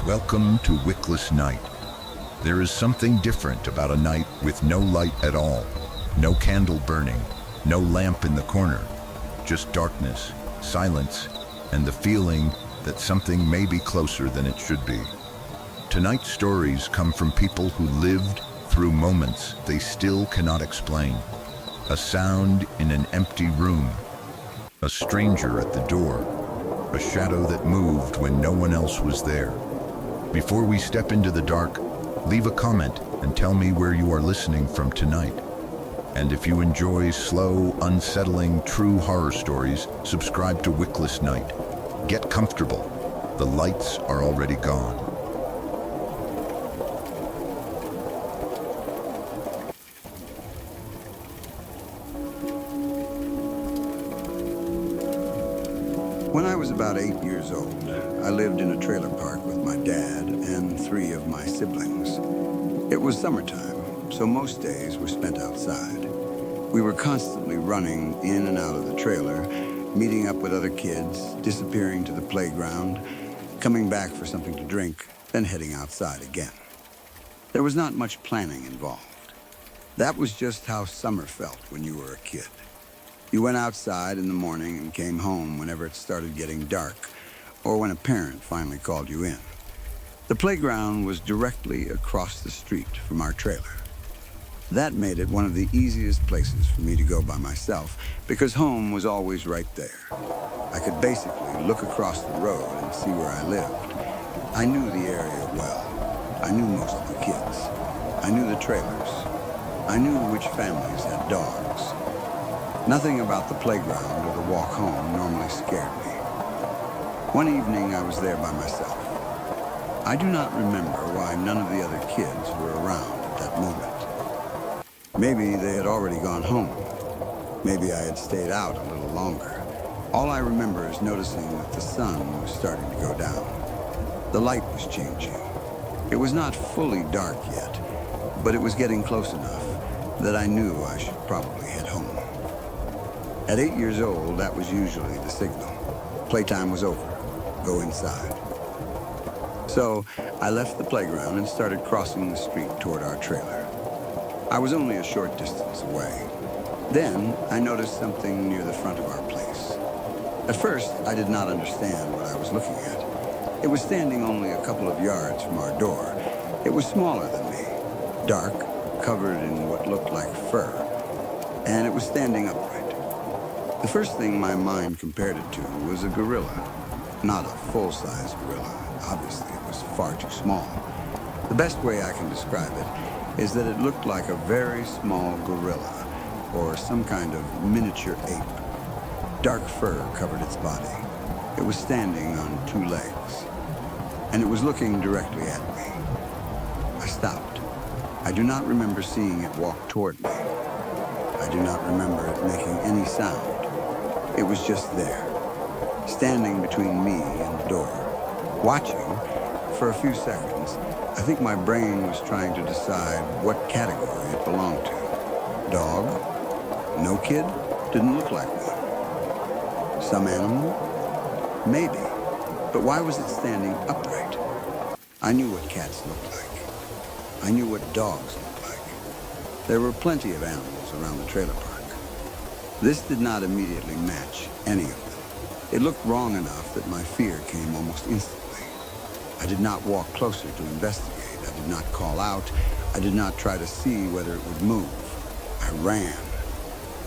Welcome to Wickless Night. There is something different about a night with no light at all, no candle burning, no lamp in the corner, just darkness, silence, and the feeling that something may be closer than it should be. Tonight's stories come from people who lived through moments they still cannot explain. A sound in an empty room, a stranger at the door, a shadow that moved when no one else was there. Before we step into the dark, leave a comment and tell me where you are listening from tonight. And if you enjoy slow, unsettling, true horror stories, subscribe to Wickless Night. Get comfortable. The lights are already gone. When I was about 8 years old, I lived in a trailer park with my dad and 3 of my siblings. It was summertime, so most days were spent outside. We were constantly running in and out of the trailer, meeting up with other kids, disappearing to the playground, coming back for something to drink, then heading outside again. There was not much planning involved. That was just how summer felt when you were a kid. You went outside in the morning and came home whenever it started getting dark, or when a parent finally called you in. The playground was directly across the street from our trailer. That made it one of the easiest places for me to go by myself, because home was always right there. I could basically look across the road and see where I lived. I knew the area well. I knew most of the kids. I knew the trailers. I knew which families had dogs. Nothing about the playground or the walk home normally scared me. One evening, I was there by myself. I do not remember why none of the other kids were around at that moment. Maybe they had already gone home. Maybe I had stayed out a little longer. All I remember is noticing that the sun was starting to go down. The light was changing. It was not fully dark yet, but it was getting close enough that I knew I should probably head home. At 8 years old, that was usually the signal. Playtime was over. Go inside. So I left the playground and started crossing the street toward our trailer. I was only a short distance away. Then I noticed something near the front of our place. At first, I did not understand what I was looking at. It was standing only a couple of yards from our door. It was smaller than me, dark, covered in what looked like fur, and it was standing upright. The first thing my mind compared it to was a gorilla. Not a full-size gorilla. Obviously, it was far too small. The best way I can describe it is that it looked like a very small gorilla, or some kind of miniature ape. Dark fur covered its body. It was standing on 2 legs, and it was looking directly at me. I stopped. I do not remember seeing it walk toward me. I do not remember it making any sound. It was just there, standing between me and the door, watching for a few seconds. I think my brain was trying to decide what category it belonged to. Dog? No kid? Didn't look like one. Some animal? Maybe. But why was it standing upright? I knew what cats looked like. I knew what dogs looked like. There were plenty of animals around the trailer park. This did not immediately match any of them. It looked wrong enough that my fear came almost instantly. I did not walk closer to investigate. I did not call out. I did not try to see whether it would move. I ran.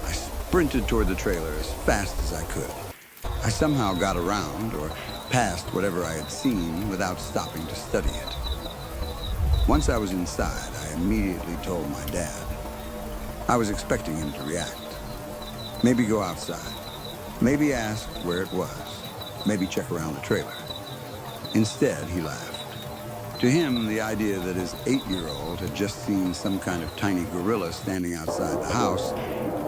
I sprinted toward the trailer as fast as I could. I somehow got around or past whatever I had seen without stopping to study it. Once I was inside, I immediately told my dad. I was expecting him to react. Maybe go outside. Maybe ask where it was. Maybe check around the trailer. Instead, he laughed. To him, the idea that his 8-year-old had just seen some kind of tiny gorilla standing outside the house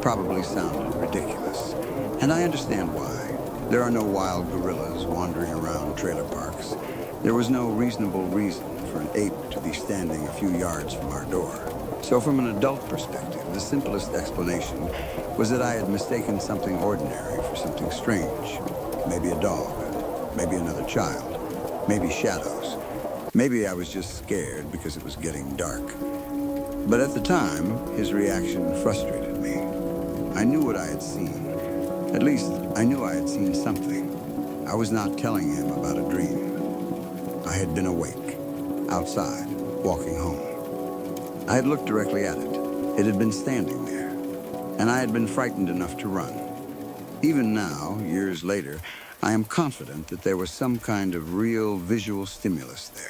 probably sounded ridiculous. And I understand why. There are no wild gorillas wandering around trailer parks. There was no reasonable reason for an ape to be standing a few yards from our door. So from an adult perspective, the simplest explanation was that I had mistaken something ordinary for something strange. Maybe a dog, maybe another child, maybe shadows. Maybe I was just scared because it was getting dark. But at the time, his reaction frustrated me. I knew what I had seen. At least, I knew I had seen something. I was not telling him about a dream. I had been awake, outside, walking home. I had looked directly at it. It had been standing there, and I had been frightened enough to run. Even now, years later, I am confident that there was some kind of real visual stimulus there.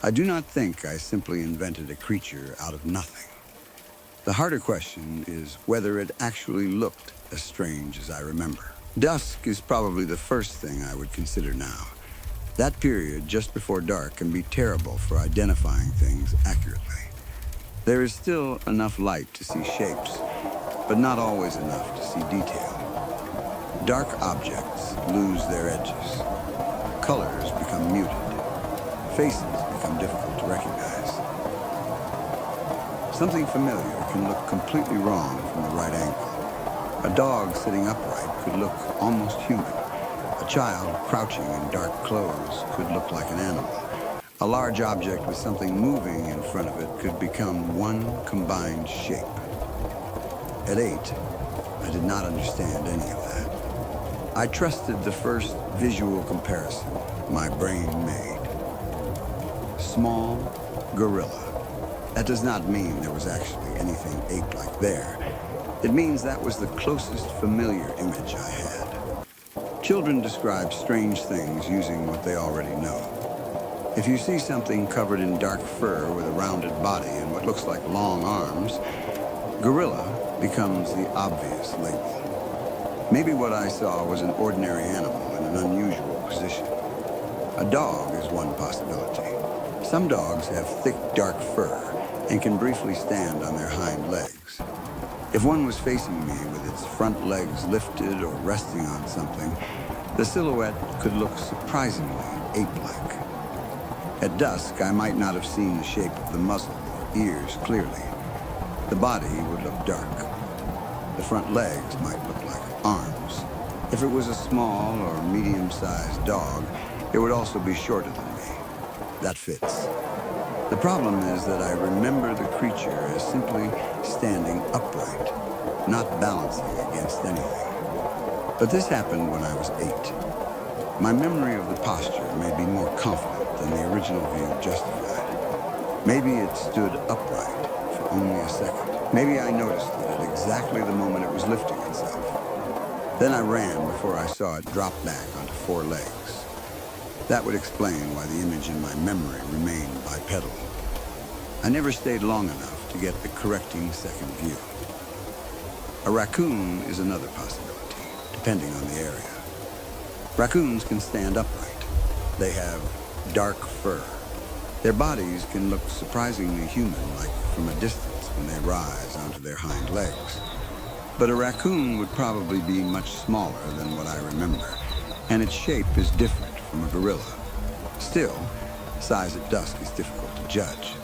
I do not think I simply invented a creature out of nothing. The harder question is whether it actually looked as strange as I remember. Dusk is probably the first thing I would consider now. That period just before dark can be terrible for identifying things accurately. There is still enough light to see shapes, but not always enough to see detail. Dark objects lose their edges. Colors become muted. Faces become difficult to recognize. Something familiar can look completely wrong from the right angle. A dog sitting upright could look almost human. A child crouching in dark clothes could look like an animal. A large object with something moving in front of it could become one combined shape. At 8, I did not understand any of that. I trusted the first visual comparison my brain made. Small gorilla. That does not mean there was actually anything ape-like there. It means that was the closest familiar image I had. Children describe strange things using what they already know. If you see something covered in dark fur with a rounded body and what looks like long arms, gorilla becomes the obvious label. Maybe what I saw was an ordinary animal in an unusual position. A dog is one possibility. Some dogs have thick, dark fur and can briefly stand on their hind legs. If one was facing me with its front legs lifted or resting on something, the silhouette could look surprisingly ape-like. At dusk, I might not have seen the shape of the muzzle or ears clearly. The body would look dark. The front legs might look like arms. If it was a small or medium-sized dog, it would also be shorter than me. That fits. The problem is that I remember the creature as simply standing upright, not balancing against anything. But this happened when I was 8. My memory of the posture may be more confident than the original view justified. Maybe it stood upright for only a second. Maybe I noticed it at exactly the moment it was lifting itself. Then I ran before I saw it drop back onto 4 legs. That would explain why the image in my memory remained bipedal. I never stayed long enough to get the correcting second view. A raccoon is another possibility, depending on the area. Raccoons can stand upright. They have dark fur. Their bodies can look surprisingly human-like from a distance when they rise onto their hind legs. But a raccoon would probably be much smaller than what I remember, and its shape is different from a gorilla. Still, size at dusk is difficult to judge.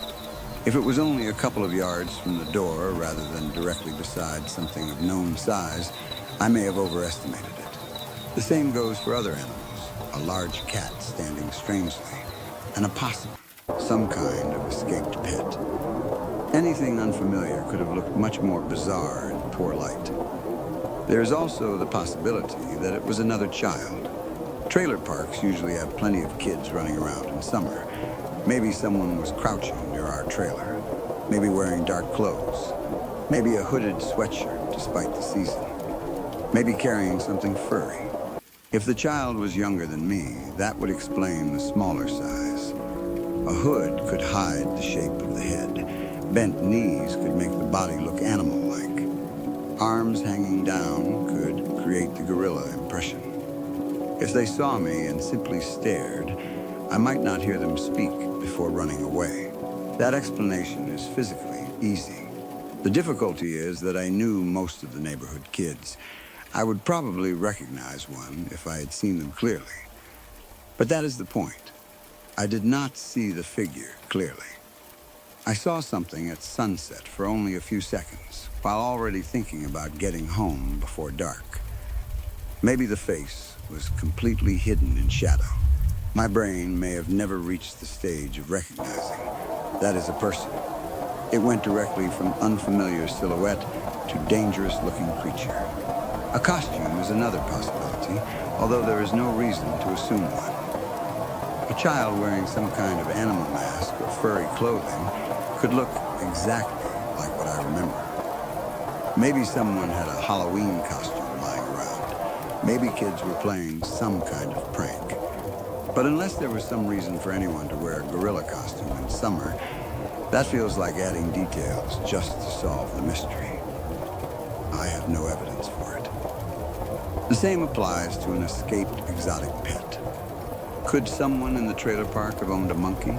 If it was only a couple of yards from the door rather than directly beside something of known size, I may have overestimated it. The same goes for other animals. A large cat standing strangely, an opossum, some kind of escaped pet. Anything unfamiliar could have looked much more bizarre in poor light. There is also the possibility that it was another child. Trailer parks usually have plenty of kids running around in summer. Maybe someone was crouching near our trailer. Maybe wearing dark clothes. Maybe a hooded sweatshirt despite the season. Maybe carrying something furry. If the child was younger than me, that would explain the smaller size. A hood could hide the shape of the head. Bent knees could make the body look animal-like. Arms hanging down could create the gorilla impression. If they saw me and simply stared, I might not hear them speak before running away. That explanation is physically easy. The difficulty is that I knew most of the neighborhood kids. I would probably recognize one if I had seen them clearly. But that is the point. I did not see the figure clearly. I saw something at sunset for only a few seconds, while already thinking about getting home before dark. Maybe the face was completely hidden in shadow. My brain may have never reached the stage of recognizing that is a person. It went directly from unfamiliar silhouette to dangerous-looking creature. A costume is another possibility, although there is no reason to assume one. A child wearing some kind of animal mask or furry clothing could look exactly like what I remember. Maybe someone had a Halloween costume lying around. Maybe kids were playing some kind of prank. But unless there was some reason for anyone to wear a gorilla costume in summer, that feels like adding details just to solve the mystery. I have no evidence for it. The same applies to an escaped exotic pet. Could someone in the trailer park have owned a monkey?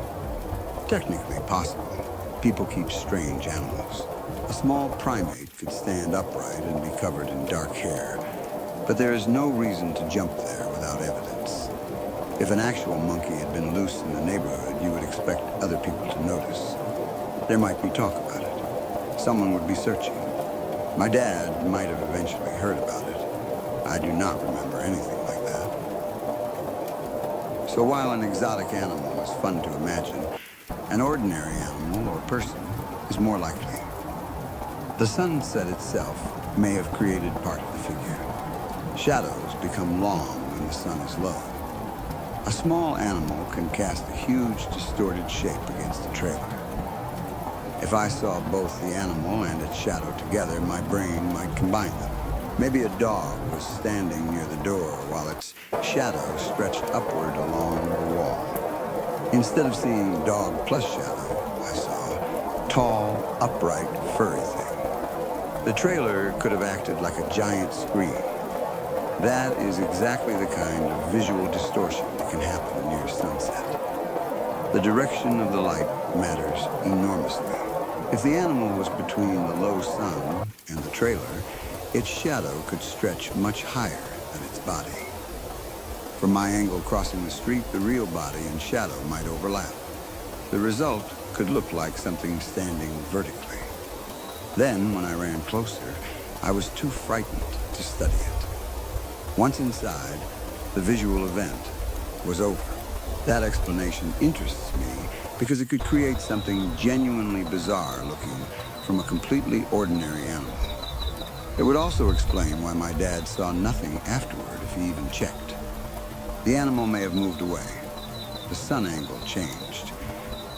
Technically possible. People keep strange animals. A small primate could stand upright and be covered in dark hair, but there is no reason to jump there without evidence. If an actual monkey had been loose in the neighborhood, you would expect other people to notice. There might be talk about it. Someone would be searching. My dad might have eventually heard about it. I do not remember anything like that. So while an exotic animal is fun to imagine, an ordinary animal or person is more likely. The sunset itself may have created part of the figure. Shadows become long when the sun is low. A small animal can cast a huge distorted shape against a trailer. If I saw both the animal and its shadow together, my brain might combine them. Maybe a dog was standing near the door while its shadow stretched upward along the wall. Instead of seeing dog plus shadow, I saw tall, upright, furry thing. The trailer could have acted like a giant screen. That is exactly the kind of visual distortion that can happen near sunset. The direction of the light matters enormously. If the animal was between the low sun and the trailer, its shadow could stretch much higher than its body. From my angle crossing the street, the real body and shadow might overlap. The result could look like something standing vertically. Then, when I ran closer, I was too frightened to study it. Once inside, the visual event was over. That explanation interests me because it could create something genuinely bizarre looking from a completely ordinary animal. It would also explain why my dad saw nothing afterward if he even checked. The animal may have moved away. The sun angle changed.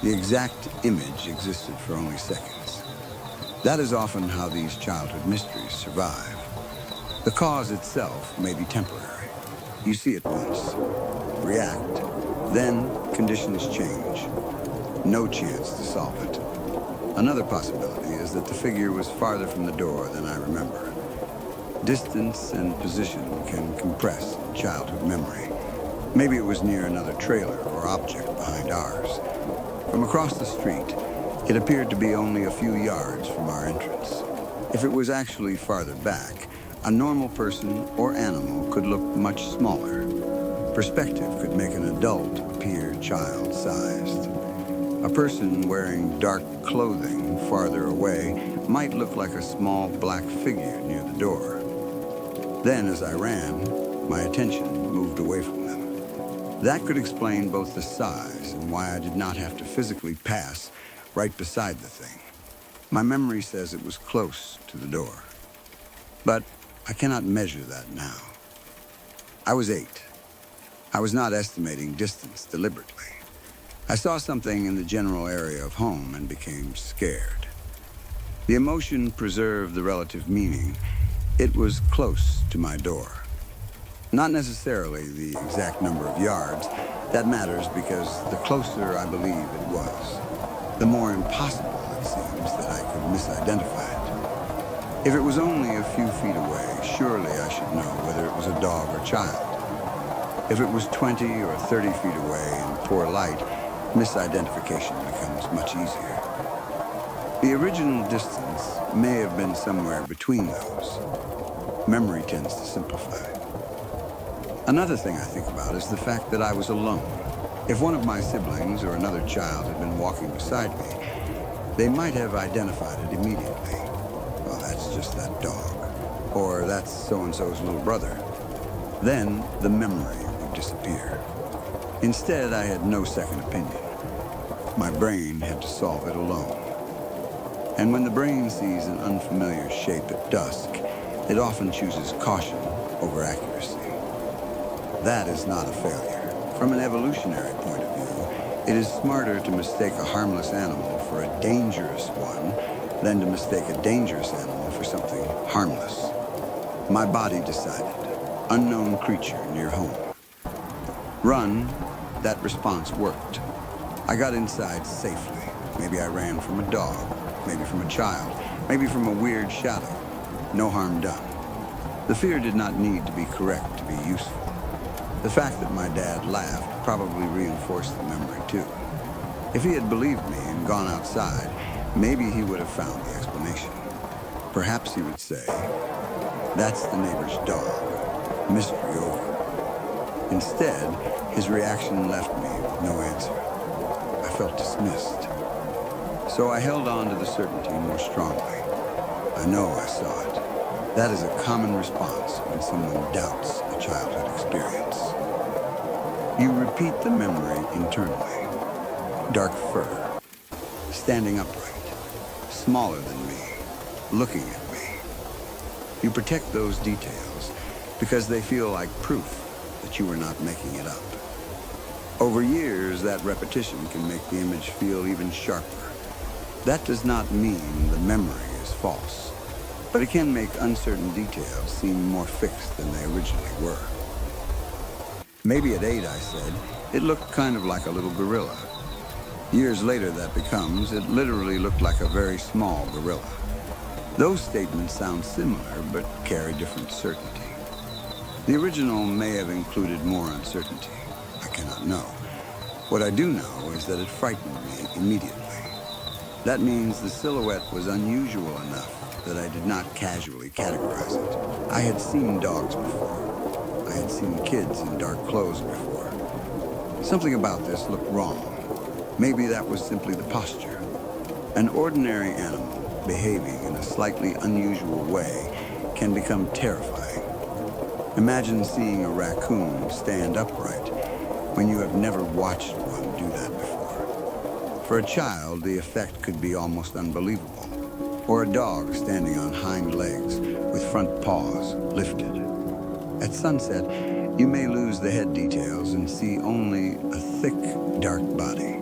The exact image existed for only seconds. That is often how these childhood mysteries survive. The cause itself may be temporary. You see it once, react, then conditions change. No chance to solve it. Another possibility is that the figure was farther from the door than I remember. Distance and position can compress childhood memory. Maybe it was near another trailer or object behind ours. From across the street, it appeared to be only a few yards from our entrance. If it was actually farther back, a normal person or animal could look much smaller. Perspective could make an adult appear child-sized. A person wearing dark clothing farther away might look like a small black figure near the door. Then, as I ran, my attention moved away from them. That could explain both the size and why I did not have to physically pass right beside the thing. My memory says it was close to the door. But I cannot measure that now. I was 8. I was not estimating distance deliberately. I saw something in the general area of home and became scared. The emotion preserved the relative meaning. It was close to my door. Not necessarily the exact number of yards. That matters because the closer I believe it was, the more impossible it seems that I could misidentify it. If it was only a few feet away, surely I should know whether it was a dog or child. If it was 20 or 30 feet away in poor light, misidentification becomes much easier. The original distance may have been somewhere between those. Memory tends to simplify. Another thing I think about is the fact that I was alone. If one of my siblings or another child had been walking beside me, they might have identified it immediately. Well, that's just that dog. Or that's so-and-so's little brother. Then the memory would disappear. Instead, I had no second opinion. My brain had to solve it alone. And when the brain sees an unfamiliar shape at dusk, it often chooses caution over accuracy. That is not a failure. From an evolutionary point of view, it is smarter to mistake a harmless animal for a dangerous one than to mistake a dangerous animal for something harmless. My body decided, unknown creature near home. Run, that response worked. I got inside safely. Maybe I ran from a dog, maybe from a child, maybe from a weird shadow. No harm done. The fear did not need to be correct to be useful. The fact that my dad laughed probably reinforced the memory too. If he had believed me and gone outside, maybe he would have found the explanation. Perhaps he would say, "That's the neighbor's dog. Mystery over." Instead, his reaction left me with no answer. I felt dismissed. So I held on to the certainty more strongly. I know I saw it. That is a common response when someone doubts a childhood experience. You repeat the memory internally. Dark fur, standing upright, smaller than me, looking at me. You protect those details because they feel like proof that you were not making it up. Over years, that repetition can make the image feel even sharper. That does not mean the memory is false, but it can make uncertain details seem more fixed than they originally were. Maybe at 8, I said, it looked kind of like a little gorilla. Years later, that becomes, it literally looked like a very small gorilla. Those statements sound similar, but carry different certainty. The original may have included more uncertainty. I cannot know. What I do know is that it frightened me immediately. That means the silhouette was unusual enough that I did not casually categorize it. I had seen dogs before. I had seen kids in dark clothes before. Something about this looked wrong. Maybe that was simply the posture. An ordinary animal behaving in a slightly unusual way can become terrifying. Imagine seeing a raccoon stand upright when you have never watched one do that before. For a child, the effect could be almost unbelievable. Or a dog standing on hind legs with front paws lifted. At sunset, you may lose the head details and see only a thick, dark body.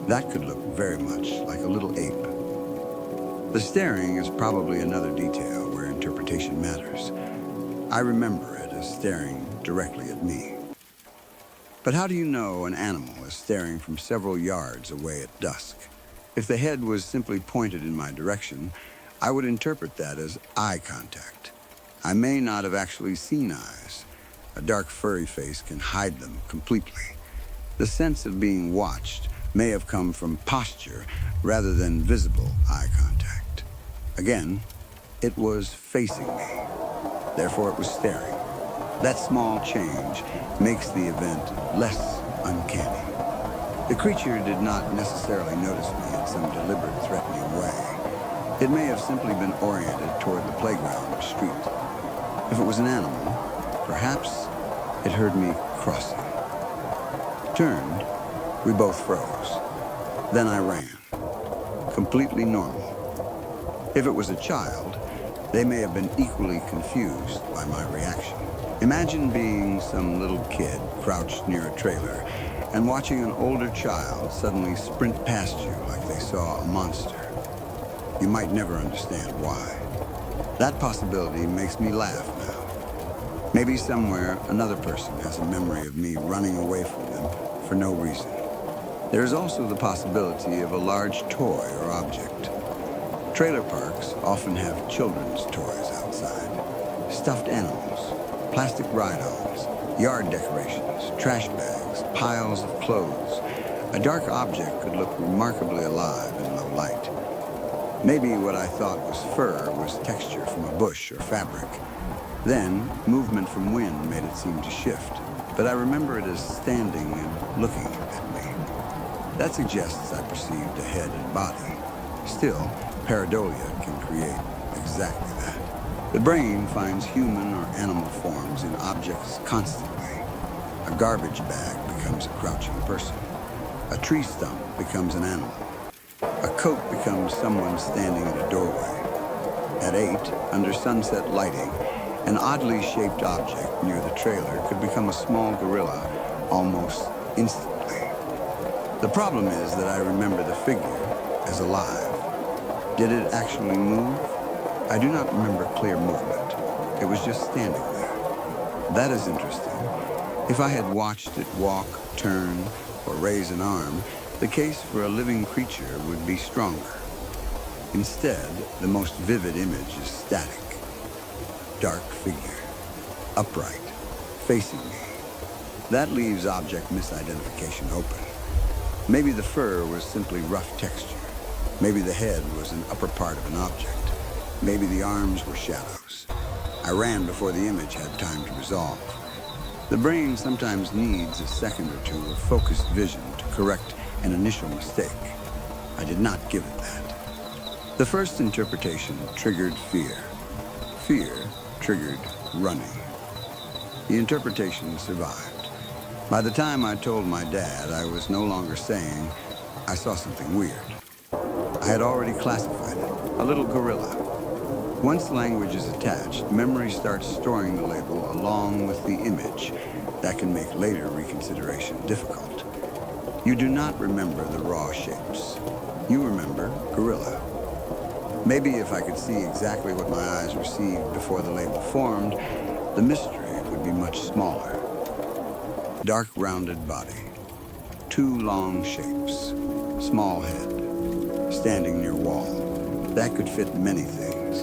That could look very much like a little ape. The staring is probably another detail where interpretation matters. I remember it as staring directly at me. But how do you know an animal is staring from several yards away at dusk? If the head was simply pointed in my direction, I would interpret that as eye contact. I may not have actually seen eyes. A dark furry face can hide them completely. The sense of being watched may have come from posture rather than visible eye contact. Again, it was facing me. Therefore, it was staring. That small change makes the event less uncanny. The creature did not necessarily notice me in some deliberate, threatening way. It may have simply been oriented toward the playground or street. If it was an animal, perhaps it heard me crossing. Turned, we both froze. Then I ran. Completely normal. If it was a child, they may have been equally confused by my reaction. Imagine being some little kid crouched near a trailer and watching an older child suddenly sprint past you like they saw a monster. You might never understand why. That possibility makes me laugh now. Maybe somewhere another person has a memory of me running away from them for no reason. There is also the possibility of a large toy or object. Trailer parks often have children's toys outside. Stuffed animals, plastic ride-ons, yard decorations, trash bags, piles of clothes. A dark object could look remarkably alive in low light. Maybe what I thought was fur was texture from a bush or fabric. Then, movement from wind made it seem to shift, but I remember it as standing and looking at me. That suggests I perceived a head and body. Still, pareidolia can create exactly that. The brain finds human or animal forms in objects constantly. A garbage bag becomes a crouching person. A tree stump becomes an animal. A coat becomes someone standing in a doorway. At 8, under sunset lighting, an oddly shaped object near the trailer could become a small gorilla almost instantly. The problem is that I remember the figure as alive. Did it actually move? I do not remember clear movement. It was just standing there. That is interesting. If I had watched it walk, turn, or raise an arm, the case for a living creature would be stronger. Instead, the most vivid image is static. Dark figure, upright, facing me. That leaves object misidentification open. Maybe the fur was simply rough texture. Maybe the head was an upper part of an object. Maybe the arms were shadows. I ran before the image had time to resolve. The brain sometimes needs a second or two of focused vision to correct an initial mistake. I did not give it that. The first interpretation triggered fear. Fear triggered running. The interpretation survived. By the time I told my dad, I was no longer saying, I saw something weird. I had already classified it, a little gorilla. Once language is attached, memory starts storing the label along with the image. That can make later reconsideration difficult. You do not remember the raw shapes. You remember gorilla. Maybe if I could see exactly what my eyes received before the label formed, the mystery would be much smaller. Dark rounded body, 2 long shapes, small head, standing near wall. That could fit many things.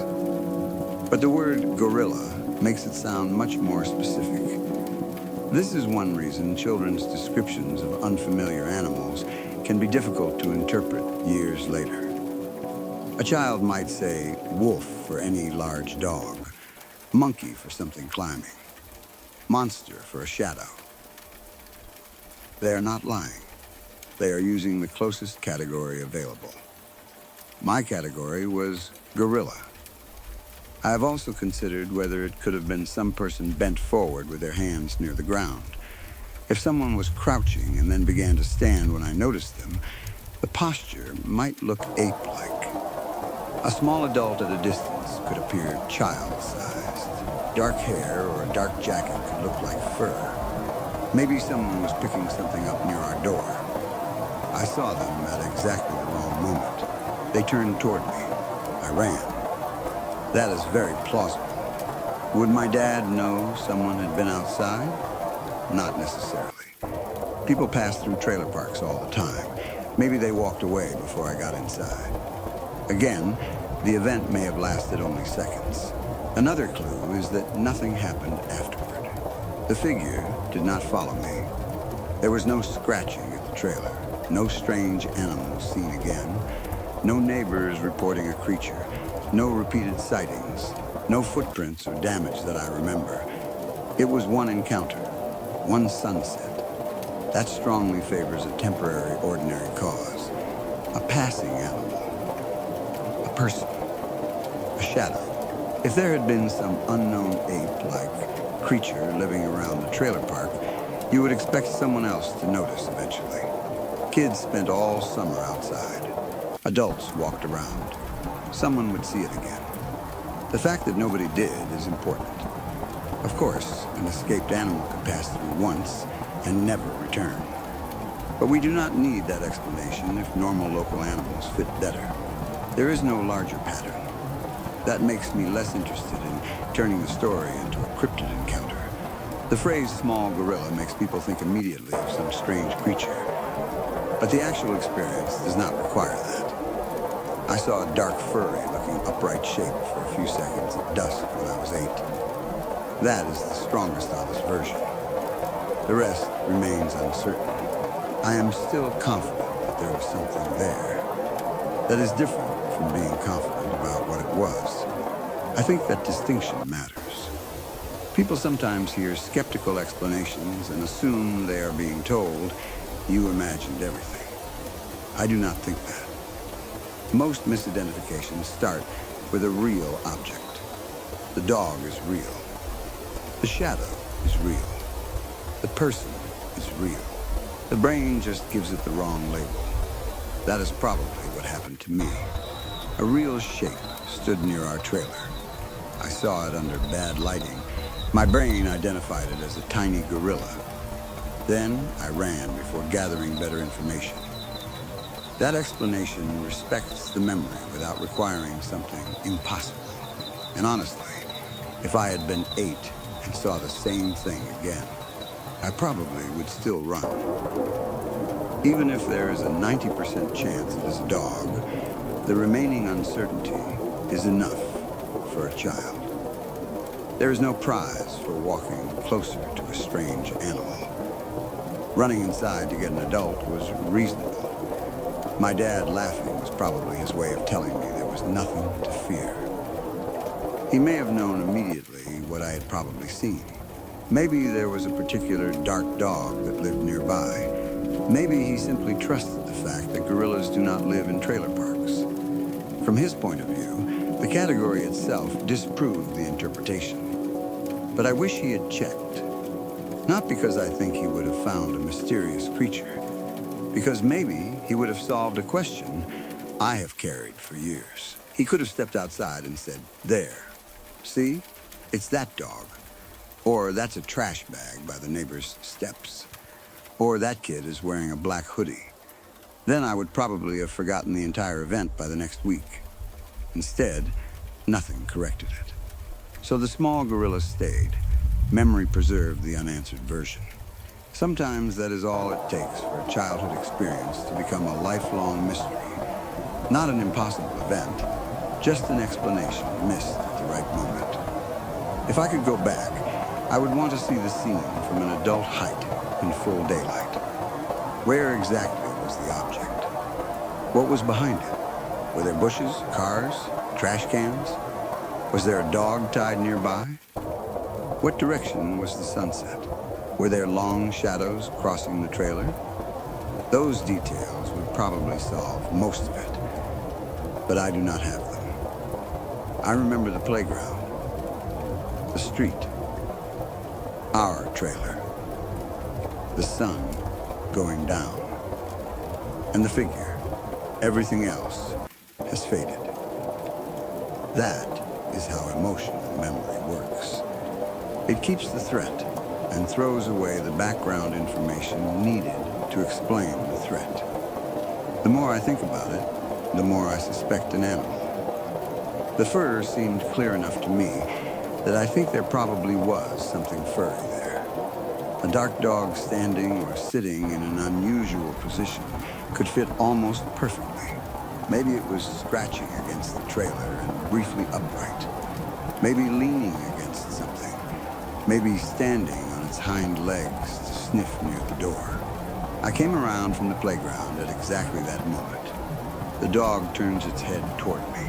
But the word gorilla makes it sound much more specific. This is one reason children's descriptions of unfamiliar animals can be difficult to interpret years later. A child might say wolf for any large dog, monkey for something climbing, monster for a shadow. They are not lying. They are using the closest category available. My category was gorilla. I have also considered whether it could have been some person bent forward with their hands near the ground. If someone was crouching and then began to stand when I noticed them, the posture might look ape-like. A small adult at a distance could appear child-sized. Dark hair or a dark jacket could look like fur. Maybe someone was picking something up near our door. I saw them at exactly the wrong moment. They turned toward me. I ran. That is very plausible. Would my dad know someone had been outside? Not necessarily. People pass through trailer parks all the time. Maybe they walked away before I got inside. Again, the event may have lasted only seconds. Another clue is that nothing happened afterward. The figure did not follow me. There was no scratching at the trailer, no strange animals seen again, no neighbors reporting a creature, no repeated sightings, no footprints or damage that I remember. It was one encounter, one sunset. That strongly favors a temporary, ordinary cause. A passing animal. A person. A shadow. If there had been some unknown ape-like creature living around the trailer park, you would expect someone else to notice eventually. Kids spent all summer outside. Adults walked around. Someone would see it again. The fact that nobody did is important. Of course, an escaped animal could pass through once and never return. But we do not need that explanation if normal local animals fit better. There is no larger pattern. That makes me less interested in turning the story into a cryptid encounter. The phrase small gorilla makes people think immediately of some strange creature. But the actual experience does not require that. I saw a dark furry-looking upright shape for a few seconds at dusk when I was 8. That is the strongest honest version. The rest remains uncertain. I am still confident that there was something there. That is different from being confident about what it was. I think that distinction matters. People sometimes hear skeptical explanations and assume they are being told, you imagined everything. I do not think that. Most misidentifications start with a real object. The dog is real. The shadow is real. The person is real. The brain just gives it the wrong label. That is probably what happened to me. A real shape stood near our trailer. I saw it under bad lighting. My brain identified it as a tiny gorilla. Then I ran before gathering better information. That explanation respects the memory without requiring something impossible. And honestly, if I had been 8 and saw the same thing again, I probably would still run. Even if there is a 90% chance it is a dog, the remaining uncertainty is enough for a child. There is no prize for walking closer to a strange animal. Running inside to get an adult was reasonable. My dad laughing was probably his way of telling me there was nothing to fear. He may have known immediately what I had probably seen. Maybe there was a particular dark dog that lived nearby. Maybe he simply trusted the fact that gorillas do not live in trailer parks. From his point of view, the category itself disproved the interpretation. But I wish he had checked. Not because I think he would have found a mysterious creature, because maybe he would have solved a question I have carried for years. He could have stepped outside and said, "There, see? It's that dog." Or "That's a trash bag by the neighbor's steps." Or "That kid is wearing a black hoodie." Then I would probably have forgotten the entire event by the next week. Instead, nothing corrected it. So the small gorilla stayed. Memory preserved the unanswered version. Sometimes that is all it takes for a childhood experience to become a lifelong mystery. Not an impossible event, just an explanation missed at the right moment. If I could go back, I would want to see the scene from an adult height in full daylight. Where exactly was the object? What was behind it? Were there bushes, cars, trash cans? Was there a dog tied nearby? What direction was the sunset? Were there long shadows crossing the trailer? Those details would probably solve most of it, but I do not have them. I remember the playground, the street, our trailer, the sun going down, and the figure. Everything else has faded. That is how emotional memory works. It keeps the threat and throws away the background information needed to explain the threat. The more I think about it, the more I suspect an animal. The fur seemed clear enough to me that I think there probably was something furry there. A dark dog standing or sitting in an unusual position could fit almost perfectly. Maybe it was scratching against the trailer and briefly upright. Maybe leaning against something. Maybe standing on its hind legs to sniff near the door. I came around from the playground at exactly that moment. The dog turns its head toward me.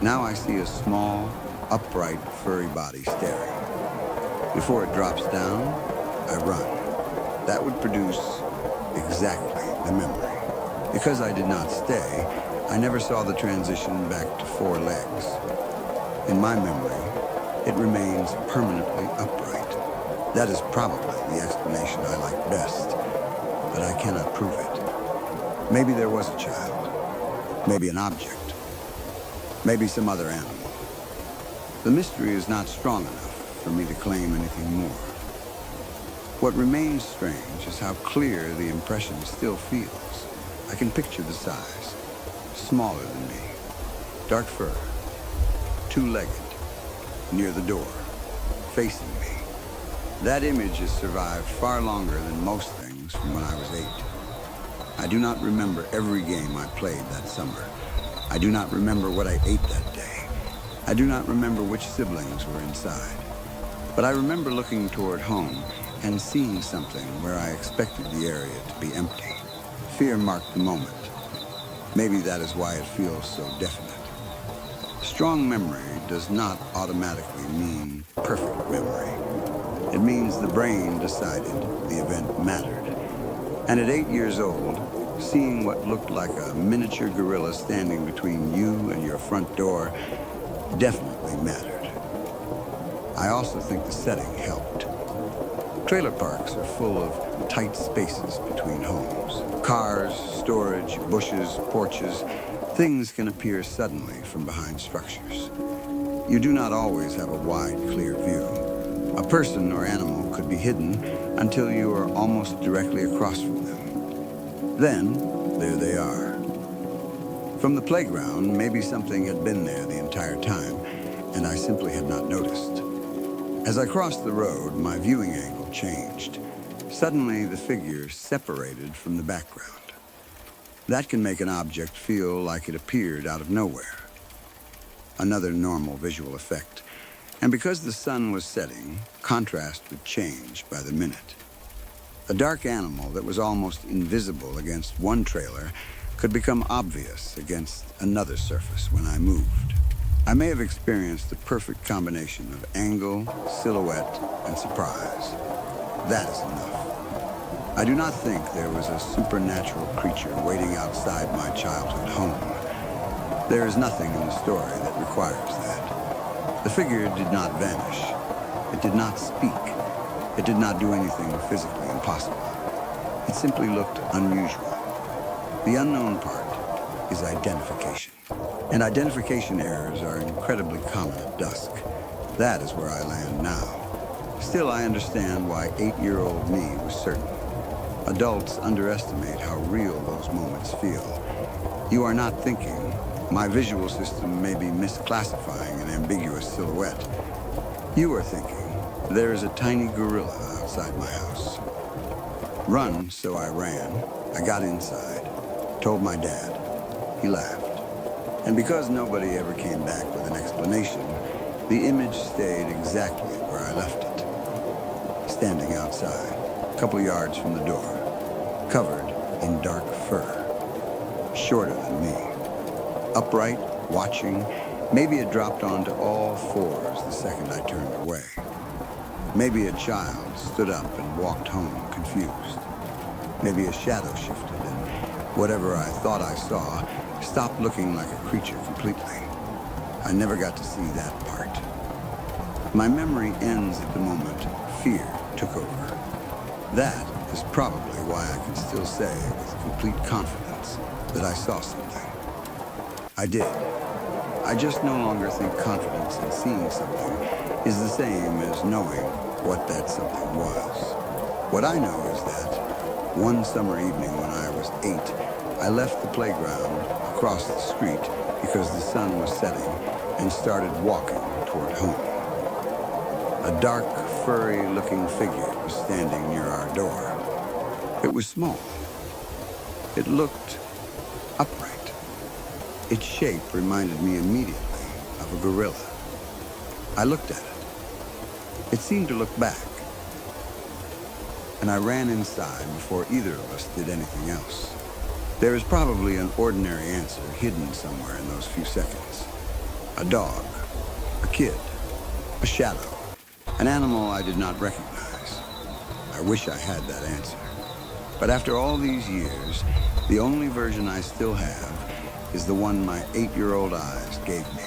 Now I see a small, upright, furry body staring. Before it drops down, I run. That would produce exactly the memory. Because I did not stay, I never saw the transition back to 4 legs. In my memory, it remains permanently upright. That is probably the explanation I like best, but I cannot prove it. Maybe there was a child. Maybe an object. Maybe some other animal. The mystery is not strong enough for me to claim anything more. What remains strange is how clear the impression still feels. I can picture the size. Smaller than me. Dark fur. 2-legged. Near the door. Facing me. That image has survived far longer than most things from when I was 8. I do not remember every game I played that summer. I do not remember what I ate that day. I do not remember which siblings were inside. But I remember looking toward home and seeing something where I expected the area to be empty. Fear marked the moment. Maybe that is why it feels so definite. Strong memory does not automatically mean perfect memory. It means the brain decided the event mattered. And at 8 years old, seeing what looked like a miniature gorilla standing between you and your front door definitely mattered. I also think the setting helped. Trailer parks are full of tight spaces between homes. Cars, storage, bushes, porches, things can appear suddenly from behind structures. You do not always have a wide, clear view. A person or animal could be hidden until you are almost directly across from them. Then, there they are. From the playground, maybe something had been there the entire time, and I simply had not noticed. As I crossed the road, my viewing angle changed. Suddenly, the figure separated from the background. That can make an object feel like it appeared out of nowhere. Another normal visual effect. And because the sun was setting, contrast would change by the minute. A dark animal that was almost invisible against one trailer could become obvious against another surface when I moved. I may have experienced the perfect combination of angle, silhouette, and surprise. That is enough. I do not think there was a supernatural creature waiting outside my childhood home. There is nothing in the story that requires that. The figure did not vanish. It did not speak. It did not do anything physically impossible. It simply looked unusual. The unknown part is identification. And identification errors are incredibly common at dusk. That is where I land now. Still, I understand why 8-year-old me was certain. Adults underestimate how real those moments feel. You are not thinking. My visual system may be misclassifying an ambiguous silhouette. You are thinking. There is a tiny gorilla outside my house. Run, so I ran. I got inside. Told my dad. He laughed. And because nobody ever came back with an explanation, the image stayed exactly where I left it. Standing outside, a couple yards from the door, covered in dark fur, shorter than me. Upright, watching, maybe it dropped onto all fours the second I turned away. Maybe a child stood up and walked home confused. Maybe a shadow shifted and whatever I thought I saw stopped looking like a creature completely. I never got to see that part. My memory ends at the moment fear took over. That is probably why I can still say with complete confidence that I saw something. I did. I just no longer think confidence in seeing something is the same as knowing what that something was. What I know is that one summer evening when I was 8, I left the playground across the street because the sun was setting and started walking toward home. A dark, furry-looking figure was standing near our door. It was small. It looked upright. Its shape reminded me immediately of a gorilla. I looked at it. It seemed to look back. And I ran inside before either of us did anything else. There is probably an ordinary answer hidden somewhere in those few seconds. A dog, a kid, a shadow, an animal I did not recognize. I wish I had that answer. But after all these years, the only version I still have is the one my 8-year-old eyes gave me.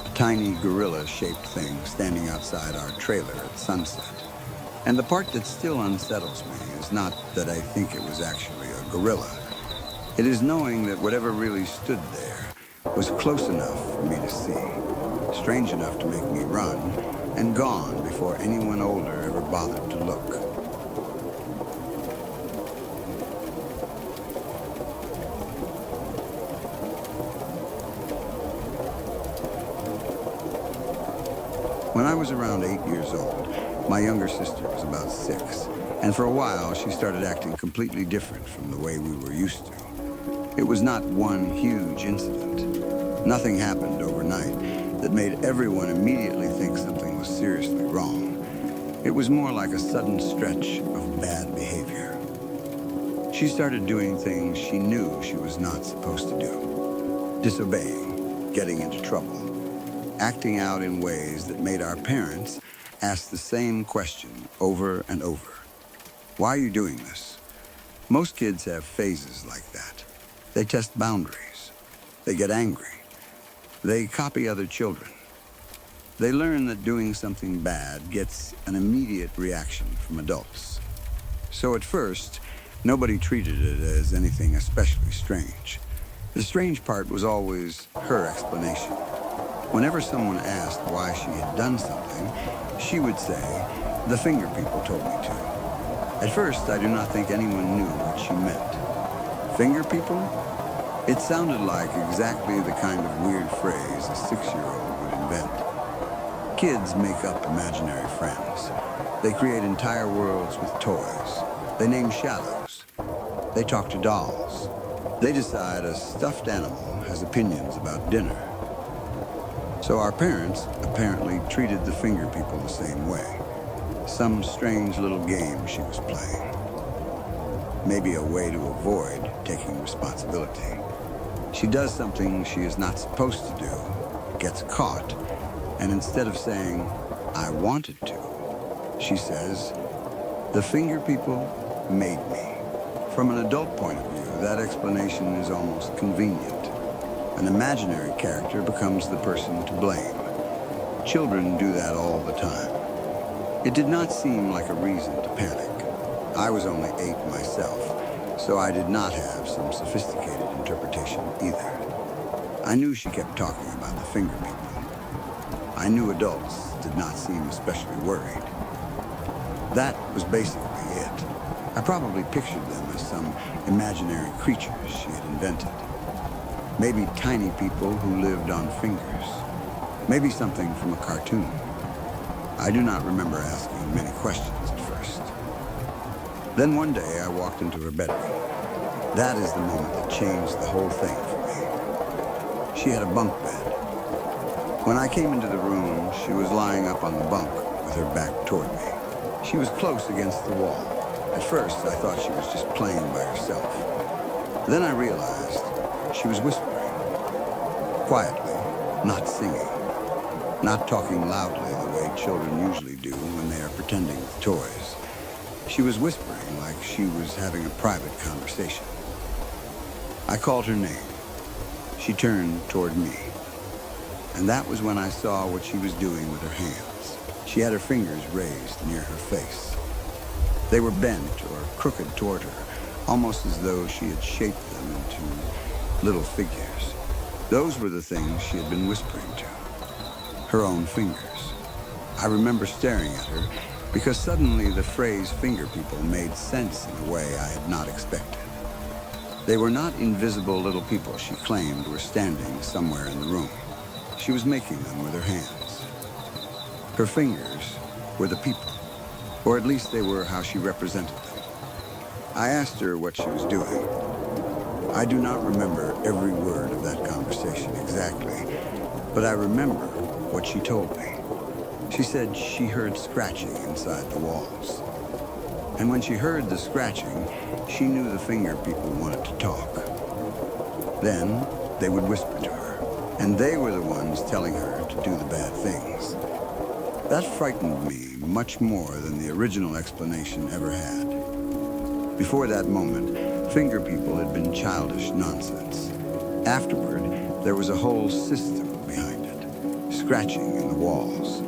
A tiny gorilla-shaped thing standing outside our trailer at sunset. And the part that still unsettles me is not that I think it was actually a gorilla. It is knowing that whatever really stood there was close enough for me to see, strange enough to make me run, and gone before anyone older ever bothered to look. When I was around 8 years old, my younger sister was about 6, and for a while she started acting completely different from the way we were used to. It was not one huge incident. Nothing happened overnight that made everyone immediately think something was seriously wrong. It was more like a sudden stretch of bad behavior. She started doing things she knew she was not supposed to do. Disobeying, getting into trouble, acting out in ways that made our parents ask the same question over and over. Why are you doing this? Most kids have phases like that. They test boundaries. They get angry. They copy other children. They learn that doing something bad gets an immediate reaction from adults. So at first, nobody treated it as anything especially strange. The strange part was always her explanation. Whenever someone asked why she had done something, she would say, "The finger people told me to." At first, I do not think anyone knew what she meant. Finger people? It sounded like exactly the kind of weird phrase a 6-year-old would invent. Kids make up imaginary friends. They create entire worlds with toys. They name shadows. They talk to dolls. They decide a stuffed animal has opinions about dinner. So our parents apparently treated the finger people the same way. Some strange little game she was playing. Maybe a way to avoid taking responsibility. She does something she is not supposed to do, gets caught, and instead of saying, "I wanted to," she says, "The finger people made me." From an adult point of view, that explanation is almost convenient. An imaginary character becomes the person to blame. Children do that all the time. It did not seem like a reason to panic. I was only 8 myself, so I did not have some sophisticated interpretation either. I knew she kept talking about the finger people. I knew adults did not seem especially worried. That was basically it. I probably pictured them as some imaginary creatures she had invented. Maybe tiny people who lived on fingers. Maybe something from a cartoon. I do not remember asking many questions at first. Then one day I walked into her bedroom. That is the moment that changed the whole thing for me. She had a bunk bed. When I came into the room, she was lying up on the bunk with her back toward me. She was close against the wall. At first, I thought she was just playing by herself. Then I realized she was whispering. Quietly, not singing. Not talking loudly the way children usually do when they are pretending with toys. She was whispering like she was having a private conversation. I called her name. She turned toward me. And that was when I saw what she was doing with her hands. She had her fingers raised near her face. They were bent or crooked toward her, almost as though she had shaped them into little figures. Those were the things she had been whispering to. Her own fingers. I remember staring at her because suddenly the phrase finger people made sense in a way I had not expected. They were not invisible little people she claimed were standing somewhere in the room. She was making them with her hands. Her fingers were the people, or at least they were how she represented them. I asked her what she was doing. I do not remember every word of that conversation exactly, but I remember what she told me. She said she heard scratching inside the walls. And when she heard the scratching, she knew the finger people wanted to talk. Then they would whisper to her, and they were the ones telling her to do the bad things. That frightened me much more than the original explanation ever had. Before that moment, finger people had been childish nonsense. Afterward, there was a whole system behind it, scratching in the walls.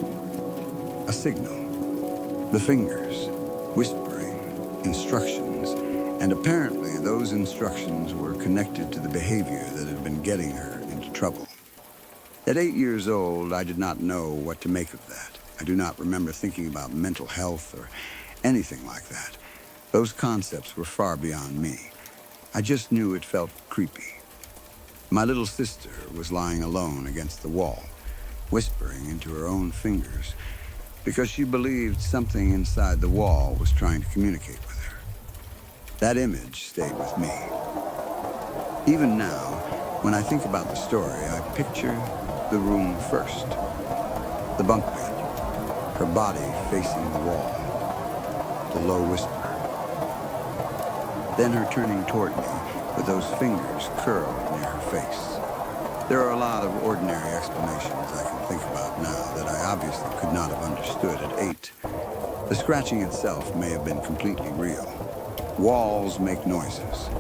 A signal. The fingers, whispering, instructions, and apparently those instructions were connected to the behavior that had been getting her into trouble. At 8 years old, I did not know what to make of that. I do not remember thinking about mental health or anything like that. Those concepts were far beyond me. I just knew it felt creepy. My little sister was lying alone against the wall, whispering into her own fingers, because she believed something inside the wall was trying to communicate with her. That image stayed with me. Even now, when I think about the story, I picture the room first. The bunk bed, her body facing the wall, the low whisper. Then her turning toward me with those fingers curled near her face. There are a lot of ordinary explanations I can think about now that I obviously could not have understood at 8. The scratching itself may have been completely real. Walls make noises,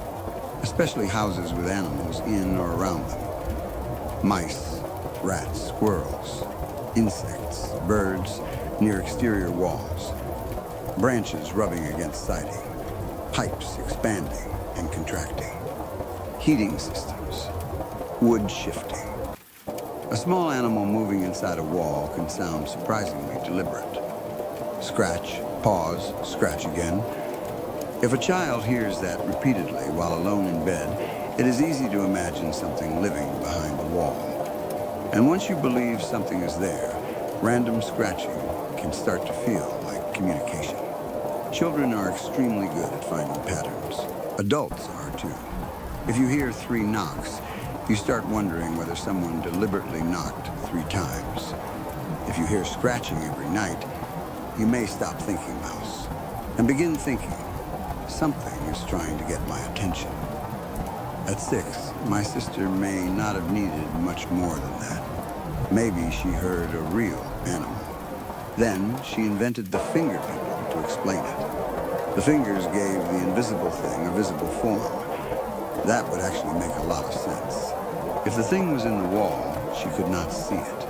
especially houses with animals in or around them. Mice, rats, squirrels. insects, birds near exterior walls, branches rubbing against siding, pipes expanding and contracting, heating systems, wood shifting. A small animal moving inside a wall can sound surprisingly deliberate. Scratch, pause, scratch again. If a child hears that repeatedly while alone in bed, it is easy to imagine something living behind the wall. And once you believe something is there, random scratching can start to feel like communication. Children are extremely good at finding patterns. Adults are too. If you hear 3 knocks, you start wondering whether someone deliberately knocked 3 times. If you hear scratching every night, you may stop thinking mouse and begin thinking, something is trying to get my attention. At 6, my sister may not have needed much more than that. Maybe she heard a real animal. Then she invented the finger people to explain it. The fingers gave the invisible thing a visible form. That would actually make a lot of sense. If the thing was in the wall, she could not see it.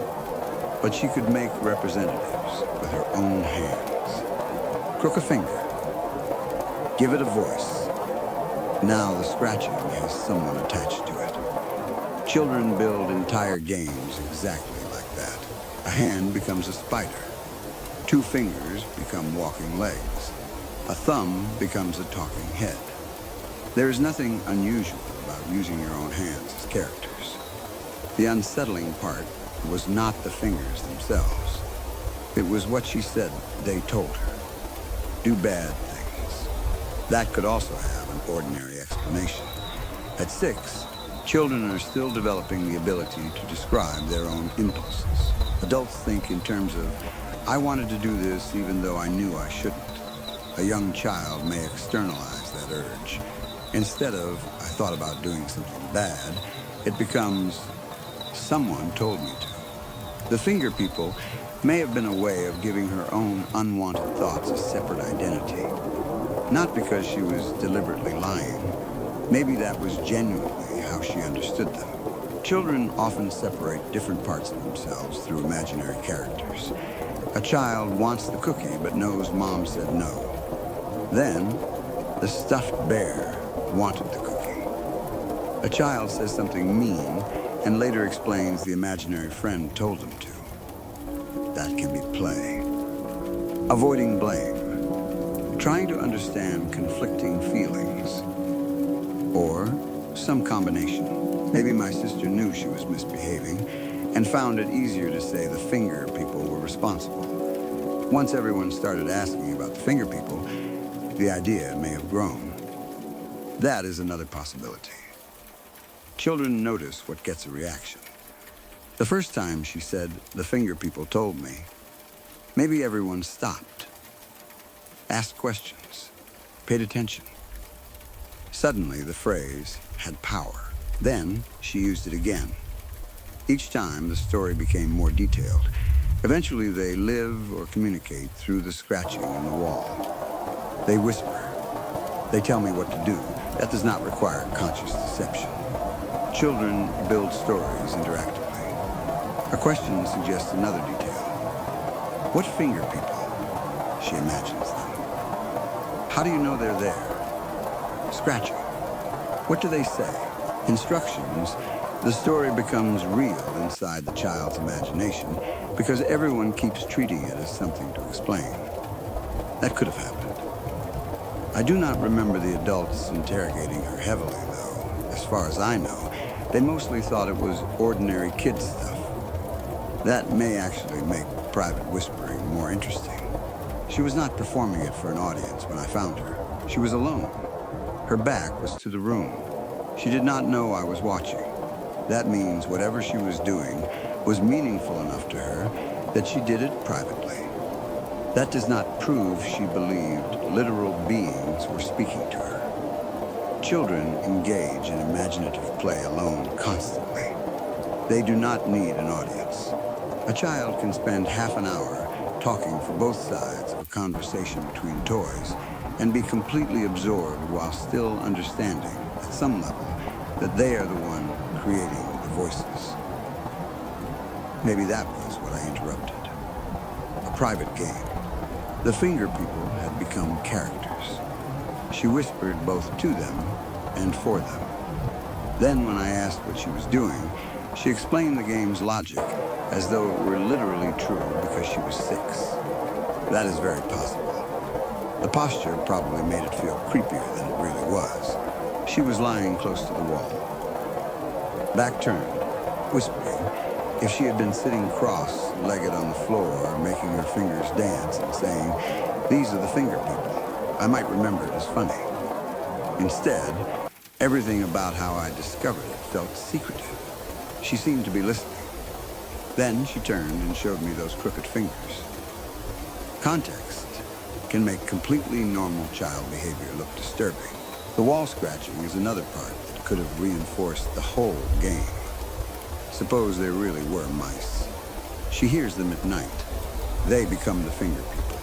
But she could make representatives with her own hands. Crook a finger. Give it a voice. Now the scratching has someone attached to it. Children build entire games exactly like that. A hand becomes a spider. 2 fingers become walking legs. A thumb becomes a talking head. There is nothing unusual about using your own hands as characters. The unsettling part was not the fingers themselves. It was what she said they told her. Do bad things. That could also have an ordinary explanation. At 6, children are still developing the ability to describe their own impulses. Adults think in terms of, I wanted to do this even though I knew I shouldn't. A young child may externalize that urge. Instead of, I thought about doing something bad, it becomes, someone told me to. The finger people may have been a way of giving her own unwanted thoughts a separate identity. Not because she was deliberately lying. Maybe that was genuinely how she understood them. Children often separate different parts of themselves through imaginary characters. A child wants the cookie but knows mom said no. Then, the stuffed bear wanted the cookie. A child says something mean and later explains the imaginary friend told them to. That can be play. Avoiding blame. Trying to understand conflicting feelings. Or some combination. Maybe my sister knew she was misbehaving and found it easier to say the finger people were responsible. Once everyone started asking about the finger people, the idea may have grown. That is another possibility. Children notice what gets a reaction. The first time she said, the finger people told me, maybe everyone stopped, asked questions, paid attention. Suddenly, the phrase had power. Then she used it again. Each time, the story became more detailed. Eventually, they live or communicate through the scratching on the wall. They whisper. They tell me what to do. That does not require conscious deception. Children build stories interactively. A question suggests another detail. What finger people? She imagines them. How do you know they're there? Scratching. What do they say? Instructions. The story becomes real inside the child's imagination because everyone keeps treating it as something to explain. That could have happened. I do not remember the adults interrogating her heavily, though. As far as I know, they mostly thought it was ordinary kid stuff. That may actually make private whispering more interesting. She was not performing it for an audience when I found her. She was alone. Her back was to the room. She did not know I was watching. That means whatever she was doing was meaningful enough to her that she did it privately. That does not prove she believed literal beings were speaking to her. Children engage in imaginative play alone constantly. They do not need an audience. A child can spend half an hour talking for both sides of a conversation between toys and be completely absorbed while still understanding, at some level, that they are the one creating the voices. Maybe that was what I interrupted. A private game. The finger people had become characters. She whispered both to them and for them. Then when I asked what she was doing, she explained the game's logic as though it were literally true because she was 6. That is very possible. The posture probably made it feel creepier than it really was. She was lying close to the wall, back turned, whispering. If she had been sitting cross-legged on the floor, making her fingers dance and saying, "These are the finger people," I might remember it as funny. Instead, everything about how I discovered it felt secretive. She seemed to be listening. Then she turned and showed me those crooked fingers. Context can make completely normal child behavior look disturbing. The wall scratching is another part that could have reinforced the whole game. Suppose there really were mice. She hears them at night. They become the finger people.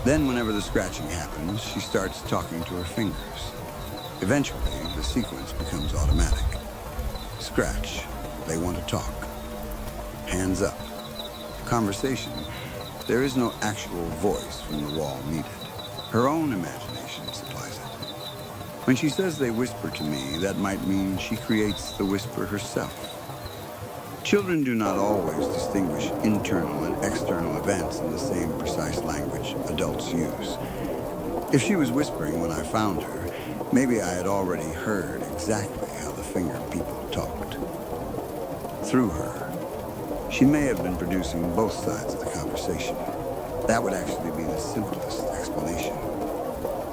Then whenever the scratching happens, she starts talking to her fingers. Eventually, the sequence becomes automatic. Scratch. They want to talk. Hands up. Conversation. There is no actual voice from the wall needed. Her own imagination supplies it. When she says they whisper to me, that might mean she creates the whisper herself. Children do not always distinguish internal and external events in the same precise language adults use. If she was whispering when I found her, maybe I had already heard exactly how the finger people talked. Through her. She may have been producing both sides of the conversation. That would actually be the simplest explanation.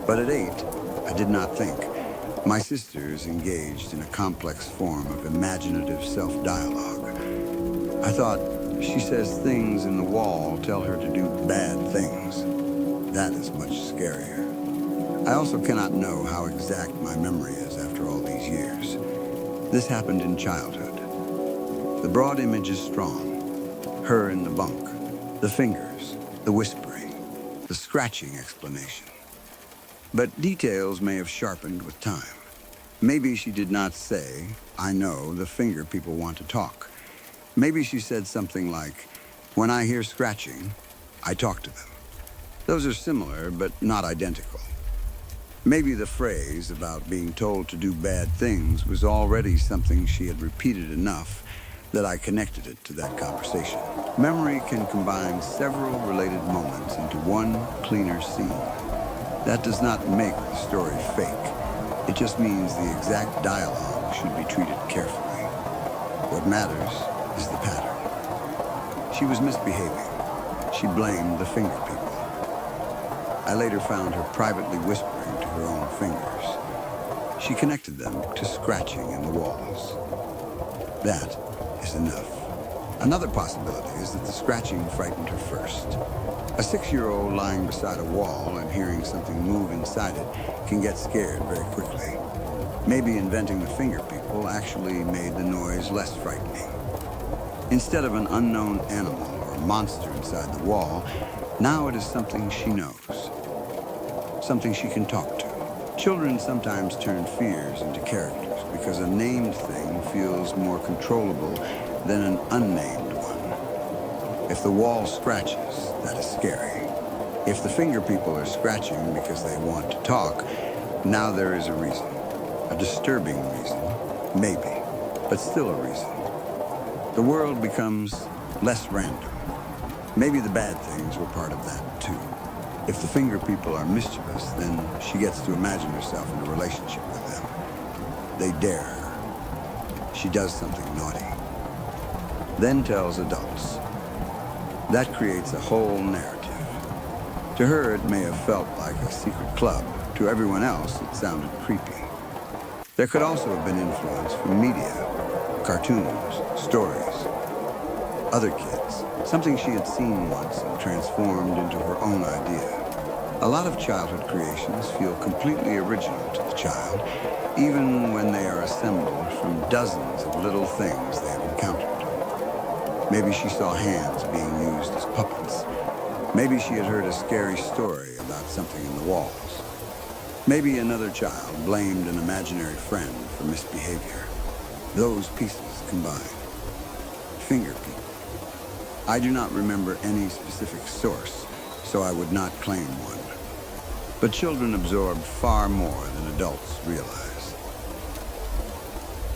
But at 8, I did not think. My sister is engaged in a complex form of imaginative self-dialogue. I thought, she says things in the wall tell her to do bad things. That is much scarier. I also cannot know how exact my memory is after all these years. This happened in childhood. The broad image is strong. Her in the bunk, the fingers, the whispering, the scratching explanation. But details may have sharpened with time. Maybe she did not say, "I know the finger people want to talk." Maybe she said something like, "When I hear scratching, I talk to them." Those are similar, but not identical. Maybe the phrase about being told to do bad things was already something she had repeated enough that I connected it to that conversation. Memory can combine several related moments into one cleaner scene. That does not make the story fake. It just means the exact dialogue should be treated carefully. What matters is the pattern. She was misbehaving. She blamed the finger people. I later found her privately whispering to her own fingers. She connected them to scratching in the walls. That is enough. Another possibility is that the scratching frightened her first. A 6-year-old lying beside a wall and hearing something move inside it can get scared very quickly. Maybe inventing the finger people actually made the noise less frightening. Instead of an unknown animal or monster inside the wall, now it is something she knows. Something she can talk to. Children sometimes turn fears into characters because a named thing feels more controllable than an unnamed one. If the wall scratches, that is scary. If the finger people are scratching because they want to talk, now there is a reason. A disturbing reason, maybe, but still a reason. The world becomes less random. Maybe the bad things were part of that, too. If the finger people are mischievous, then she gets to imagine herself in a relationship with them. They dare her. She does something naughty. Then tells adults. That creates a whole narrative. To her, it may have felt like a secret club. To everyone else, it sounded creepy. There could also have been influence from media, cartoons, stories, other kids, something she had seen once and transformed into her own idea. A lot of childhood creations feel completely original to the child, even when they are assembled from dozens of little things they have encountered. Maybe she saw hands being used as puppets. Maybe she had heard a scary story about something in the walls. Maybe another child blamed an imaginary friend for misbehavior. Those pieces combined. Finger people. I do not remember any specific source, so I would not claim one. But children absorb far more than adults realize.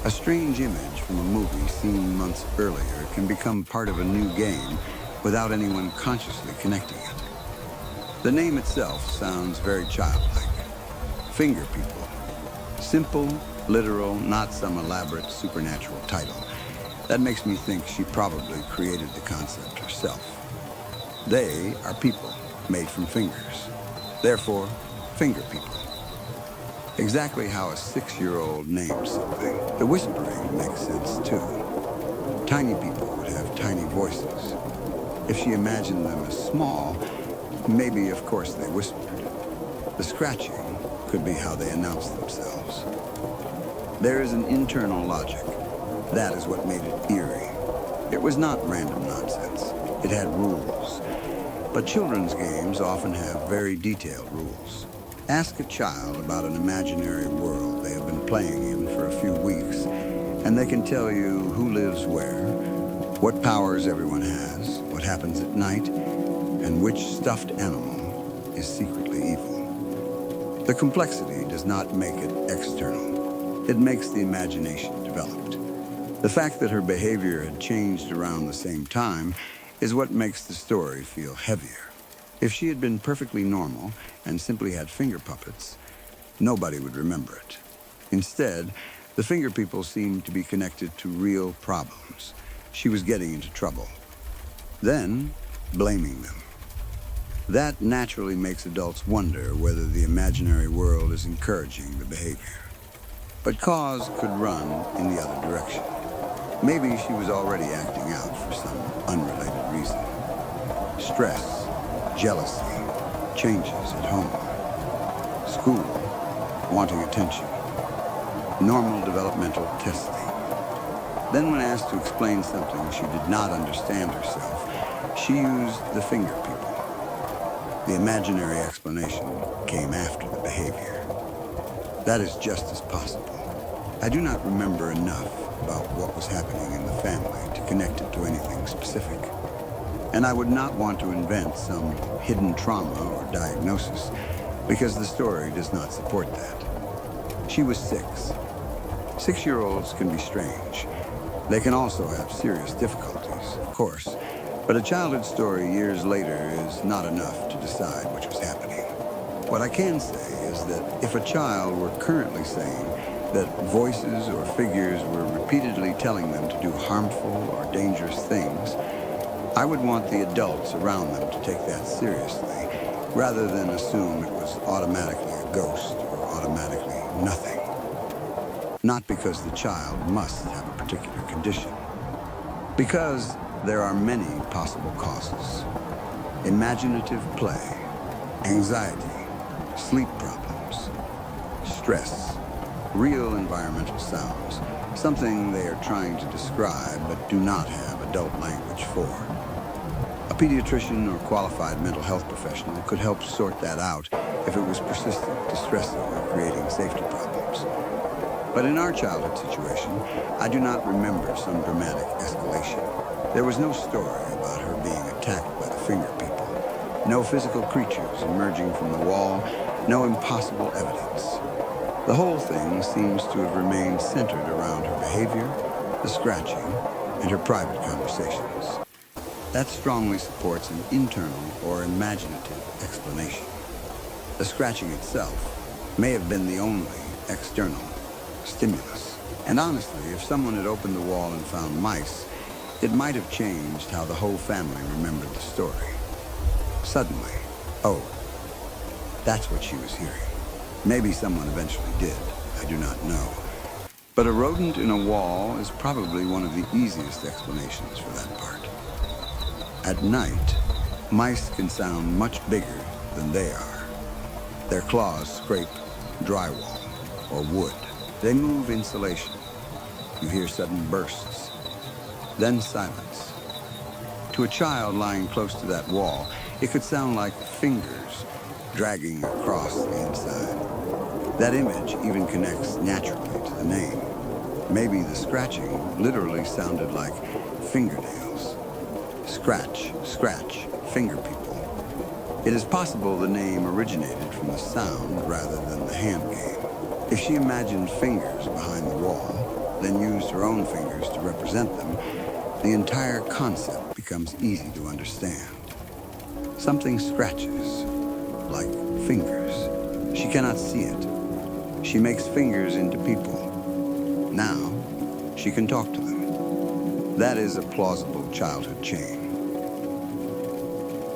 A strange image from a movie seen months earlier can become part of a new game without anyone consciously connecting it. The name itself sounds very childlike. Finger People. Simple, literal, not some elaborate supernatural title. That makes me think she probably created the concept herself. They are people made from fingers. Therefore, Finger People. Exactly how a 6-year-old names something. The whispering makes sense too. Tiny people would have tiny voices. If she imagined them as small, maybe of course they whispered. The scratching could be how they announced themselves. There is an internal logic. That is what made it eerie. It was not random nonsense. It had rules. But children's games often have very detailed rules. Ask a child about an imaginary world they have been playing in for a few weeks, and they can tell you who lives where, what powers everyone has, what happens at night, and which stuffed animal is secretly evil. The complexity does not make it external. It makes the imagination developed. The fact that her behavior had changed around the same time is what makes the story feel heavier. If she had been perfectly normal and simply had finger puppets, nobody would remember it. Instead, the Finger People seemed to be connected to real problems. She was getting into trouble. Then, blaming them. That naturally makes adults wonder whether the imaginary world is encouraging the behavior. But cause could run in the other direction. Maybe she was already acting out for some unrelated reason. Stress, jealousy, changes at home. School, wanting attention. Normal developmental testing. Then when asked to explain something she did not understand herself, she used the Finger People. The imaginary explanation came after the behavior. That is just as possible. I do not remember enough about what was happening in the family to connect it to anything specific. And I would not want to invent some hidden trauma or diagnosis, because the story does not support that. She was 6. 6-year-olds can be strange. They can also have serious difficulties, of course, but a childhood story years later is not enough to decide which was happening. What I can say is that if a child were currently saying that voices or figures were repeatedly telling them to do harmful or dangerous things, I would want the adults around them to take that seriously, rather than assume it was automatically a ghost or automatically nothing. Not because the child must have a particular condition. Because there are many possible causes. Imaginative play, anxiety, sleep problems, stress, real environmental sounds, something they are trying to describe but do not have adult language for. A pediatrician or qualified mental health professional could help sort that out if it was persistent, distressing, or creating safety problems. But in our childhood situation, I do not remember some dramatic escalation. There was no story about her being attacked by the Finger People. No physical creatures emerging from the wall, no impossible evidence. The whole thing seems to have remained centered around her behavior, the scratching, and her private conversations. That strongly supports an internal or imaginative explanation. The scratching itself may have been the only external stimulus. And honestly, if someone had opened the wall and found mice, it might have changed how the whole family remembered the story. Suddenly, oh, that's what she was hearing. Maybe someone eventually did, I do not know. But a rodent in a wall is probably one of the easiest explanations for that part. At night, mice can sound much bigger than they are. Their claws scrape drywall or wood. They move insulation. You hear sudden bursts, then silence. To a child lying close to that wall, it could sound like fingers dragging across the inside. That image even connects naturally to the name. Maybe the scratching literally sounded like fingernails. Scratch, scratch, finger people. It is possible the name originated from the sound rather than the hand game. If she imagined fingers behind the wall, then used her own fingers to represent them, the entire concept becomes easy to understand. Something scratches, like fingers. She cannot see it. She makes fingers into people. Now, she can talk to them. That is a plausible childhood chain.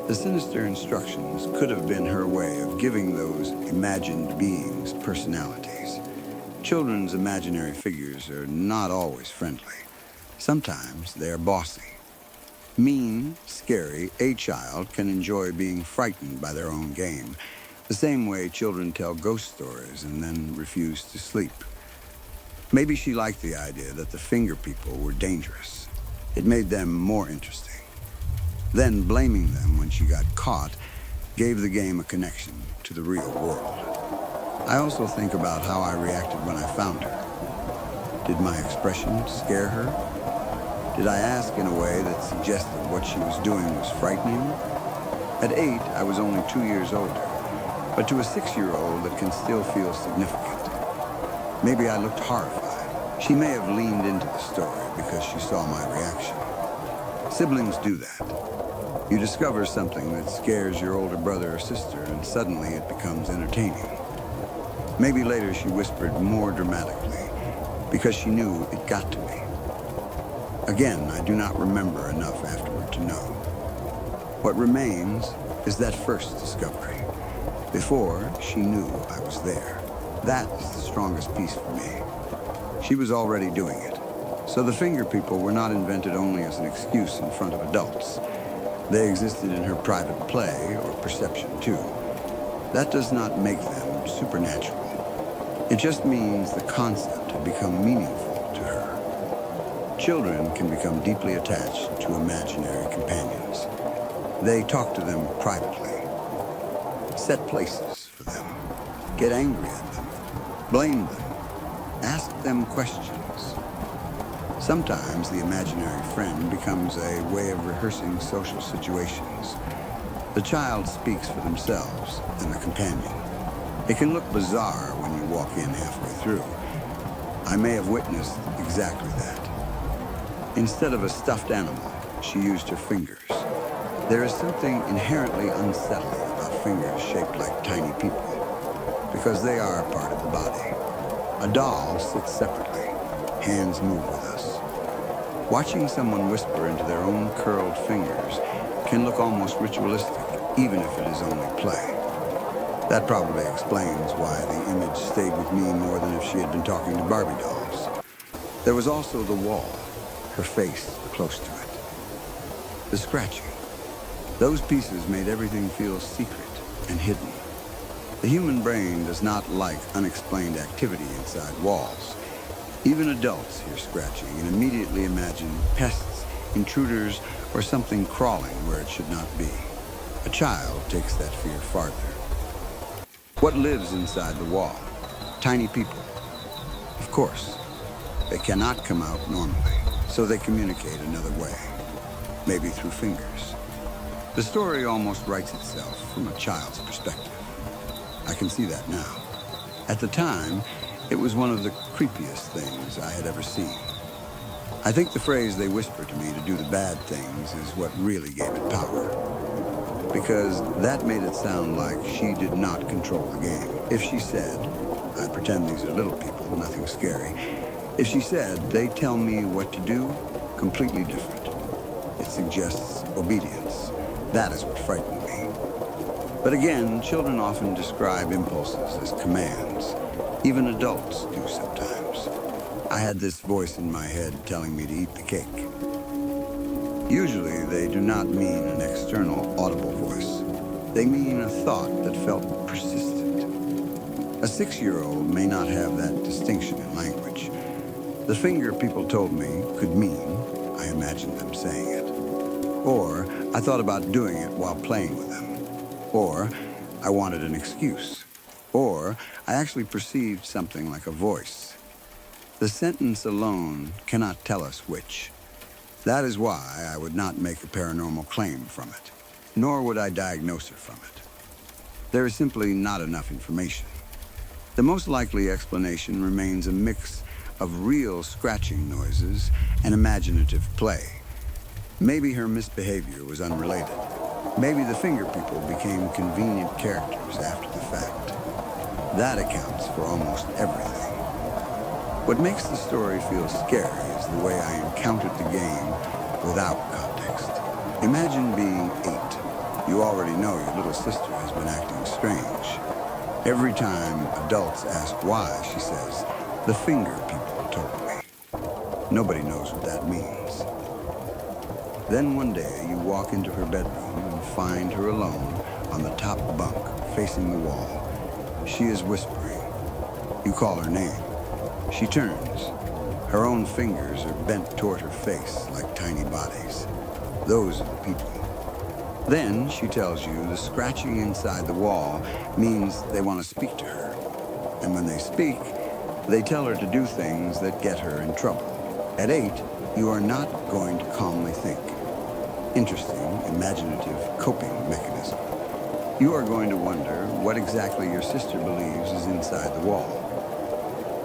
The sinister instructions could have been her way of giving those imagined beings personalities. Children's imaginary figures are not always friendly. Sometimes they are bossy. Mean, scary, a child can enjoy being frightened by their own game, the same way children tell ghost stories and then refuse to sleep. Maybe she liked the idea that the finger people were dangerous. It made them more interesting. Then blaming them when she got caught gave the game a connection to the real world. I also think about how I reacted when I found her. Did my expression scare her? Did I ask in a way that suggested what she was doing was frightening? At 8, I was only 2 years older, but to a 6-year-old that can still feel significant. Maybe I looked horrified. She may have leaned into the story because she saw my reaction. Siblings do that. You discover something that scares your older brother or sister, and suddenly it becomes entertaining. Maybe later she whispered more dramatically because she knew it got to me. Again, I do not remember enough afterward to know. What remains is that first discovery, before she knew I was there. That is the strongest piece for me. She was already doing it. So the finger people were not invented only as an excuse in front of adults. They existed in her private play or perception too. That does not make them supernatural. It just means the concept had become meaningful to her. Children can become deeply attached to imaginary companions. They talk to them privately, set places for them, get angry at them, blame them, ask them questions. Sometimes the imaginary friend becomes a way of rehearsing social situations. The child speaks for themselves and the companion. It can look bizarre when you walk in halfway through. I may have witnessed exactly that. Instead of a stuffed animal, she used her fingers. There is something inherently unsettling about fingers shaped like tiny people, because they are a part of the body. A doll sits separately. Hands move with us. Watching someone whisper into their own curled fingers can look almost ritualistic, even if it is only play. That probably explains why the image stayed with me more than if she had been talking to Barbie dolls. There was also the wall, her face close to it. The scratching. Those pieces made everything feel secret and hidden. The human brain does not like unexplained activity inside walls. Even adults hear scratching and immediately imagine pests, intruders, or something crawling where it should not be. A child takes that fear farther. What lives inside the wall? Tiny people. Of course, they cannot come out normally, so they communicate another way, maybe through fingers. The story almost writes itself from a child's perspective. I can see that now. At the time, it was one of the creepiest things I had ever seen. I think the phrase they whispered to me to do the bad things is what really gave it power. Because that made it sound like she did not control the game. If she said, I pretend these are little people, nothing scary. If she said, they tell me what to do, completely different. It suggests obedience. That is what frightened me. But again, children often describe impulses as commands. Even adults do sometimes. I had this voice in my head telling me to eat the cake. Usually, they do not mean an external, audible voice. They mean a thought that felt persistent. A 6-year-old may not have that distinction in language. The finger people told me could mean, I imagined them saying it. Or, I thought about doing it while playing with them. Or, I wanted an excuse. Or, I actually perceived something like a voice. The sentence alone cannot tell us which. That is why I would not make a paranormal claim from it, nor would I diagnose her from it. There is simply not enough information. The most likely explanation remains a mix of real scratching noises and imaginative play. Maybe her misbehavior was unrelated. Maybe the finger people became convenient characters after the fact. That accounts for almost everything. What makes the story feel scary is the way I encountered the game without context. Imagine being 8. You already know your little sister has been acting strange. Every time adults ask why, she says, "The finger people told me." Nobody knows what that means. Then one day you walk into her bedroom and find her alone on the top bunk facing the wall. She is whispering. You call her name. She turns. Her own fingers are bent toward her face like tiny bodies. Those are the people. Then she tells you the scratching inside the wall means they want to speak to her. And when they speak, they tell her to do things that get her in trouble. At 8, you are not going to calmly think. Interesting, imaginative coping mechanism. You are going to wonder what exactly your sister believes is inside the wall.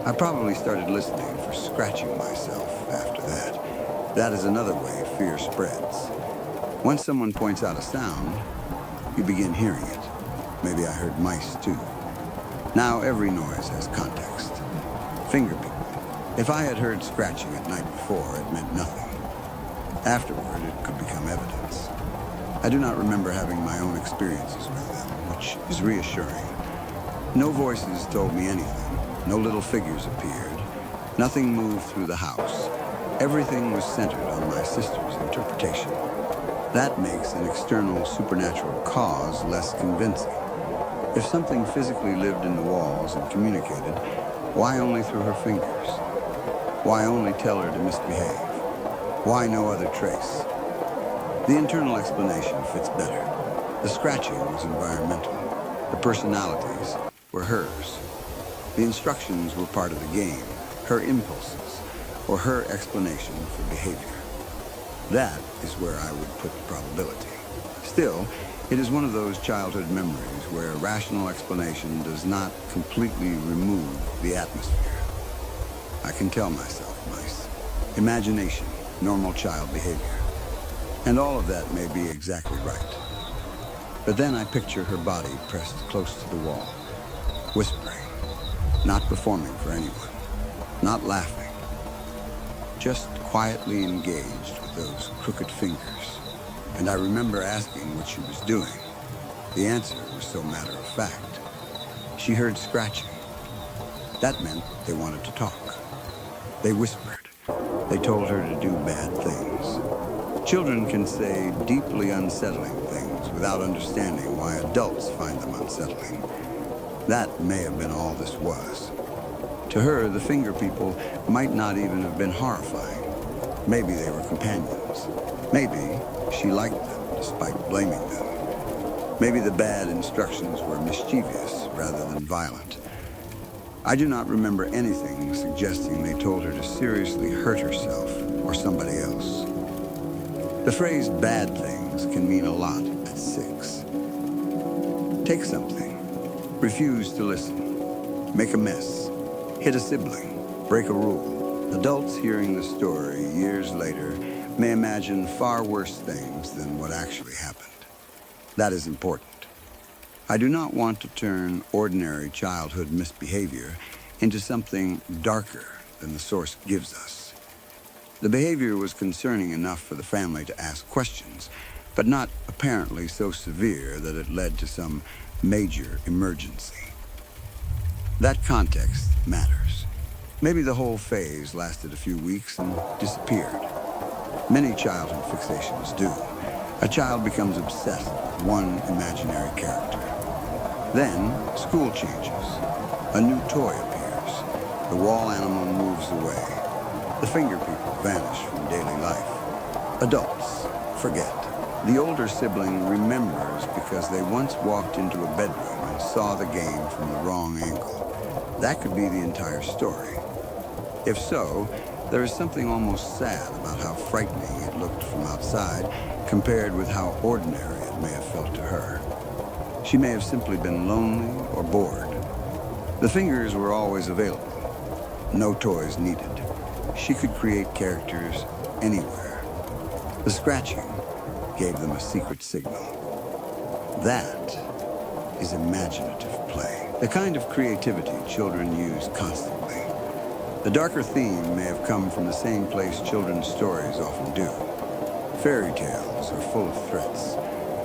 I probably started listening for scratching myself after that. That is another way fear spreads. Once someone points out a sound, you begin hearing it. Maybe I heard mice too. Now every noise has context. Finger people. If I had heard scratching at night before, it meant nothing. Afterward, it could become evidence. I do not remember having my own experiences with them, which is reassuring. No voices told me anything. No little figures appeared. Nothing moved through the house. Everything was centered on my sister's interpretation. That makes an external supernatural cause less convincing. If something physically lived in the walls and communicated, why only through her fingers? Why only tell her to misbehave? Why no other trace? The internal explanation fits better. The scratching was environmental. The personalities were hers. The instructions were part of the game, her impulses, or her explanation for behavior. That is where I would put the probability. Still, it is one of those childhood memories where a rational explanation does not completely remove the atmosphere. I can tell myself mice. Imagination, normal child behavior. And all of that may be exactly right. But then I picture her body pressed close to the wall, whispering. Not performing for anyone, not laughing, just quietly engaged with those crooked fingers. And I remember asking what she was doing. The answer was so matter-of-fact. She heard scratching. That meant they wanted to talk. They whispered. They told her to do bad things. Children can say deeply unsettling things without understanding why adults find them unsettling. That may have been all this was. To her, the finger people might not even have been horrifying. Maybe they were companions. Maybe she liked them despite blaming them. Maybe the bad instructions were mischievous rather than violent. I do not remember anything suggesting they told her to seriously hurt herself or somebody else. The phrase bad things can mean a lot at 6. Take something. Refuse to listen, make a mess, hit a sibling, break a rule. Adults hearing the story years later may imagine far worse things than what actually happened. That is important. I do not want to turn ordinary childhood misbehavior into something darker than the source gives us. The behavior was concerning enough for the family to ask questions, but not apparently so severe that it led to some major emergency. That context matters. Maybe the whole phase lasted a few weeks and disappeared. Many childhood fixations do. A child becomes obsessed with one imaginary character. Then, school changes. A new toy appears. The wall animal moves away. The finger people vanish from daily life. Adults forget. The older sibling remembers because they once walked into a bedroom and saw the game from the wrong angle. That could be the entire story. If so, There is something almost sad about how frightening it looked from outside compared with how ordinary it may have felt to her. She may have simply been lonely or bored. The fingers were always available. No toys needed. She could create characters anywhere. The scratching gave them a secret signal. That is imaginative play, the kind of creativity children use constantly. The darker theme may have come from the same place children's stories often do. Fairy tales are full of threats.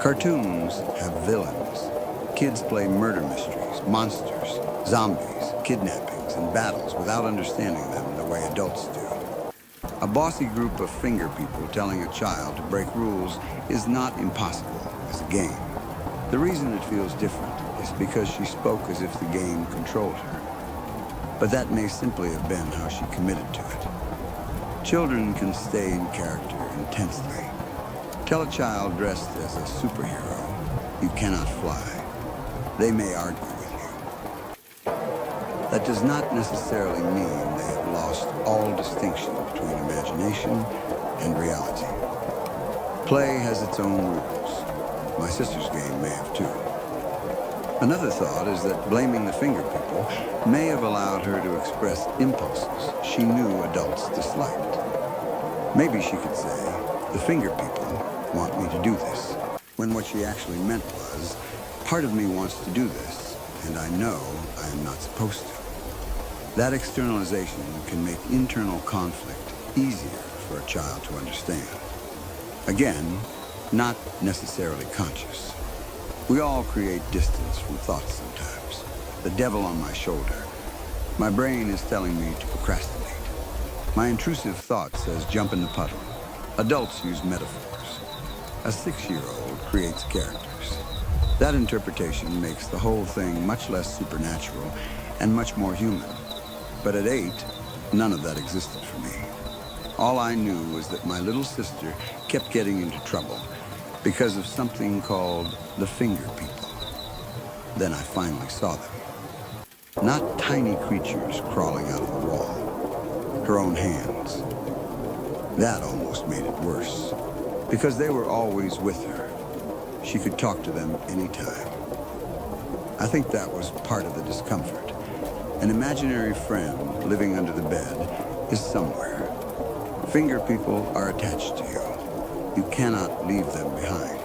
Cartoons have villains. Kids play murder mysteries, monsters, zombies, kidnappings, and battles without understanding them the way adults do. A bossy group of finger people telling a child to break rules is not impossible as a game. The reason it feels different is because she spoke as if the game controlled her. But that may simply have been how she committed to it. Children can stay in character intensely. Tell a child dressed as a superhero, you cannot fly. They may argue with you. That does not necessarily mean they have lost all distinction between imagination and reality. Play has its own rules. My sister's game may have too. Another thought is that blaming the finger people may have allowed her to express impulses she knew adults disliked. Maybe she could say, the finger people want me to do this, when what she actually meant was, part of me wants to do this, and I know I am not supposed to. That externalization can make internal conflict easier for a child to understand. Again, not necessarily conscious. We all create distance from thoughts sometimes. The devil on my shoulder. My brain is telling me to procrastinate. My intrusive thought says jump in the puddle. Adults use metaphors. A 6-year-old creates characters. That interpretation makes the whole thing much less supernatural and much more human. But at 8, none of that existed for me. All I knew was that my little sister kept getting into trouble because of something called the finger people. Then I finally saw them. Not tiny creatures crawling out of the wall. Her own hands. That almost made it worse, because they were always with her. She could talk to them anytime. I think that was part of the discomfort. An imaginary friend living under the bed is somewhere. Finger people are attached to you. You cannot leave them behind.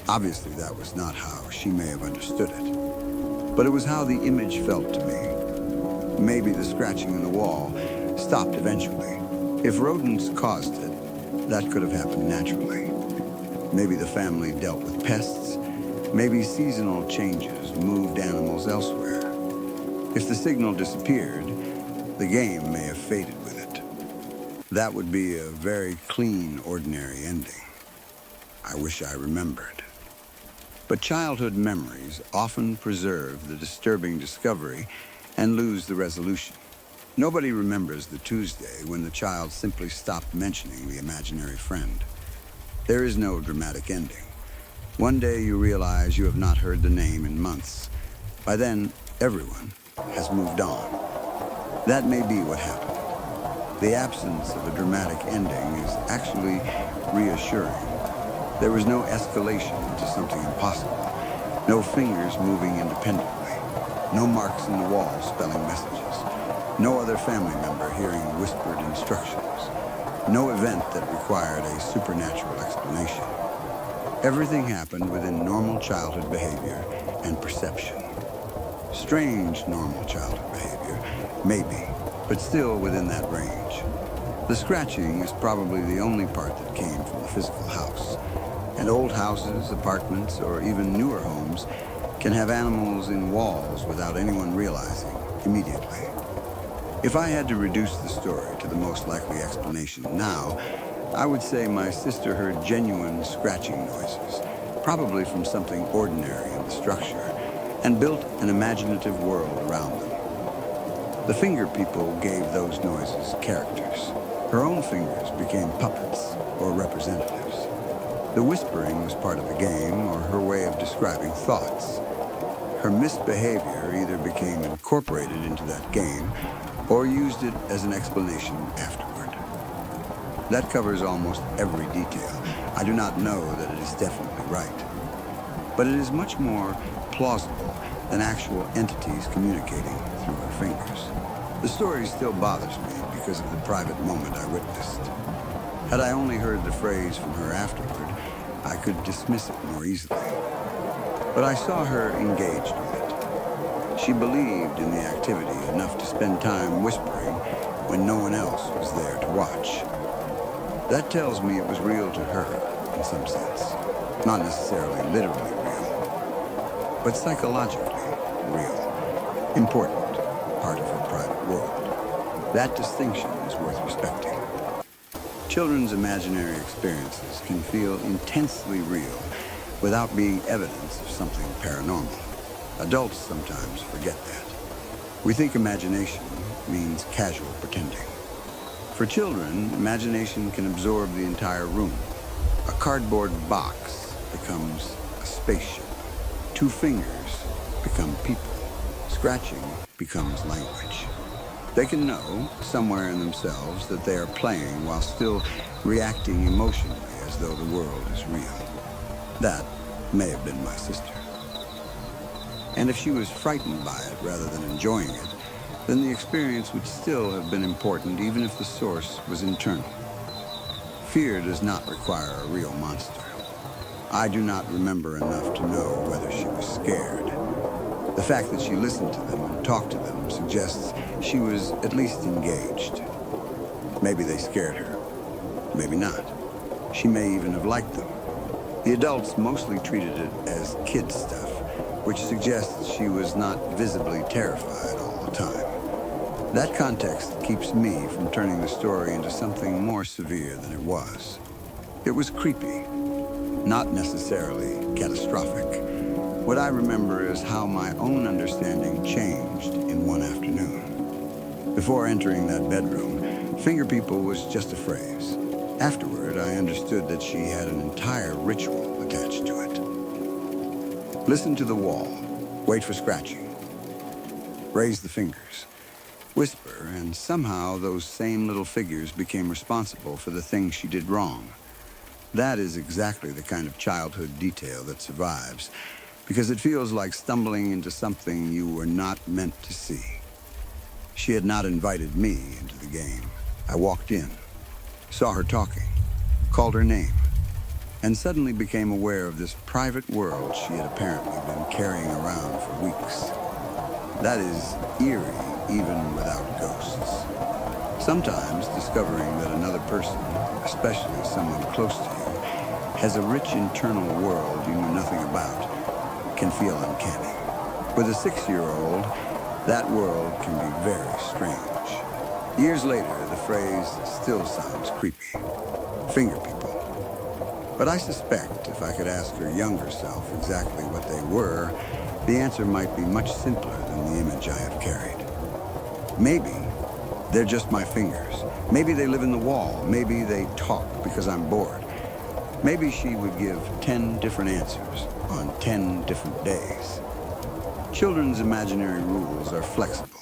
Obviously, that was not how she may have understood it. But it was how the image felt to me. Maybe the scratching in the wall stopped eventually. If rodents caused it, that could have happened naturally. Maybe the family dealt with pests. Maybe seasonal changes moved animals elsewhere. If the signal disappeared, the game may have faded with it. That would be a very clean, ordinary ending. I wish I remembered. But childhood memories often preserve the disturbing discovery and lose the resolution. Nobody remembers the Tuesday when the child simply stopped mentioning the imaginary friend. There is no dramatic ending. One day you realize you have not heard the name in months. By then, everyone has moved on. That may be what happened. The absence of a dramatic ending is actually reassuring. There was no escalation to something impossible. No fingers moving independently. No marks in the wall spelling messages. No other family member hearing whispered instructions. No event that required a supernatural explanation. Everything happened within normal childhood behavior and perception. Strange normal childhood behavior, maybe, but still within that range. The scratching is probably the only part that came from the physical house. And old houses, apartments, or even newer homes can have animals in walls without anyone realizing immediately. If I had to reduce the story to the most likely explanation now, I would say my sister heard genuine scratching noises, probably from something ordinary in the structure, and built an imaginative world around them. The finger people gave those noises characters. Her own fingers became puppets or representatives. The whispering was part of the game or her way of describing thoughts. Her misbehavior either became incorporated into that game or used it as an explanation afterward. That covers almost every detail. I do not know that it is definitely right, but it is much more plausible than actual entities communicating through her fingers. The story still bothers me because of the private moment I witnessed. Had I only heard the phrase from her afterward, I could dismiss it more easily. But I saw her engaged with it. She believed in the activity enough to spend time whispering when no one else was there to watch. That tells me it was real to her, in some sense. Not necessarily literally real, but psychologically real. Important part of her private world. That distinction is worth respecting. Children's imaginary experiences can feel intensely real without being evidence of something paranormal. Adults sometimes forget that. We think imagination means casual pretending. For children, imagination can absorb the entire room. A cardboard box becomes a spaceship. 2 fingers become people. Scratching becomes language. They can know, somewhere in themselves, that they are playing while still reacting emotionally as though the world is real. That may have been my sister. And if she was frightened by it rather than enjoying it, then the experience would still have been important even if the source was internal. Fear does not require a real monster. I do not remember enough to know whether she was scared. The fact that she listened to them and talked to them suggests she was at least engaged. Maybe they scared her. Maybe not. She may even have liked them. The adults mostly treated it as kid stuff, which suggests she was not visibly terrified all the time. That context keeps me from turning the story into something more severe than it was. It was creepy, not necessarily catastrophic. What I remember is how my own understanding changed in one afternoon. Before entering that bedroom, finger people was just a phrase. Afterward, I understood that she had an entire ritual attached to it. Listen to the wall. Wait for scratching. Raise the fingers. Whisper, and somehow those same little figures became responsible for the things she did wrong. That is exactly the kind of childhood detail that survives, because it feels like stumbling into something you were not meant to see. She had not invited me into the game. I walked in, saw her talking, called her name, and suddenly became aware of this private world she had apparently been carrying around for weeks. That is eerie, even without ghosts. Sometimes discovering that another person, especially someone close to you, has a rich internal world you knew nothing about can feel uncanny. With a 6-year-old, that world can be very strange. Years later, the phrase still sounds creepy. Finger people. But I suspect if I could ask her younger self exactly what they were, the answer might be much simpler than the image I have carried. Maybe they're just my fingers. Maybe they live in the wall. Maybe they talk because I'm bored. Maybe she would give 10 different answers on 10 different days. Children's imaginary rules are flexible.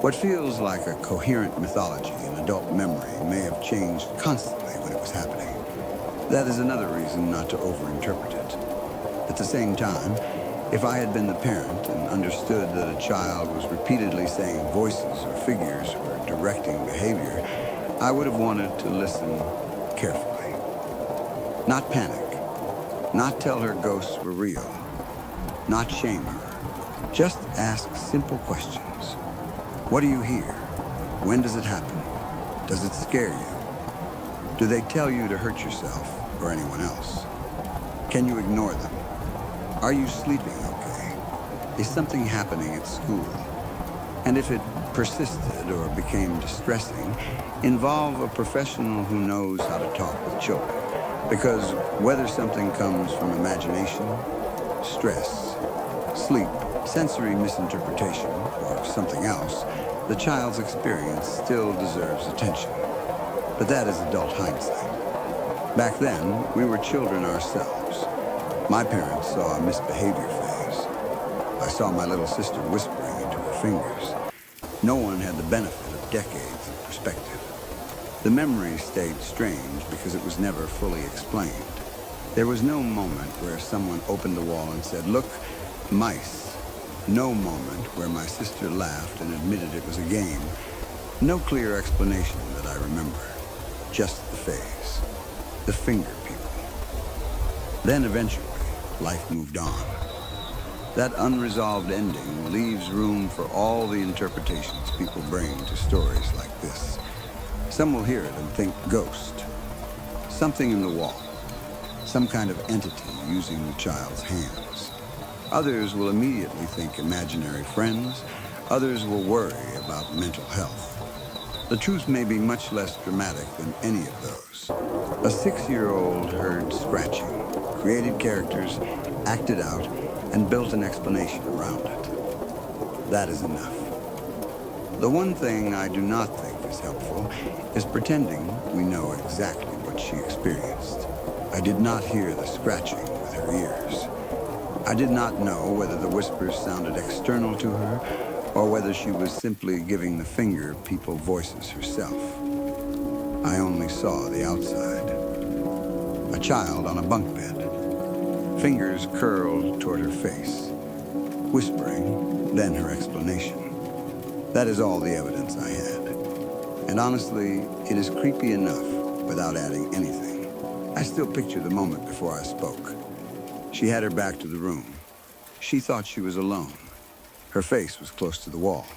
What feels like a coherent mythology in adult memory may have changed constantly when it was happening. That is another reason not to overinterpret it. At the same time, if I had been the parent and understood that a child was repeatedly saying voices or figures were directing behavior, I would have wanted to listen carefully. Not panic. Not tell her ghosts were real. Not shame her. Just ask simple questions. What do you hear? When does it happen? Does it scare you? Do they tell you to hurt yourself or anyone else? Can you ignore them? Are you sleeping okay? Is something happening at school? And if it persisted or became distressing, involve a professional who knows how to talk with children. Because whether something comes from imagination, stress, sleep, sensory misinterpretation, or something else, the child's experience still deserves attention. But that is adult hindsight. Back then, we were children ourselves. My parents saw a misbehavior phase. I saw my little sister whispering into her fingers. No one had the benefit decades of perspective. The memory stayed strange because it was never fully explained. There was no moment where someone opened the wall and said, "Look, mice." No moment where my sister laughed and admitted it was a game. No clear explanation that I remember. Just the phase. The finger people. Then eventually, life moved on. That unresolved ending leaves room for all the interpretations people bring to stories like this. Some will hear it and think ghost. Something in the wall. Some kind of entity using the child's hands. Others will immediately think imaginary friends. Others will worry about mental health. The truth may be much less dramatic than any of those. A 6-year-old heard scratching, created characters, acted out, and built an explanation around it. That is enough. The one thing I do not think is helpful is pretending we know exactly what she experienced. I did not hear the scratching with her ears. I did not know whether the whispers sounded external to her or whether she was simply giving the finger people voices herself. I only saw the outside. A child on a bunk bed. Fingers curled toward her face. Whispering, then her explanation. That is all the evidence I had. And honestly, it is creepy enough without adding anything. I still picture the moment before I spoke. She had her back to the room. She thought she was alone. Her face was close to the wall.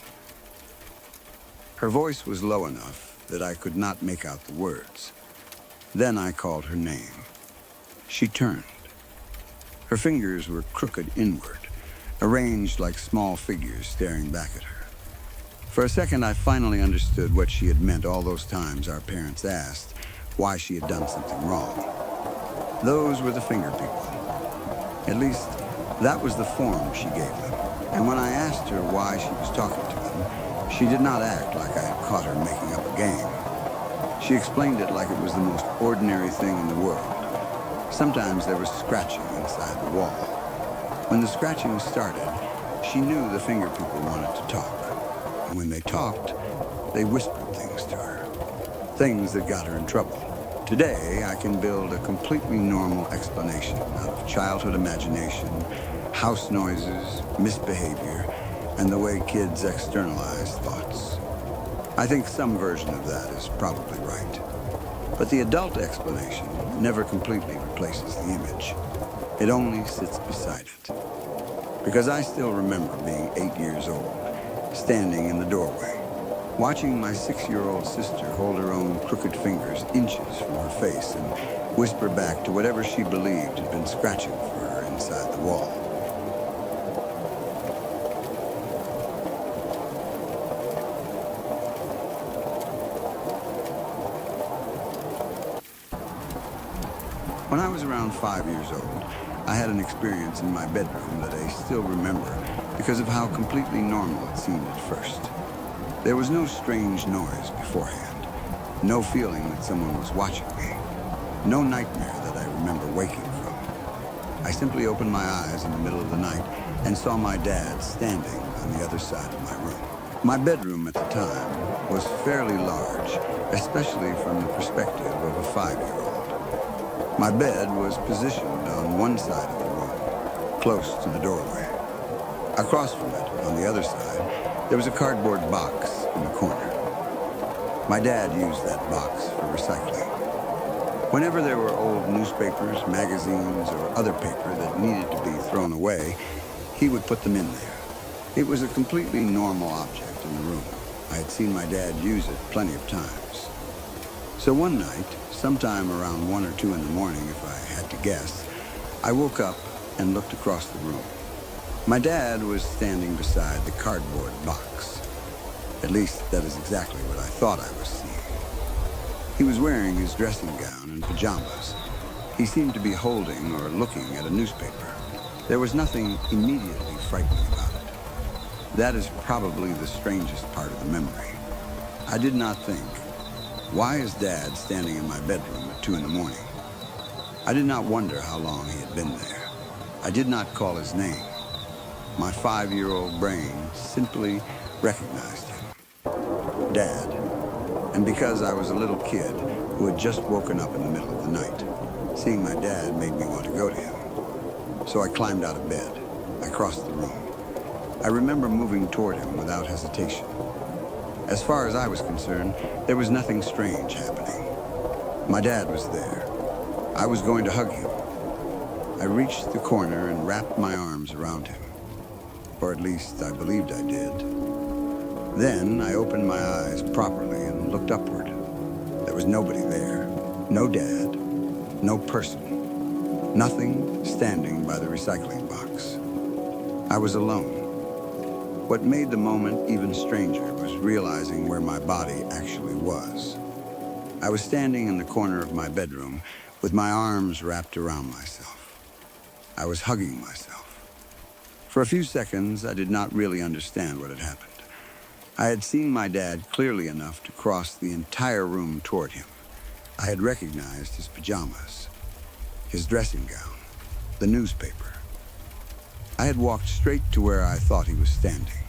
Her voice was low enough that I could not make out the words. Then I called her name. She turned. Her fingers were crooked inward, arranged like small figures staring back at her. For a second, I finally understood what she had meant all those times our parents asked why she had done something wrong. Those were the finger people. At least, that was the form she gave them. And when I asked her why she was talking to them, she did not act like I had caught her making up a game. She explained it like it was the most ordinary thing in the world. Sometimes there was scratching inside the wall. When the scratching started, she knew the finger people wanted to talk. And when they talked, they whispered things to her. Things that got her in trouble. Today, I can build a completely normal explanation out of childhood imagination, house noises, misbehavior, and the way kids externalize thoughts. I think some version of that is probably right. But the adult explanation never completely replaces the image. It only sits beside it. Because I still remember being 8 years old, standing in the doorway, watching my 6-year-old sister hold her own crooked fingers inches from her face and whisper back to whatever she believed had been scratching for her inside the wall. When I was around 5 years old, I had an experience in my bedroom that I still remember because of how completely normal it seemed at first. There was no strange noise beforehand, no feeling that someone was watching me, no nightmare that I remember waking from. I simply opened my eyes in the middle of the night and saw my dad standing on the other side of my room. My bedroom at the time was fairly large, especially from the perspective of a 5-year-old. My bed was positioned on one side of the room, close to the doorway. Across from it, on the other side, there was a cardboard box in the corner. My dad used that box for recycling. Whenever there were old newspapers, magazines, or other paper that needed to be thrown away, he would put them in there. It was a completely normal object in the room. I had seen my dad use it plenty of times. So one night, sometime around 1 or 2 in the morning, if I had to guess, I woke up and looked across the room. My dad was standing beside the cardboard box. At least, that is exactly what I thought I was seeing. He was wearing his dressing gown and pajamas. He seemed to be holding or looking at a newspaper. There was nothing immediately frightening about it. That is probably the strangest part of the memory. I did not think, why is Dad standing in my bedroom at 2 in the morning? I did not wonder how long he had been there. I did not call his name. My 5-year-old brain simply recognized him. Dad. And because I was a little kid who had just woken up in the middle of the night, seeing my dad made me want to go to him. So I climbed out of bed. I crossed the room. I remember moving toward him without hesitation. As far as I was concerned, there was nothing strange happening. My dad was there. I was going to hug him. I reached the corner and wrapped my arms around him. Or at least I believed I did. Then I opened my eyes properly and looked upward. There was nobody there. No dad. No person. Nothing standing by the recycling box. I was alone. What made the moment even stranger was realizing where my body actually was. I was standing in the corner of my bedroom with my arms wrapped around myself. I was hugging myself. For a few seconds, I did not really understand what had happened. I had seen my dad clearly enough to cross the entire room toward him. I had recognized his pajamas, his dressing gown, the newspaper. I had walked straight to where I thought he was standing.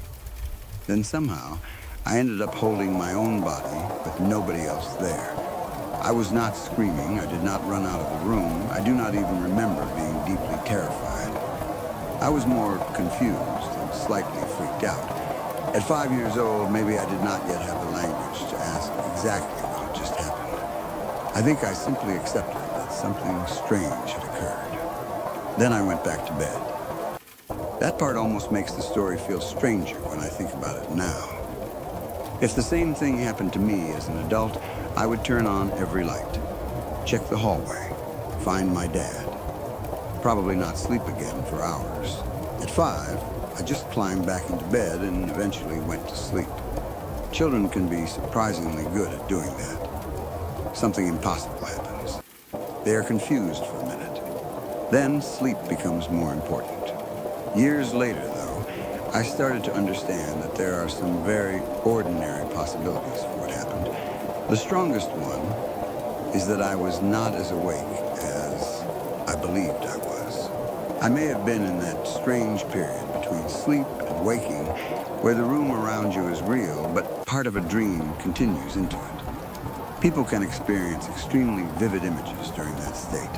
Then somehow, I ended up holding my own body with nobody else there. I was not screaming. I did not run out of the room. I do not even remember being deeply terrified. I was more confused and slightly freaked out. At 5 years old, maybe I did not yet have the language to ask exactly what had just happened. I think I simply accepted that something strange had occurred. Then I went back to bed. That part almost makes the story feel stranger when I think about it now. If the same thing happened to me as an adult, I would turn on every light, check the hallway, find my dad. Probably not sleep again for hours. At 5, I just climbed back into bed and eventually went to sleep. Children can be surprisingly good at doing that. Something impossible happens. They are confused for a minute. Then sleep becomes more important. Years later, though, I started to understand that there are some very ordinary possibilities for what happened. The strongest one is that I was not as awake as I believed I was. I may have been in that strange period between sleep and waking where the room around you is real, but part of a dream continues into it. People can experience extremely vivid images during that state.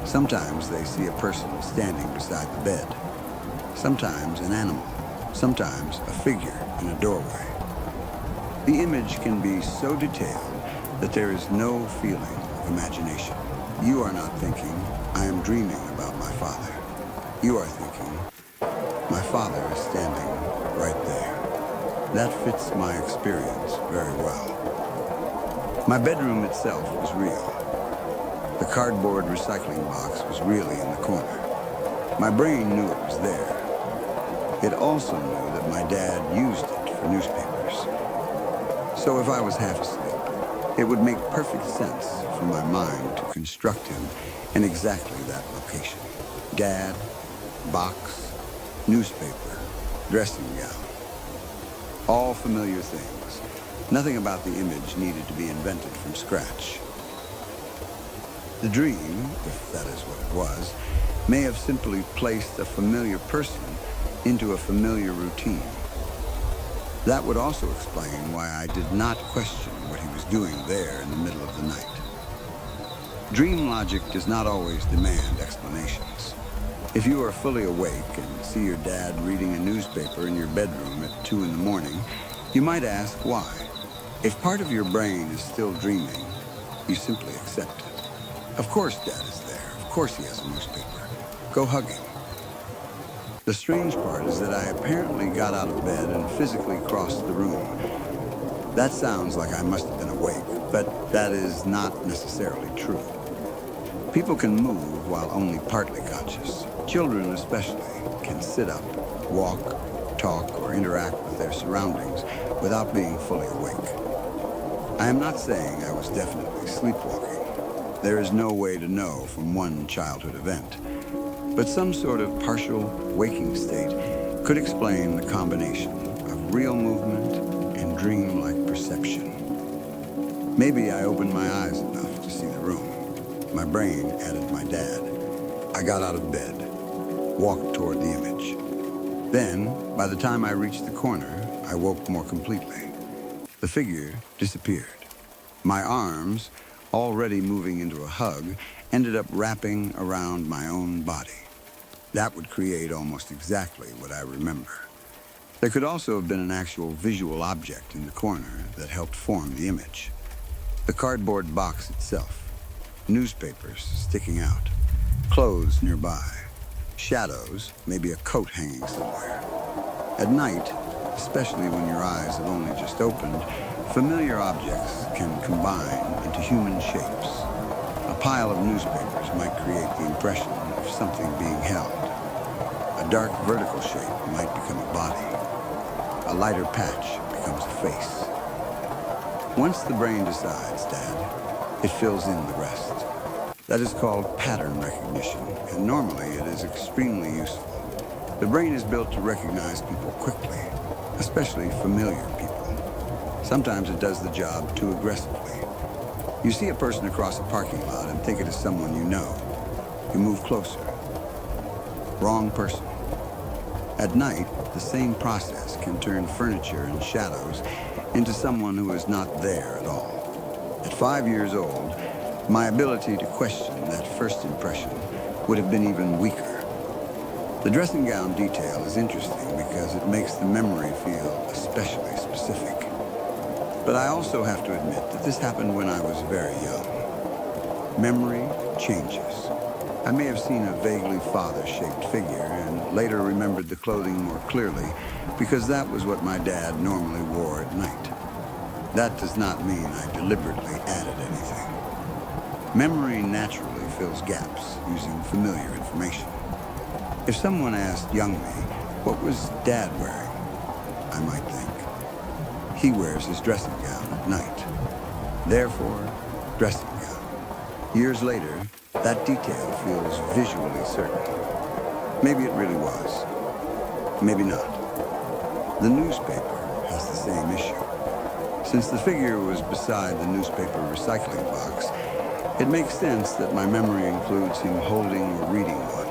Sometimes they see a person standing beside the bed. Sometimes an animal. Sometimes a figure in a doorway. The image can be so detailed that there is no feeling of imagination. You are not thinking, I am dreaming about my father. You are thinking, my father is standing right there. That fits my experience very well. My bedroom itself was real. The cardboard recycling box was really in the corner. My brain knew it was there. It also knew that my dad used it for newspapers. So if I was half asleep, it would make perfect sense for my mind to construct him in exactly that location. Dad, box, newspaper, dressing gown. All familiar things. Nothing about the image needed to be invented from scratch. The dream, if that is what it was, may have simply placed a familiar person into a familiar routine. That would also explain why I did not question what he was doing there in the middle of the night. Dream logic does not always demand explanations. If you are fully awake and see your dad reading a newspaper in your bedroom at 2 in the morning, you might ask why. If part of your brain is still dreaming, you simply accept it. Of course Dad is there. Of course he has a newspaper. Go hug him. The strange part is that I apparently got out of bed and physically crossed the room. That sounds like I must have been awake, but that is not necessarily true. People can move while only partly conscious. Children especially can sit up, walk, talk, or interact with their surroundings without being fully awake. I am not saying I was definitely sleepwalking. There is no way to know from one childhood event. But some sort of partial waking state could explain the combination of real movement and dream-like perception. Maybe I opened my eyes enough to see the room. My brain added my dad. I got out of bed, walked toward the image. Then, by the time I reached the corner, I woke more completely. The figure disappeared. My arms, already moving into a hug, ended up wrapping around my own body. That would create almost exactly what I remember. There could also have been an actual visual object in the corner that helped form the image. The cardboard box itself, newspapers sticking out, clothes nearby, shadows, maybe a coat hanging somewhere. At night, especially when your eyes have only just opened, familiar objects can combine into human shapes. A pile of newspapers might create the impression of something being held. A dark vertical shape might become a body. A lighter patch becomes a face. Once the brain decides, Dad, it fills in the rest. That is called pattern recognition, and normally it is extremely useful. The brain is built to recognize people quickly, especially familiar people. Sometimes it does the job too aggressively. You see a person across a parking lot and think it is someone you know. You move closer. Wrong person. At night, the same process can turn furniture and shadows into someone who is not there at all. At 5 years old, my ability to question that first impression would have been even weaker. The dressing gown detail is interesting because it makes the memory feel especially specific. But I also have to admit that this happened when I was very young. Memory changes. I may have seen a vaguely father-shaped figure and later remembered the clothing more clearly because that was what my dad normally wore at night. That does not mean I deliberately added anything. Memory naturally fills gaps using familiar information. If someone asked young me, what was Dad wearing? I might think, he wears his dressing gown at night. Therefore, dressing gown. Years later, that detail feels visually certain. Maybe it really was. Maybe not. The newspaper has the same issue. Since the figure was beside the newspaper recycling box, it makes sense that my memory includes him holding or reading one.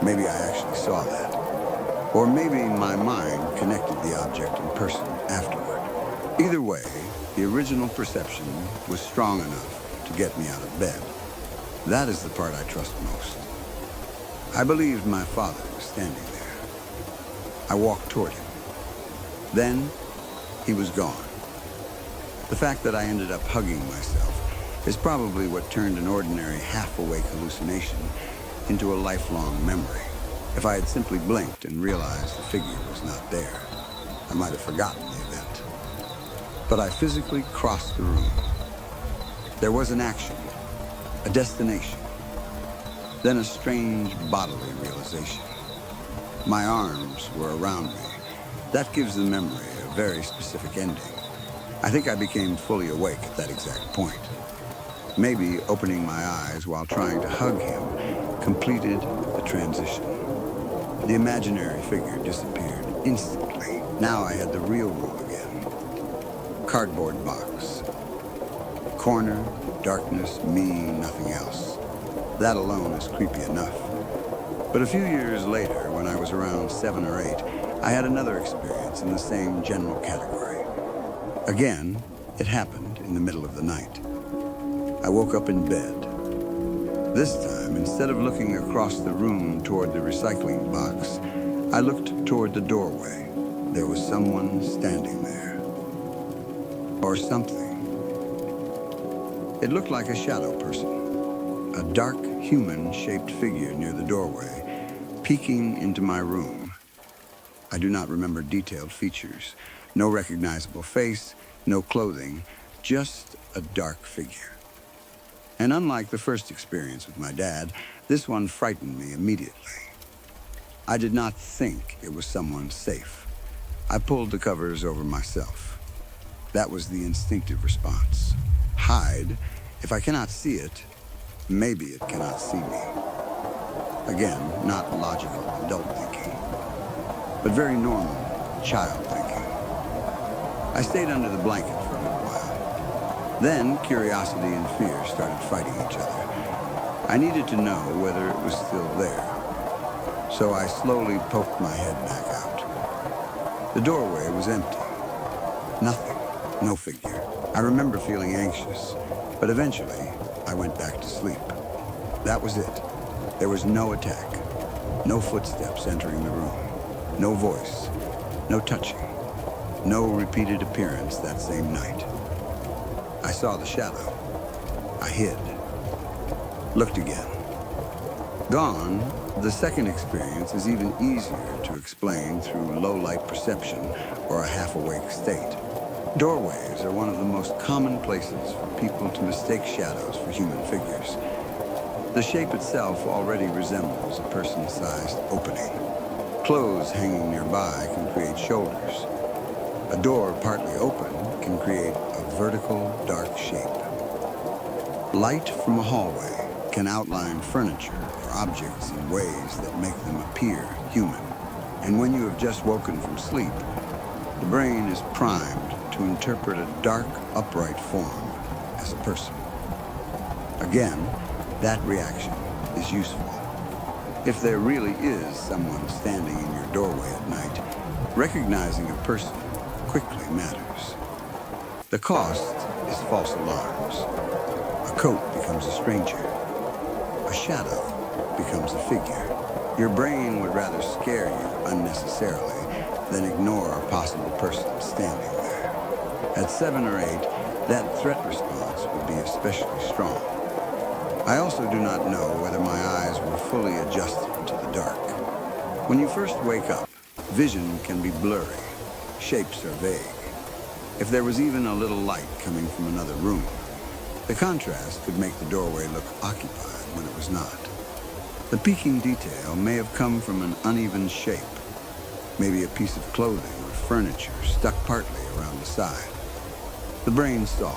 Maybe I actually saw that. Or maybe my mind connected the object in person afterward. Either way, the original perception was strong enough to get me out of bed. That is the part I trust most. I believed my father was standing there. I walked toward him. Then, he was gone. The fact that I ended up hugging myself is probably what turned an ordinary half-awake hallucination into a lifelong memory. If I had simply blinked and realized the figure was not there, I might have forgotten the event. But I physically crossed the room. There was an action, a destination, then a strange bodily realization. My arms were around me. That gives the memory a very specific ending. I think I became fully awake at that exact point. Maybe opening my eyes while trying to hug him completed the transition. The imaginary figure disappeared instantly. Now I had the real room again. Cardboard box. Corner, darkness, me, nothing else. That alone is creepy enough. But a few years later, when I was around 7 or 8, I had another experience in the same general category. Again, it happened in the middle of the night. I woke up in bed. This time, instead of looking across the room toward the recycling box, I looked toward the doorway. There was someone standing there. Or something. It looked like a shadow person. A dark, human-shaped figure near the doorway, peeking into my room. I do not remember detailed features. No recognizable face, no clothing, just a dark figure. And unlike the first experience with my dad, this one frightened me immediately. I did not think it was someone safe. I pulled the covers over myself. That was the instinctive response. Hide. If I cannot see it, maybe it cannot see me. Again, not logical adult thinking, but very normal child thinking. I stayed under the blanket for a little while. Then curiosity and fear started fighting each other. I needed to know whether it was still there. So I slowly poked my head back out. The doorway was empty. Nothing. No figure. I remember feeling anxious, but eventually I went back to sleep. That was it. There was no attack, no footsteps entering the room, no voice, no touching, no repeated appearance that same night. I saw the shadow. I hid. Looked again. Gone, the second experience is even easier to explain through low-light perception or a half-awake state. Doorways are one of the most common places for people to mistake shadows for human figures. The shape itself already resembles a person-sized opening. Clothes hanging nearby can create shoulders. A door partly open can create a vertical, dark shape. Light from a hallway can outline furniture or objects in ways that make them appear human. And when you have just woken from sleep, the brain is primed to interpret a dark, upright form as a person. Again, that reaction is useful. If there really is someone standing in your doorway at night, recognizing a person quickly matters. The cost is false alarms. A coat becomes a stranger. A shadow becomes a figure. Your brain would rather scare you unnecessarily than ignore a possible person standing there. At 7 or 8, that threat response would be especially strong. I also do not know whether my eyes were fully adjusted to the dark. When you first wake up, vision can be blurry. Shapes are vague. If there was even a little light coming from another room, the contrast could make the doorway look occupied when it was not. The peeking detail may have come from an uneven shape, maybe a piece of clothing or furniture stuck partly around the side. The brain saw,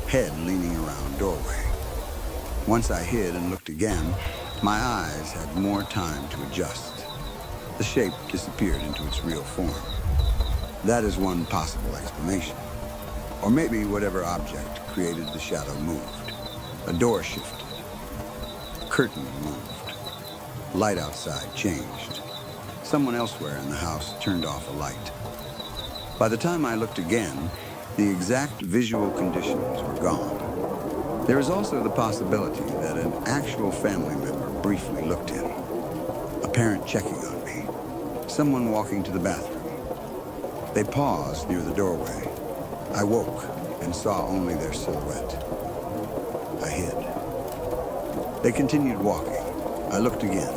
head leaning around doorway. Once I hid and looked again, my eyes had more time to adjust. The shape disappeared into its real form. That is one possible explanation. Or maybe whatever object created the shadow moved. A door shifted. A curtain moved. Light outside changed. Someone elsewhere in the house turned off a light. By the time I looked again, the exact visual conditions were gone. There is also the possibility that an actual family member briefly looked in. A parent checking on me. Someone walking to the bathroom. They paused near the doorway. I woke and saw only their silhouette. I hid. They continued walking. I looked again.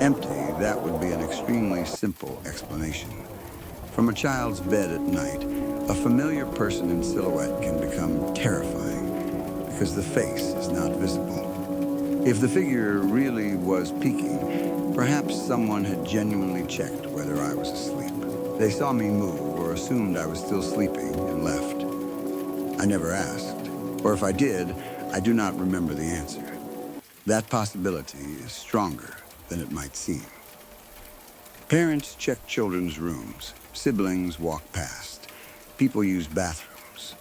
Empty, that would be an extremely simple explanation. From a child's bed at night, a familiar person in silhouette can become terrifying because the face is not visible. If the figure really was peeking, perhaps someone had genuinely checked whether I was asleep. They saw me move or assumed I was still sleeping and left. I never asked, or if I did, I do not remember the answer. That possibility is stronger than it might seem. Parents check children's rooms. Siblings walk past. People use bathrooms.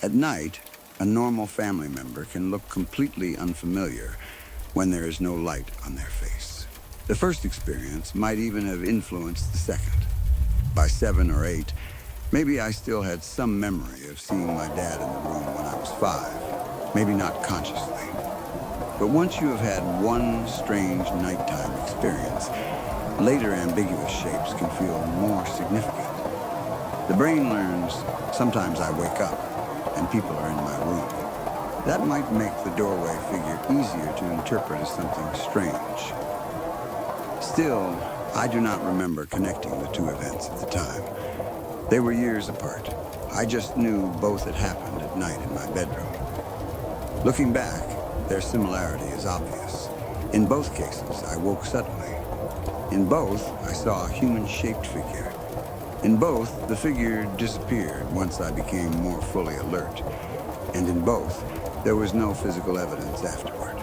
At night, a normal family member can look completely unfamiliar when there is no light on their face. The first experience might even have influenced the second. By 7 or 8, maybe I still had some memory of seeing my dad in the room when I was 5, maybe not consciously. But once you have had one strange nighttime experience, later ambiguous shapes can feel more significant. The brain learns, sometimes I wake up and people are in my room. That might make the doorway figure easier to interpret as something strange. Still, I do not remember connecting the two events at the time. They were years apart. I just knew both had happened at night in my bedroom. Looking back, their similarity is obvious. In both cases, I woke suddenly. In both, I saw a human-shaped figure. In both, the figure disappeared once I became more fully alert. And in both, there was no physical evidence afterward.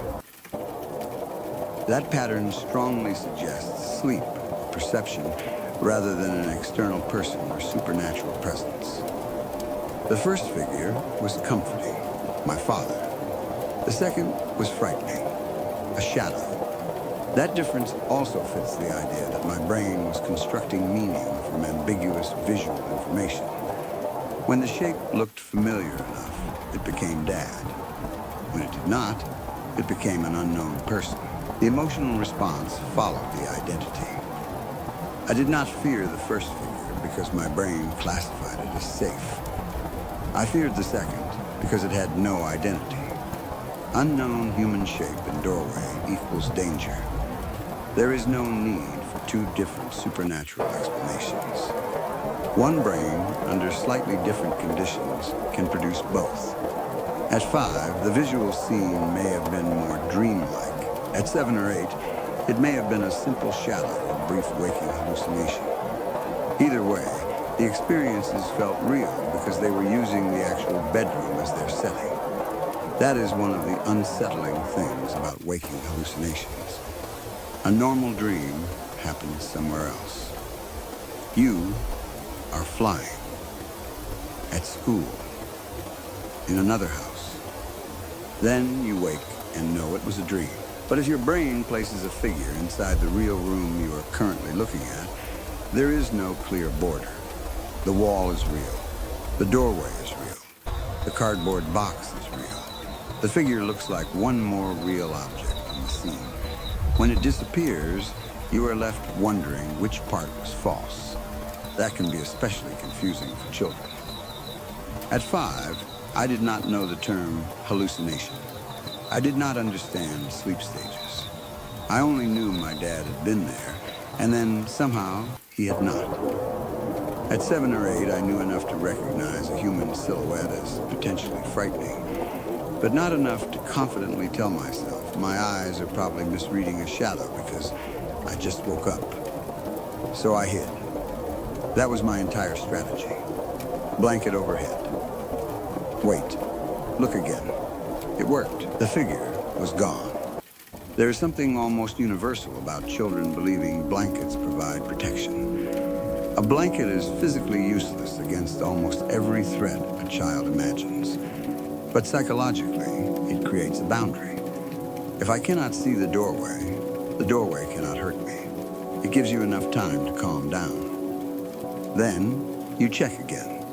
That pattern strongly suggests sleep, perception, rather than an external person or supernatural presence. The first figure was comforting, my father. The second was frightening, a shadow. That difference also fits the idea that my brain was constructing meaning from ambiguous visual information. When the shape looked familiar enough, it became Dad. When it did not, it became an unknown person. The emotional response followed the identity. I did not fear the first figure because my brain classified it as safe. I feared the second because it had no identity. Unknown human shape in doorway equals danger. There is no need for two different supernatural explanations. One brain, under slightly different conditions, can produce both. At 5, the visual scene may have been more dreamlike. At 7 or 8, it may have been a simple shadow or brief waking hallucination. Either way, the experiences felt real because they were using the actual bedroom as their setting. That is one of the unsettling things about waking hallucinations. A normal dream happens somewhere else. You are flying. At school. In another house. Then you wake and know it was a dream. But if your brain places a figure inside the real room you are currently looking at, there is no clear border. The wall is real. The doorway is real. The cardboard box is real. The figure looks like one more real object in the scene. When it disappears, you are left wondering which part was false. That can be especially confusing for children. At 5, I did not know the term hallucination. I did not understand sleep stages. I only knew my dad had been there, and then somehow he had not. At 7 or 8, I knew enough to recognize a human silhouette as potentially frightening, but not enough to confidently tell myself my eyes are probably misreading a shadow because I just woke up. So I hid. That was my entire strategy. Blanket overhead. Wait. Look again. It worked. The figure was gone. There is something almost universal about children believing blankets provide protection. A blanket is physically useless against almost every threat a child imagines. But psychologically, it creates a boundary. If I cannot see the doorway cannot hurt me. It gives you enough time to calm down. Then, you check again.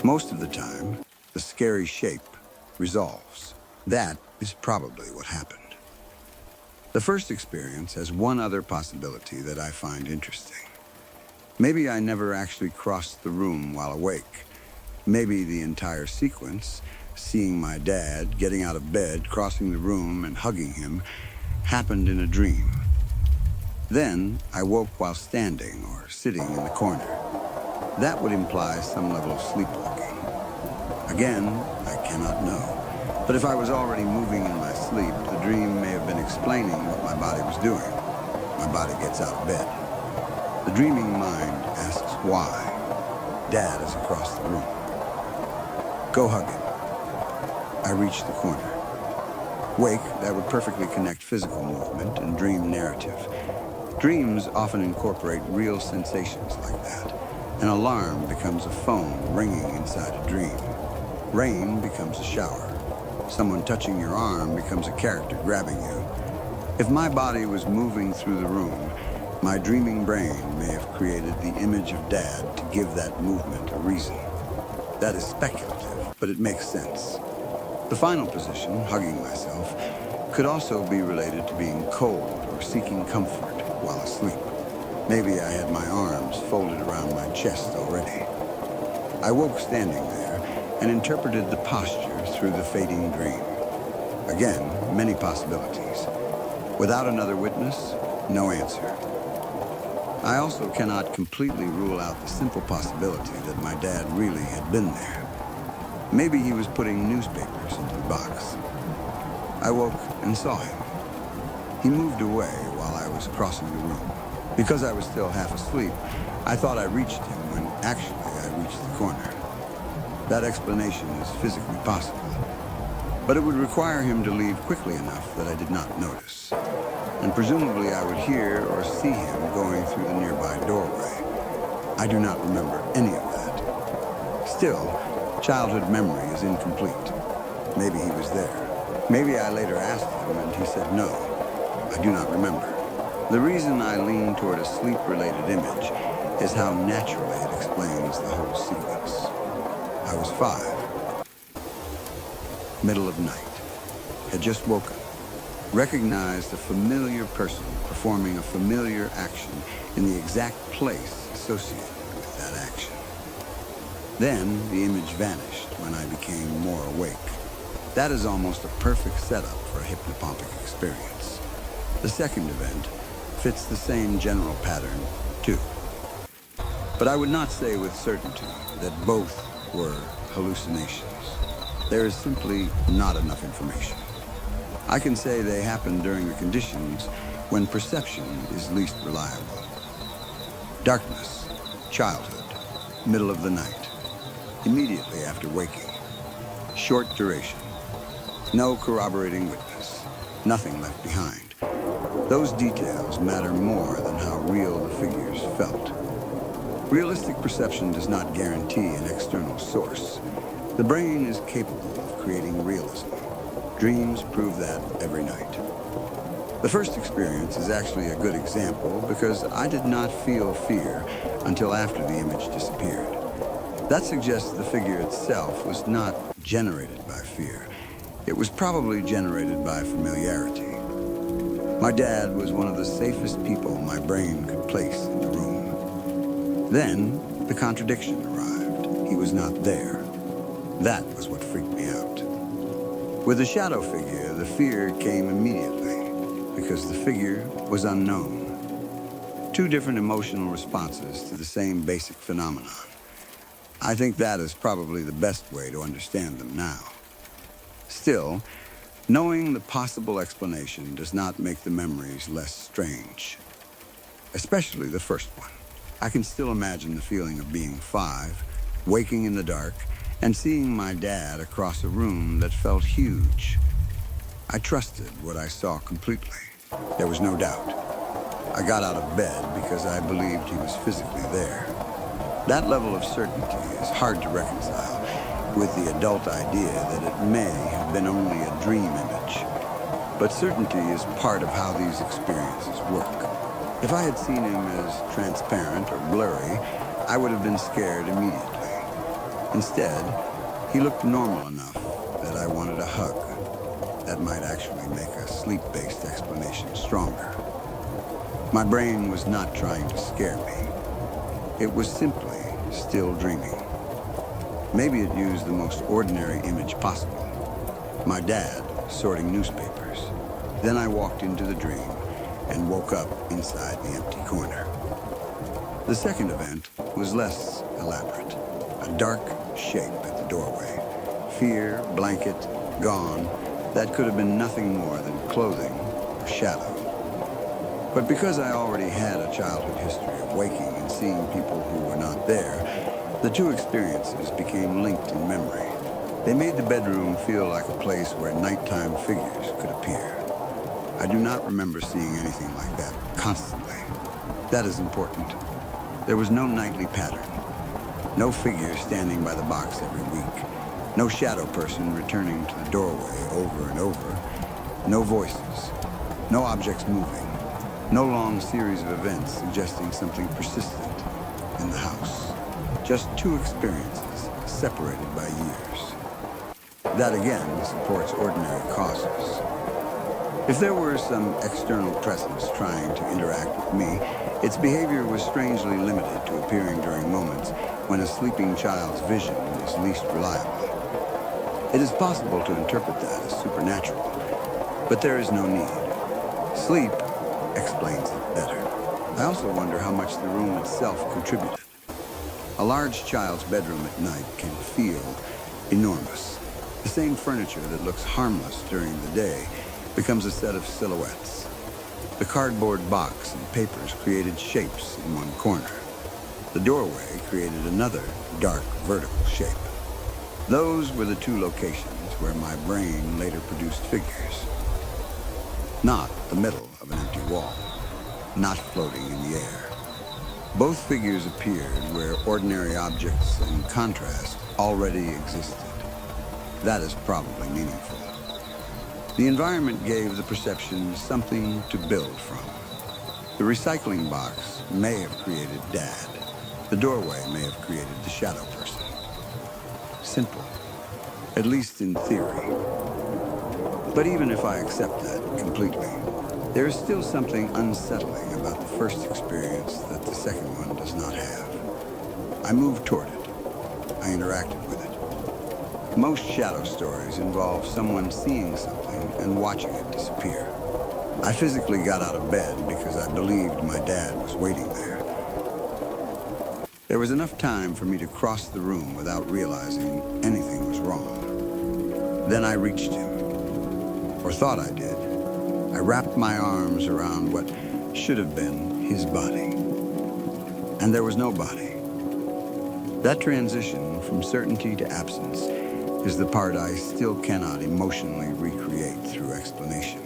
Most of the time, the scary shape resolves. That is probably what happened. The first experience has one other possibility that I find interesting. Maybe I never actually crossed the room while awake. Maybe the entire sequence, seeing my dad, getting out of bed, crossing the room, and hugging him, happened in a dream. Then I woke while standing or sitting in the corner. That would imply some level of sleepwalking. Again, I cannot know. But if I was already moving in my sleep, the dream may have been explaining what my body was doing. My body gets out of bed. The dreaming mind asks why. Dad is across the room. Go hug him. I reach the corner. Wake, that would perfectly connect physical movement and dream narrative. Dreams often incorporate real sensations like that. An alarm becomes a phone ringing inside a dream. Rain becomes a shower. Someone touching your arm becomes a character grabbing you. If my body was moving through the room, my dreaming brain may have created the image of Dad to give that movement a reason. That is speculative, but it makes sense. The final position, hugging myself, could also be related to being cold or seeking comfort while asleep. Maybe I had my arms folded around my chest already. I woke standing there and interpreted the posture through the fading dream. Again, many possibilities. Without another witness, no answer. I also cannot completely rule out the simple possibility that my dad really had been there. Maybe he was putting newspapers into the box. I woke and saw him. He moved away while I was crossing the room. Because I was still half asleep, I thought I reached him when actually I reached the corner. That explanation is physically possible, but it would require him to leave quickly enough that I did not notice. And presumably I would hear or see him going through the nearby doorway. I do not remember any of that. Still, childhood memory is incomplete. Maybe he was there. Maybe I later asked him and he said no. I do not remember. The reason I lean toward a sleep-related image is how naturally it explains the whole sequence. I was 5. Middle of night. Had just woken. Recognized a familiar person performing a familiar action in the exact place associated with that action. Then the image vanished when I became more awake. That is almost a perfect setup for a hypnopompic experience. The second event fits the same general pattern, too. But I would not say with certainty that both were hallucinations. There is simply not enough information. I can say they happened during the conditions when perception is least reliable. Darkness, childhood, middle of the night, immediately after waking. Short duration. No corroborating witness. Nothing left behind. Those details matter more than how real the figures felt. Realistic perception does not guarantee an external source. The brain is capable of creating realism. Dreams prove that every night. The first experience is actually a good example because I did not feel fear until after the image disappeared. That suggests the figure itself was not generated by fear. It was probably generated by familiarity. My dad was one of the safest people my brain could place in the room. Then the contradiction arrived. He was not there. That was what freaked me out. With the shadow figure, the fear came immediately because the figure was unknown. Two different emotional responses to the same basic phenomenon. I think that is probably the best way to understand them now. Still, knowing the possible explanation does not make the memories less strange. Especially the first one. I can still imagine the feeling of being 5, waking in the dark, and seeing my dad across a room that felt huge. I trusted what I saw completely. There was no doubt. I got out of bed because I believed he was physically there. That level of certainty is hard to reconcile with the adult idea that it may have been only a dream image. But certainty is part of how these experiences work. If I had seen him as transparent or blurry, I would have been scared immediately. Instead, he looked normal enough that I wanted a hug. That might actually make a sleep-based explanation stronger. My brain was not trying to scare me. It was simply still dreaming. Maybe it used the most ordinary image possible. My dad sorting newspapers. Then I walked into the dream and woke up inside the empty corner. The second event was less elaborate. A dark shape at the doorway. Fear, blanket, gone. That could have been nothing more than clothing or shadow. But because I already had a childhood history of waking and seeing people who were not there, the two experiences became linked in memory. They made the bedroom feel like a place where nighttime figures could appear. I do not remember seeing anything like that constantly. That is important. There was no nightly pattern. No figure standing by the box every week. No shadow person returning to the doorway over and over. No voices. No objects moving. No long series of events suggesting something persistent in the house. Just two experiences separated by years. That again supports ordinary causes. If there were some external presence trying to interact with me, its behavior was strangely limited to appearing during moments when a sleeping child's vision is least reliable. It is possible to interpret that as supernatural, but there is no need. Sleep explains it better. I also wonder how much the room itself contributed. A large child's bedroom at night can feel enormous. The same furniture that looks harmless during the day becomes a set of silhouettes. The cardboard box and papers created shapes in one corner. The doorway created another dark vertical shape. Those were the two locations where my brain later produced figures. Not the middle of an empty wall, not floating in the air. Both figures appeared where ordinary objects in contrast already existed. That is probably meaningful. The environment gave the perception something to build from. The recycling box may have created Dad. The doorway may have created the shadow person. simple, at least in theory. But even if I accept that completely, there is still something unsettling about the first experience that the second one does not have. I moved toward it. I interacted with it. Most shadow stories involve someone seeing something and watching it disappear. I physically got out of bed because I believed my dad was waiting there. There was enough time for me to cross the room without realizing anything was wrong. Then I reached him, or thought I did. I wrapped my arms around what should have been his body. And there was no body. That transition from certainty to absence is the part I still cannot emotionally recreate through explanation.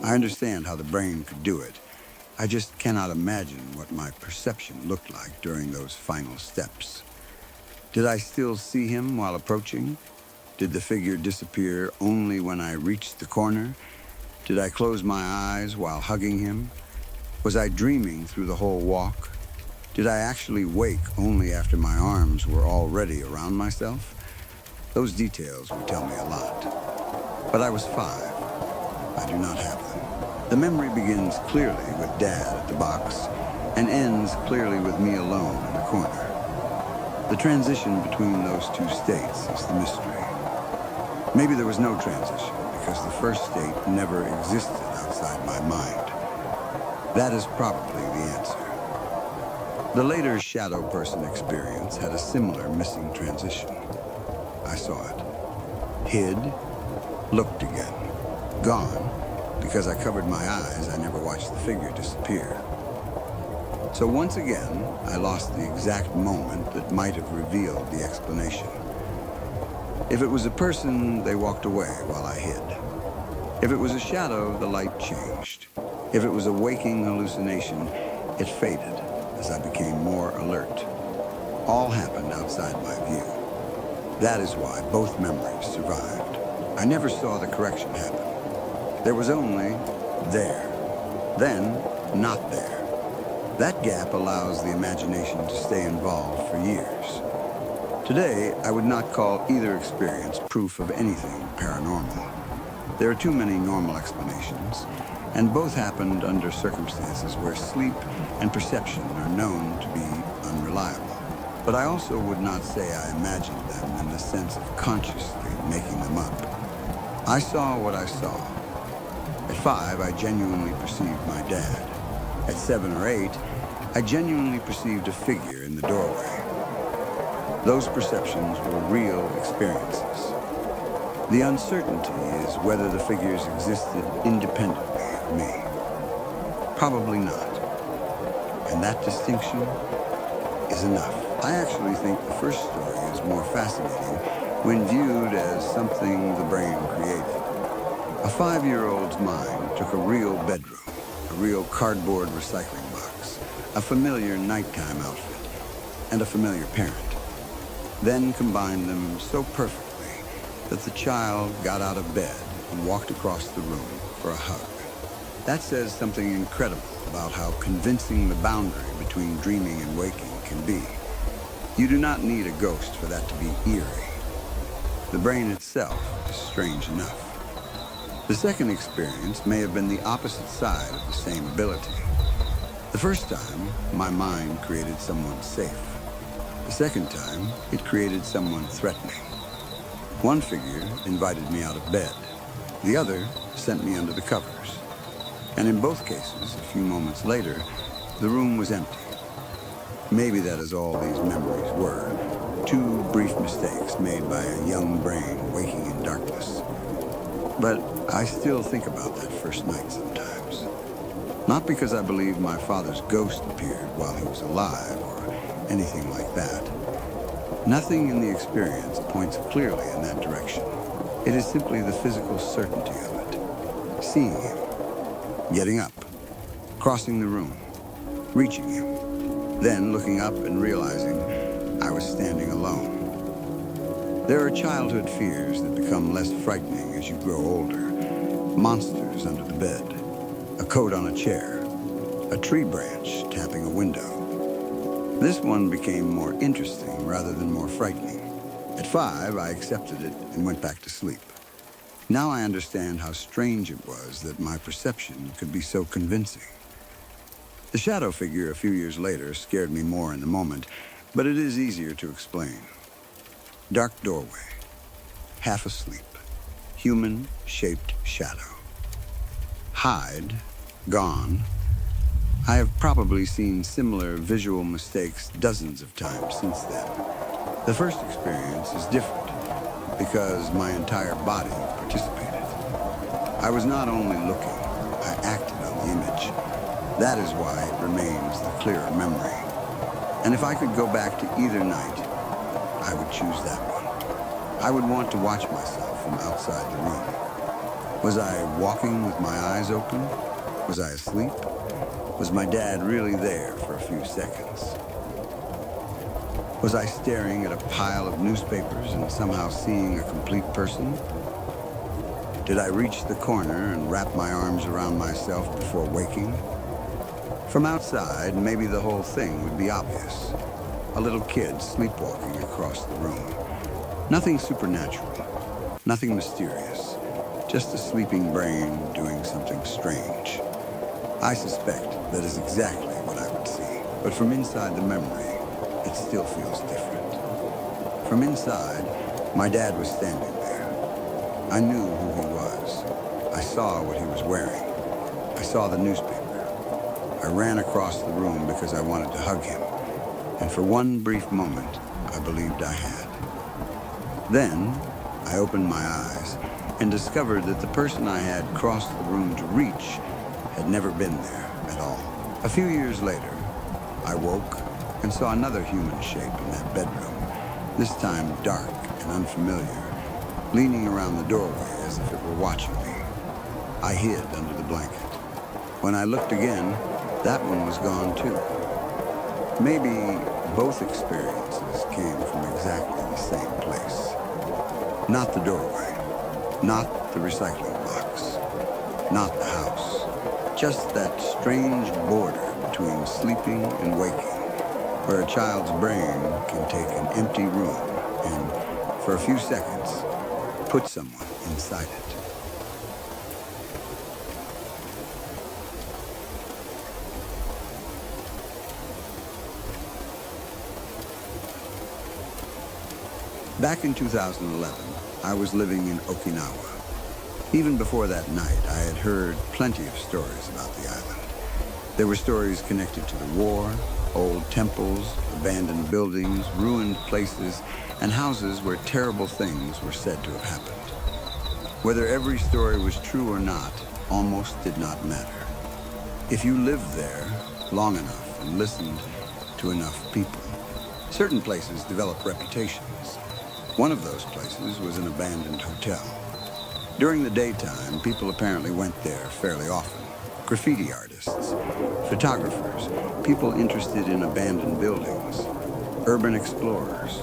I understand how the brain could do it. I just cannot imagine what my perception looked like during those final steps. Did I still see him while approaching? Did the figure disappear only when I reached the corner? Did I close my eyes while hugging him? Was I dreaming through the whole walk? Did I actually wake only after my arms were already around myself? Those details would tell me a lot. But I was 5. I do not have them. The memory begins clearly with Dad at the box and ends clearly with me alone in the corner. The transition between those two states is the mystery. Maybe there was no transition because the first state never existed outside my mind. That is probably the answer. The later shadow person experience had a similar missing transition. I saw it. Hid, looked again. Gone. Because I covered my eyes, I never watched the figure disappear. So once again, I lost the exact moment that might have revealed the explanation. If it was a person, they walked away while I hid. If it was a shadow, the light changed. If it was a waking hallucination, it faded as I became more alert. All happened outside my view. That is why both memories survived. I never saw the correction happen. There was only there, then not there. That gap allows the imagination to stay involved for years. Today, I would not call either experience proof of anything paranormal. There are too many normal explanations, and both happened under circumstances where sleep and perception are known to be unreliable. But I also would not say I imagined them in the sense of consciously making them up. I saw what I saw. At 5, I genuinely perceived my dad. At 7 or 8, I genuinely perceived a figure in the doorway. Those perceptions were real experiences. The uncertainty is whether the figures existed independently of me. Probably not. And that distinction is enough. I actually think the first story is more fascinating when viewed as something the brain created. A 5-year-old's mind took a real bedroom, a real cardboard recycling box, a familiar nighttime outfit, and a familiar parent, then combined them so perfectly that the child got out of bed and walked across the room for a hug. That says something incredible about how convincing the boundary between dreaming and waking can be. You do not need a ghost for that to be eerie. The brain itself is strange enough. The second experience may have been the opposite side of the same ability. The first time, my mind created someone safe. The second time, it created someone threatening. One figure invited me out of bed. The other sent me under the covers. And in both cases, a few moments later, the room was empty. Maybe that is all these memories were. 2 brief mistakes made by a young brain waking in darkness. But I still think about that first night sometimes. Not because I believe my father's ghost appeared while he was alive or anything like that. Nothing in the experience points clearly in that direction. It is simply the physical certainty of it. Seeing him, getting up, crossing the room, reaching him, then looking up and realizing I was standing alone. There are childhood fears that become less frightening as you grow older. Monsters under the bed, a coat on a chair, a tree branch tapping a window. This one became more interesting rather than more frightening. At 5, I accepted it and went back to sleep. Now I understand how strange it was that my perception could be so convincing. The shadow figure a few years later scared me more in the moment, but it is easier to explain. Dark doorway, half asleep, human-shaped shadow. Hide, gone. I have probably seen similar visual mistakes dozens of times since then. The first experience is different because my entire body participated. I was not only looking, I acted on the image. That is why it remains the clearer memory. And if I could go back to either night, I would choose that one. I would want to watch myself from outside the room. Was I walking with my eyes open? Was I asleep? Was my dad really there for a few seconds? Was I staring at a pile of newspapers and somehow seeing a complete person? Did I reach the corner and wrap my arms around myself before waking? From outside, maybe the whole thing would be obvious. A little kid sleepwalking across the room. Nothing supernatural, nothing mysterious, just a sleeping brain doing something strange. I suspect that is exactly what I would see, but from inside the memory, it still feels different. From inside, my dad was standing there. I knew who he was. I saw what he was wearing. I saw the newspaper. I ran across the room because I wanted to hug him, and for one brief moment, I believed I had. Then, I opened my eyes and discovered that the person I had crossed the room to reach had never been there at all. A few years later, I woke and saw another human shape in that bedroom, this time dark and unfamiliar, leaning around the doorway as if it were watching me. I hid under the blanket. When I looked again, that one was gone too. Maybe both experiences came from exactly the same place. Not the doorway, not the recycling box, not the house. Just that strange border between sleeping and waking, where a child's brain can take an empty room and, for a few seconds, put someone inside it. Back in 2011, I was living in Okinawa. Even before that night, I had heard plenty of stories about the island. There were stories connected to the war, old temples, abandoned buildings, ruined places, and houses where terrible things were said to have happened. Whether every story was true or not almost did not matter. If you lived there long enough and listened to enough people, certain places develop reputations. One of those places was an abandoned hotel. During the daytime, people apparently went there fairly often. Graffiti artists, photographers, people interested in abandoned buildings, urban explorers.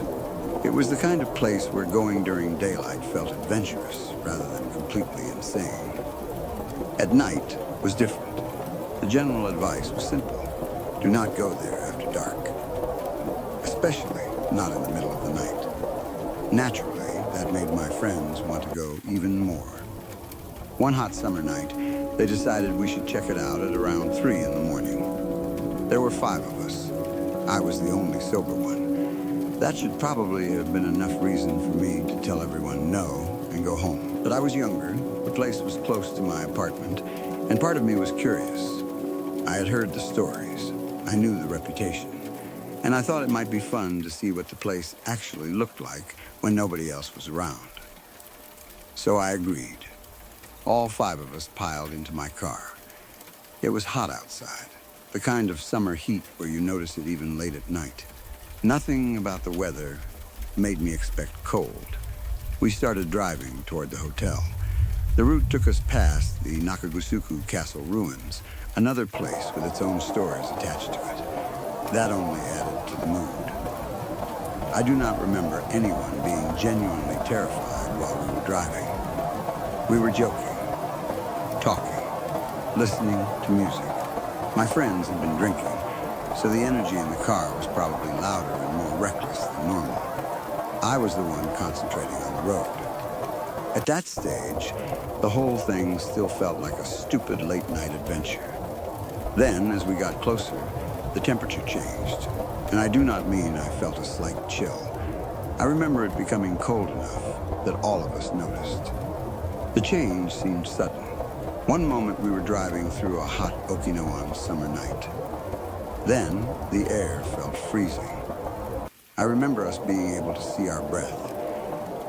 It was the kind of place where going during daylight felt adventurous rather than completely insane. At night was different. The general advice was simple. Do not go there after dark, especially not in the middle of the night. Naturally, that made my friends want to go even more. One hot summer night, they decided we should check it out at around 3 in the morning. There were 5 of us. I was the only sober one. That should probably have been enough reason for me to tell everyone no and go home. But I was younger, the place was close to my apartment, and part of me was curious. I had heard the stories. I knew the reputation. And I thought it might be fun to see what the place actually looked like when nobody else was around. So I agreed. All 5 of us piled into my car. It was hot outside, the kind of summer heat where you notice it even late at night. Nothing about the weather made me expect cold. We started driving toward the hotel. The route took us past the Nakagusuku Castle ruins, another place with its own stories attached to it. That only added to the mood. I do not remember anyone being genuinely terrified while we were driving. We were joking, talking, listening to music. My friends had been drinking, so the energy in the car was probably louder and more reckless than normal. I was the one concentrating on the road. At that stage, the whole thing still felt like a stupid late-night adventure. Then, as we got closer, the temperature changed, and I do not mean I felt a slight chill. I remember it becoming cold enough that all of us noticed. The change seemed sudden. One moment we were driving through a hot Okinawan summer night. Then the air felt freezing. I remember us being able to see our breath.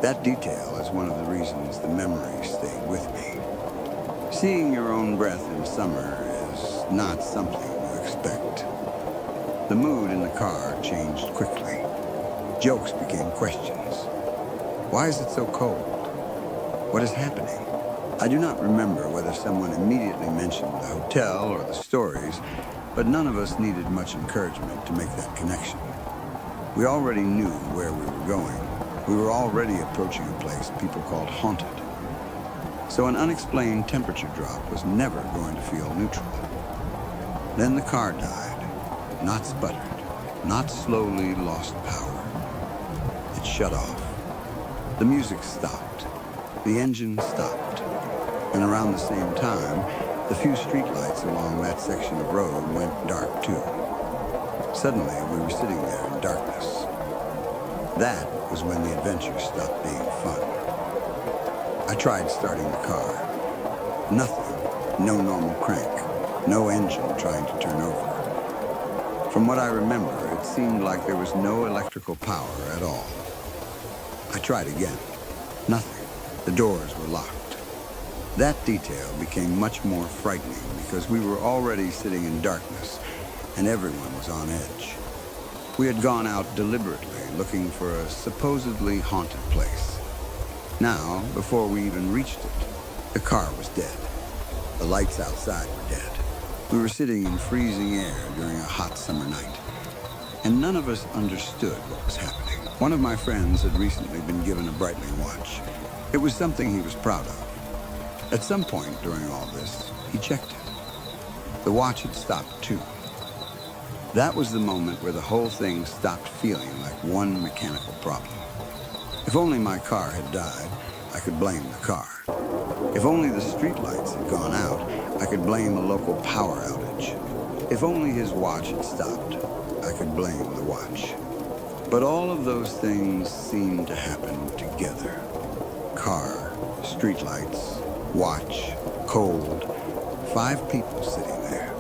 That detail is one of the reasons the memory stayed with me. Seeing your own breath in summer is not something you expect. The mood in the car changed quickly. Jokes became questions. Why is it so cold? What is happening? I do not remember whether someone immediately mentioned the hotel or the stories, but none of us needed much encouragement to make that connection. We already knew where we were going. We were already approaching a place people called haunted. So an unexplained temperature drop was never going to feel neutral. Then the car died, not sputtered, not slowly lost power. It shut off. The music stopped. The engine stopped. And around the same time, the few streetlights along that section of road went dark too. Suddenly, we were sitting there in darkness. That was when the adventure stopped being fun. I tried starting the car. Nothing. No normal crank. No engine trying to turn over. From what I remember, it seemed like there was no electrical power at all. I tried again. Nothing. The doors were locked. That detail became much more frightening because we were already sitting in darkness and everyone was on edge. We had gone out deliberately looking for a supposedly haunted place. Now, before we even reached it, the car was dead. The lights outside were dead. We were sitting in freezing air during a hot summer night, and none of us understood what was happening. One of my friends had recently been given a Breitling watch. It was something he was proud of. At some point during all this, he checked it. The watch had stopped too. That was the moment where the whole thing stopped feeling like one mechanical problem. If only my car had died, I could blame the car. If only the streetlights had gone out, I could blame a local power outage. If only his watch had stopped, I could blame the watch. But all of those things seemed to happen together. Car, streetlights, watch, cold, 5 people sitting there.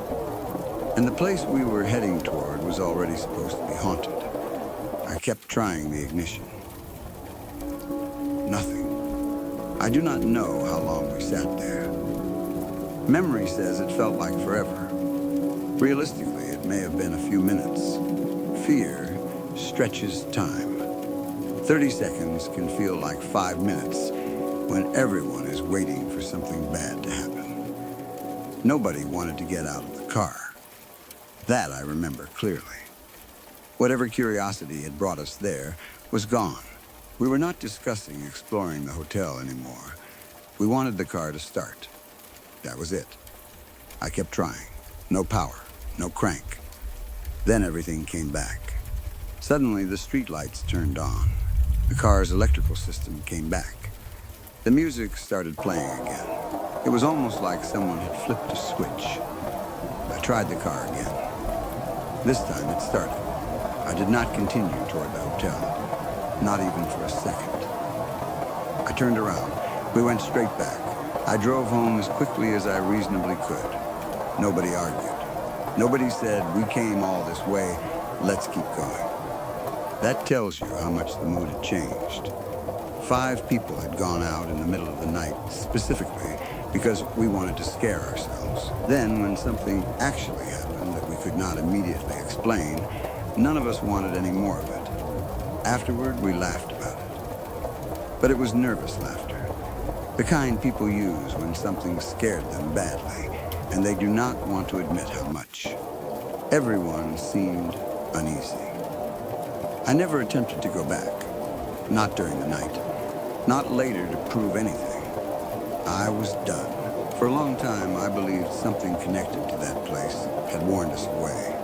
And the place we were heading toward was already supposed to be haunted. I kept trying the ignition. Nothing. I do not know how long we sat there. Memory says it felt like forever. Realistically, it may have been a few minutes. Fear stretches time. 30 seconds can feel like 5 minutes when everyone is waiting for something bad to happen. Nobody wanted to get out of the car. That I remember clearly. Whatever curiosity had brought us there was gone. We were not discussing exploring the hotel anymore. We wanted the car to start. That was it. I kept trying. No power, no crank. Then everything came back. Suddenly, the streetlights turned on. The car's electrical system came back. The music started playing again. It was almost like someone had flipped a switch. I tried the car again. This time it started. I did not continue toward the hotel, not even for a second. I turned around. We went straight back. I drove home as quickly as I reasonably could. Nobody argued. Nobody said, "We came all this way, let's keep going." That tells you how much the mood had changed. 5 people had gone out in the middle of the night, specifically because we wanted to scare ourselves. Then, when something actually happened that we could not immediately explain, none of us wanted any more of it. Afterward, we laughed about it. But it was nervous laughter, the kind people use when something scared them badly, and they do not want to admit how much. Everyone seemed uneasy. I never attempted to go back, not during the night, not later to prove anything. I was done. For a long time, I believed something connected to that place had warned us away,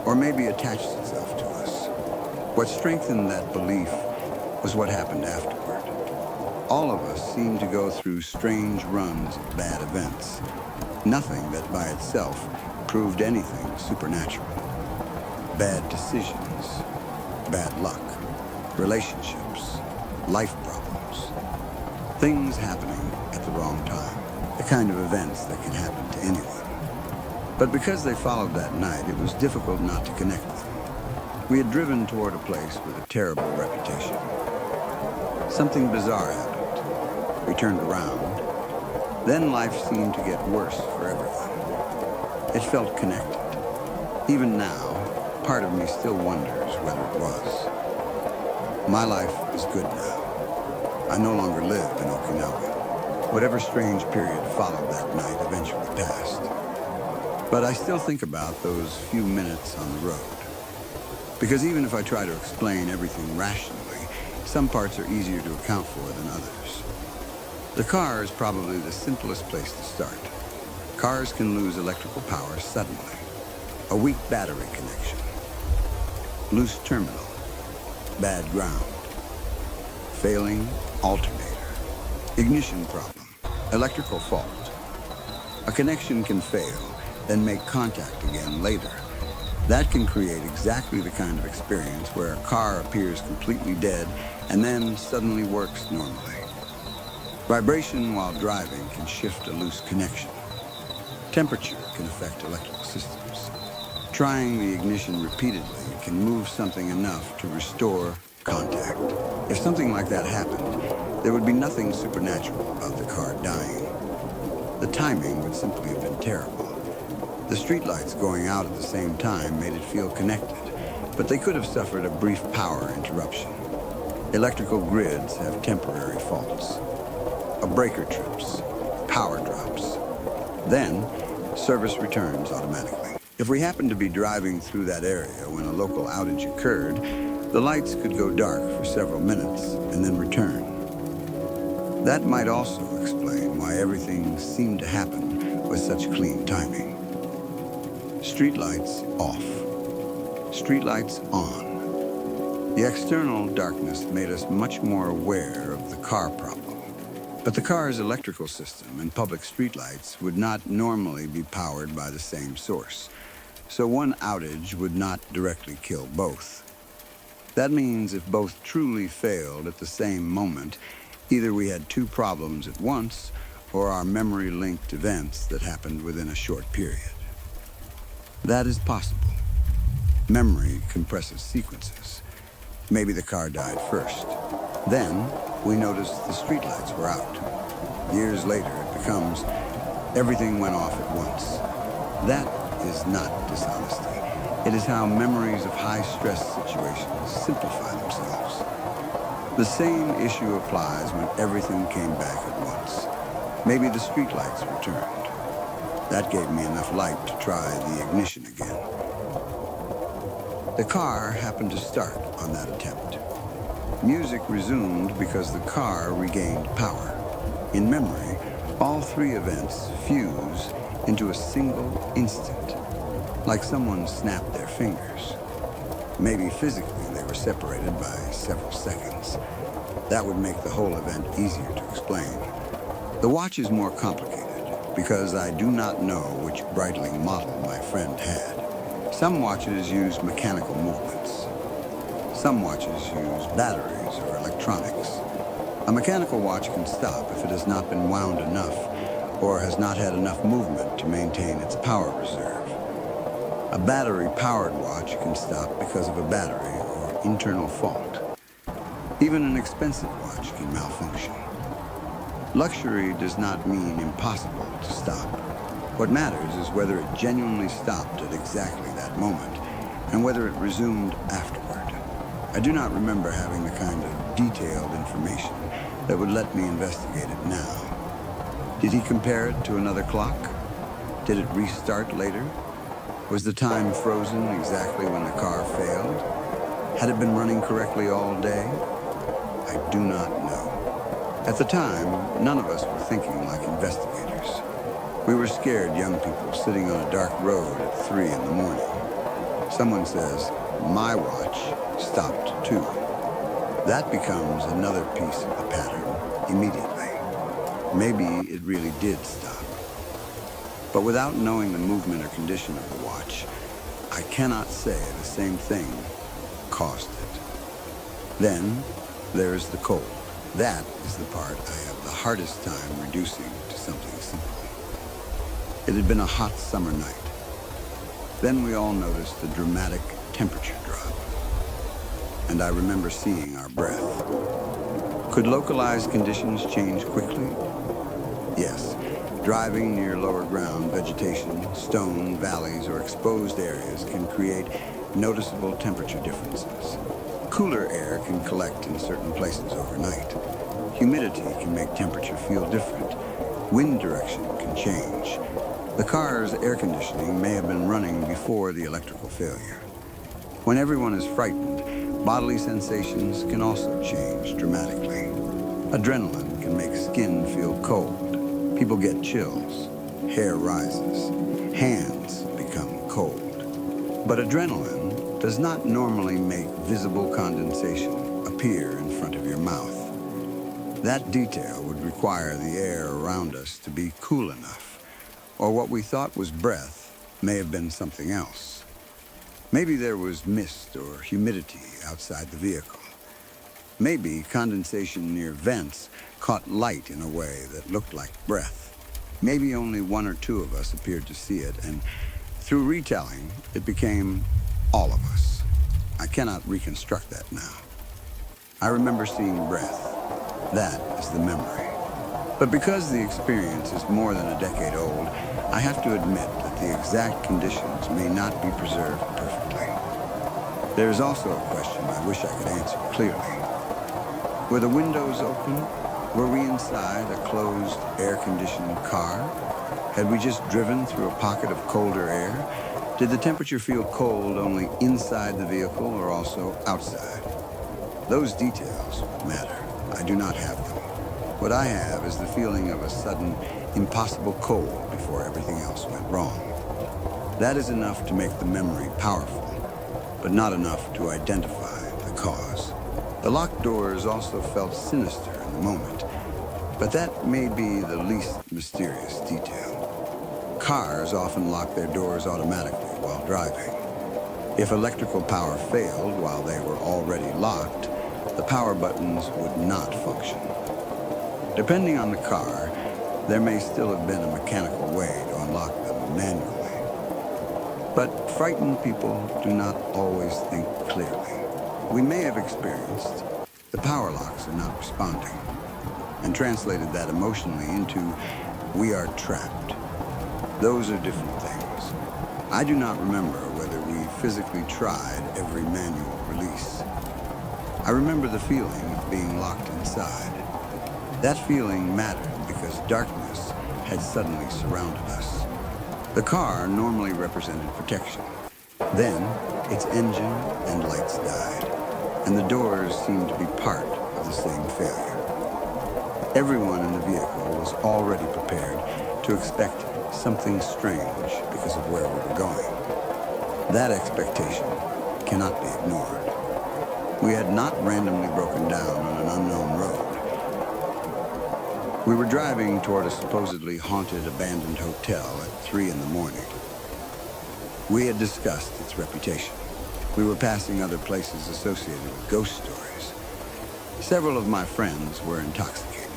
or maybe attached itself to us. What strengthened that belief was what happened afterward. All of us seemed to go through strange runs of bad events. Nothing that by itself proved anything supernatural. Bad decisions, bad luck, relationships, life problems. Things happening at the wrong time. The kind of events that can happen to anyone. But because they followed that night, it was difficult not to connect them. We had driven toward a place with a terrible reputation. Something bizarre happened. We turned around. Then life seemed to get worse for everyone. It felt connected. Even now, part of me still wonders whether it was. My life is good now. I no longer live in Okinawa. Whatever strange period followed that night eventually passed. But I still think about those few minutes on the road. Because even if I try to explain everything rationally, some parts are easier to account for than others. The car is probably the simplest place to start. Cars can lose electrical power suddenly. A weak battery connection. Loose terminal. Bad ground. Failing alternator. Ignition problem. Electrical fault. A connection can fail, then make contact again later. That can create exactly the kind of experience where a car appears completely dead and then suddenly works normally. Vibration while driving can shift a loose connection. Temperature can affect electrical systems. Trying the ignition repeatedly can move something enough to restore contact. If something like that happened, there would be nothing supernatural about the car dying. The timing would simply have been terrible. The streetlights going out at the same time made it feel connected, but they could have suffered a brief power interruption. Electrical grids have temporary faults. A breaker trips, power drops. Then, service returns automatically. If we happened to be driving through that area when a local outage occurred, the lights could go dark for several minutes and then return. That might also explain why everything seemed to happen with such clean timing. Streetlights off. Streetlights on. The external darkness made us much more aware of the car problem. But the car's electrical system and public streetlights would not normally be powered by the same source. So one outage would not directly kill both. That means if both truly failed at the same moment, either we had two problems at once or our memory-linked events that happened within a short period. That is possible. Memory compresses sequences. Maybe the car died first. Then, we noticed the streetlights were out. Years later, it becomes, everything went off at once. That is not dishonesty. It is how memories of high-stress situations simplify themselves. The same issue applies when everything came back at once. Maybe the streetlights returned. That gave me enough light to try the ignition again. The car happened to start on that attempt. Music resumed because the car regained power. In memory, all three events fuse into a single instant, like someone snapped their fingers. Maybe physically they were separated by several seconds. That would make the whole event easier to explain. The watch is more complicated because I do not know which Breitling model my friend had. Some watches use mechanical movements. Some watches use batteries or electronics. A mechanical watch can stop if it has not been wound enough or has not had enough movement to maintain its power reserve. A battery-powered watch can stop because of a battery or internal fault. Even an expensive watch can malfunction. Luxury does not mean impossible to stop. What matters is whether it genuinely stopped at exactly that moment and whether it resumed afterward. I do not remember having the kind of detailed information that would let me investigate it now. Did he compare it to another clock? Did it restart later? Was the time frozen exactly when the car failed? Had it been running correctly all day? I do not know. At the time, none of us were thinking like investigators. We were scared young people sitting on a dark road at 3 in the morning. Someone says, "My watch stopped too." That becomes another piece of the pattern immediately. Maybe it really did stop. But without knowing the movement or condition of the watch, I cannot say the same thing caused it. Then there's the cold. That is the part I have the hardest time reducing to something simple. It had been a hot summer night. Then we all noticed a dramatic temperature drop. And I remember seeing our breath. Could localized conditions change quickly? Yes. Driving near lower ground vegetation, stone, valleys, or exposed areas can create noticeable temperature differences. Cooler air can collect in certain places overnight. Humidity can make temperature feel different. Wind direction can change. The car's air conditioning may have been running before the electrical failure. When everyone is frightened, bodily sensations can also change dramatically. Adrenaline can make skin feel cold. People get chills. Hair rises. Hands become cold. But adrenaline does not normally make visible condensation appear in front of your mouth. That detail would require the air around us to be cool enough, or what we thought was breath may have been something else. Maybe there was mist or humidity outside the vehicle. Maybe condensation near vents caught light in a way that looked like breath. Maybe only one or two of us appeared to see it, and through retelling, it became all of us. I cannot reconstruct that now. I remember seeing breath. That is the memory. But because the experience is more than a decade old, I have to admit that the exact conditions may not be preserved perfectly. There is also a question I wish I could answer clearly. Were the windows open? Were we inside a closed, air-conditioned car? Had we just driven through a pocket of colder air? Did the temperature feel cold only inside the vehicle or also outside? Those details matter. I do not have them. What I have is the feeling of a sudden, impossible cold before everything else went wrong. That is enough to make the memory powerful, but not enough to identify the cause. The locked doors also felt sinister in the moment, but that may be the least mysterious detail. Cars often lock their doors automatically while driving. If electrical power failed while they were already locked, the power buttons would not function. Depending on the car, there may still have been a mechanical way to unlock them manually. But frightened people do not always think clearly. We may have experienced the power locks are not responding, and translated that emotionally into we are trapped. Those are different things. I do not remember whether we physically tried every manual release. I remember the feeling of being locked inside. That feeling mattered because darkness had suddenly surrounded us. The car normally represented protection. Then, its engine and lights died, and the doors seemed to be part of the same failure. Everyone in the vehicle was already prepared to expect something strange because of where we were going. That expectation cannot be ignored. We had not randomly broken down on an unknown road. We were driving toward a supposedly haunted, abandoned hotel at 3 in the morning. We had discussed its reputation. We were passing other places associated with ghost stories. Several of my friends were intoxicated.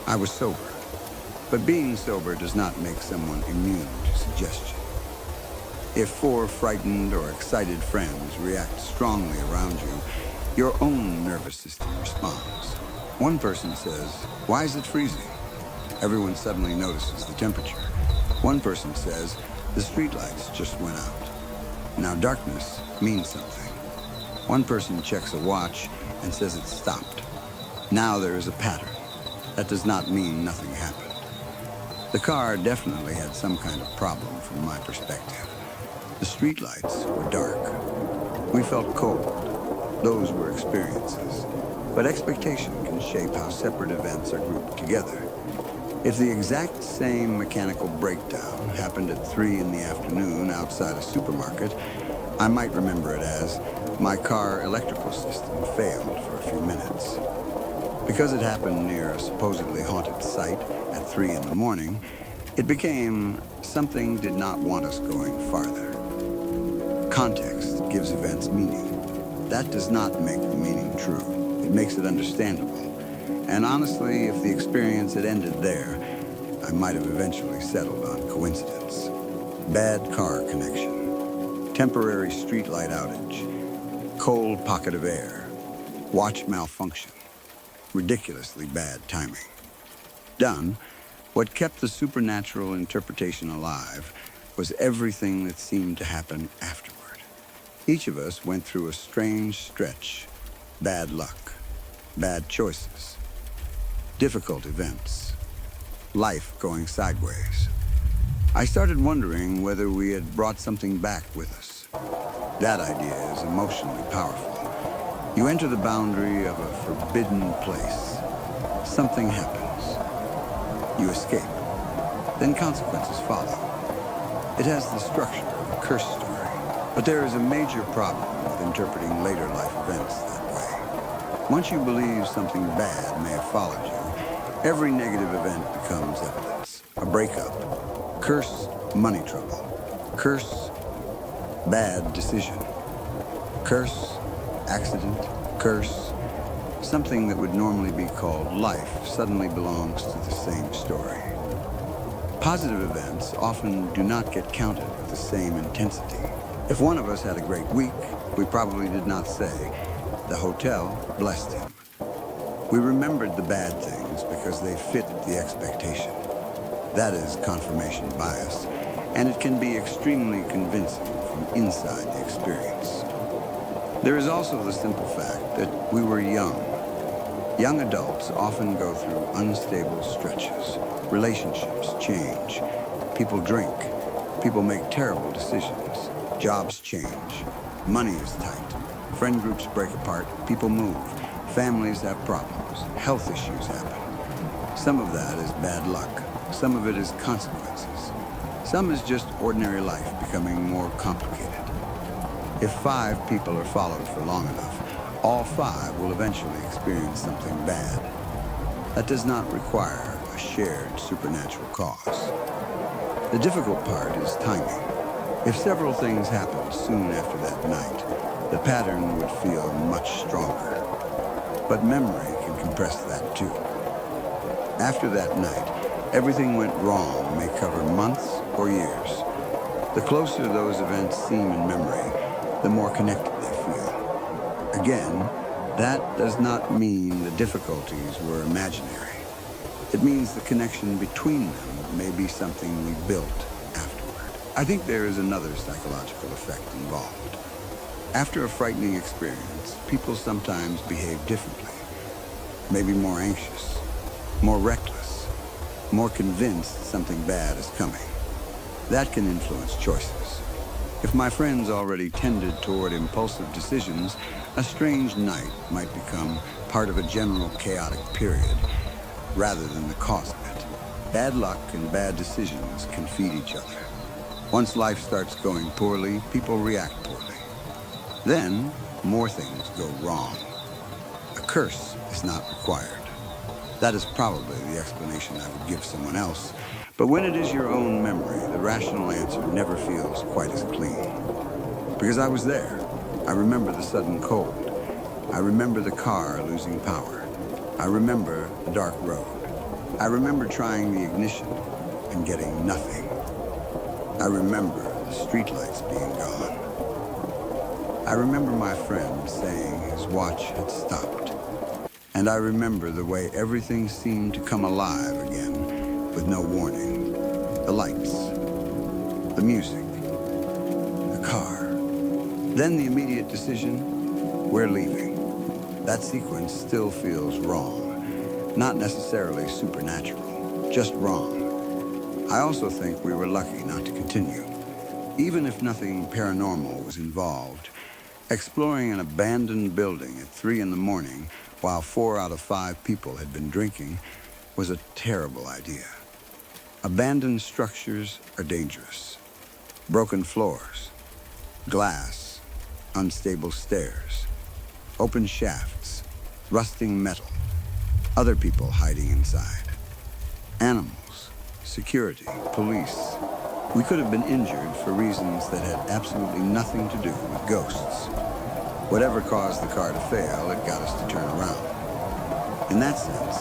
I was sober, but being sober does not make someone immune to suggestion. If 4 frightened or excited friends react strongly around you, your own nervous system responds. One person says, "Why is it freezing?" Everyone suddenly notices the temperature. One person says, "The streetlights just went out." Now darkness means something. One person checks a watch and says it stopped. Now there is a pattern. That does not mean nothing happened. The car definitely had some kind of problem from my perspective. The streetlights were dark. We felt cold. Those were experiences. But expectation can shape how separate events are grouped together. If the exact same mechanical breakdown happened at 3 in the afternoon outside a supermarket, I might remember it as My car electrical system failed for a few minutes. Because it happened near a supposedly haunted site at 3 in the morning, it became something did not want us going farther. Context gives events meaning. That does not make the meaning true. It makes it understandable. And honestly, if the experience had ended there, I might have eventually settled on coincidence. Bad car connection, temporary streetlight outage, cold pocket of air, watch malfunction, ridiculously bad timing. Done, what kept the supernatural interpretation alive was everything that seemed to happen afterward. Each of us went through a strange stretch, bad luck, bad choices, difficult events, life going sideways. I started wondering whether we had brought something back with us. That idea is emotionally powerful. You enter the boundary of a forbidden place. Something happens. You escape. Then consequences follow. It has the structure of a curse story. But there is a major problem with interpreting later life events that way. Once you believe something bad may have followed you, every negative event becomes evidence. A breakup, curse, money trouble, curse, bad decision, curse, accident, curse. Something that would normally be called life suddenly belongs to the same story. Positive events often do not get counted with the same intensity. If one of us had a great week, we probably did not say, "The hotel blessed him." We remembered the bad things because they fit the expectation. That is confirmation bias, and it can be extremely convincing from inside the experience. There is also the simple fact that we were young. Young adults often go through unstable stretches. Relationships change. People drink. People make terrible decisions. Jobs change. Money is tight. Friend groups break apart. People move. Families have problems. Health issues happen. Some of that is bad luck. Some of it is consequences. Some is just ordinary life becoming more complicated. If 5 people are followed for long enough, all 5 will eventually experience something bad. That does not require a shared supernatural cause. The difficult part is timing. If several things happened soon after that night, the pattern would feel much stronger. But memory can compress that too. After that night, everything went wrong may cover months or years. The closer those events seem in memory, the more connected they feel. Again, that does not mean the difficulties were imaginary. It means the connection between them may be something we built afterward. I think there is another psychological effect involved. After a frightening experience, people sometimes behave differently. Maybe more anxious, more reckless, more convinced something bad is coming. That can influence choices. If my friends already tended toward impulsive decisions, a strange night might become part of a general chaotic period rather than the cause of it. Bad luck and bad decisions can feed each other. Once life starts going poorly, people react poorly. Then, more things go wrong. A curse is not required. That is probably the explanation I would give someone else. But when it is your own memory, the rational answer never feels quite as clean. Because I was there. I remember the sudden cold. I remember the car losing power. I remember the dark road. I remember trying the ignition and getting nothing. I remember the streetlights being gone. I remember my friend saying his watch had stopped. And I remember the way everything seemed to come alive again with no warning. The lights, the music, the car. Then the immediate decision, we're leaving. That sequence still feels wrong. Not necessarily supernatural, just wrong. I also think we were lucky not to continue. Even if nothing paranormal was involved, exploring an abandoned building at 3 in the morning while 4 out of 5 people had been drinking was a terrible idea. Abandoned structures are dangerous. Broken floors, glass, unstable stairs, open shafts, rusting metal, other people hiding inside, animals, security, police. We could have been injured for reasons that had absolutely nothing to do with ghosts. Whatever caused the car to fail, it got us to turn around. In that sense,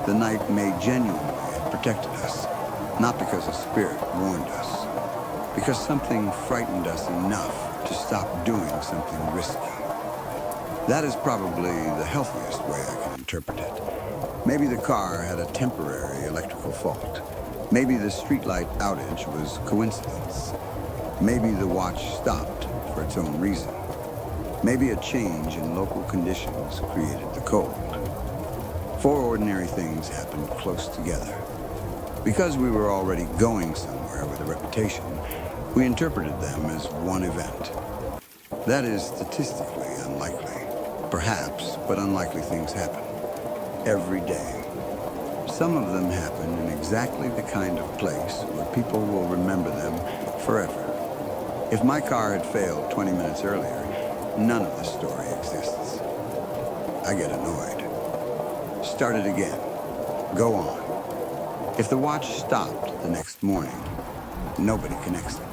the night may genuinely have protected us, not because a spirit warned us, because something frightened us enough to stop doing something risky. That is probably the healthiest way I can interpret it. Maybe the car had a temporary electrical fault. Maybe the streetlight outage was coincidence. Maybe the watch stopped for its own reason. Maybe a change in local conditions created the cold. Four ordinary things happened close together. Because we were already going somewhere with a reputation, we interpreted them as one event. That is statistically unlikely. Perhaps, but unlikely things happen. Every day. Some of them happen in exactly the kind of place where people will remember them forever. If my car had failed 20 minutes earlier, none of the story exists. I get annoyed. Start it again. Go on. If the watch stopped the next morning, nobody connects it.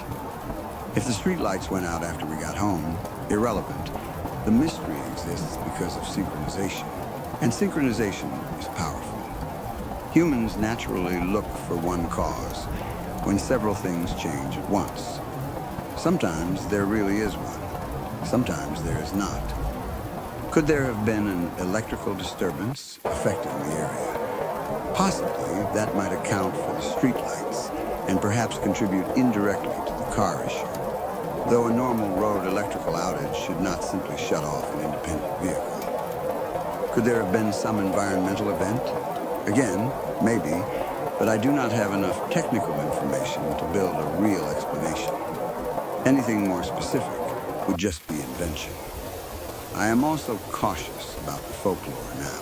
If the streetlights went out after we got home, irrelevant. The mystery exists because of synchronization. And synchronization is powerful. Humans naturally look for one cause when several things change at once. Sometimes there really is one. Sometimes there is not. Could there have been an electrical disturbance affecting the area? Possibly that might account for the streetlights and perhaps contribute indirectly to the car issue. Though a normal road electrical outage should not simply shut off an independent vehicle. Could there have been some environmental event? Again, maybe, but I do not have enough technical information to build a real explanation. Anything more specific would just be invention. I am also cautious about the folklore now.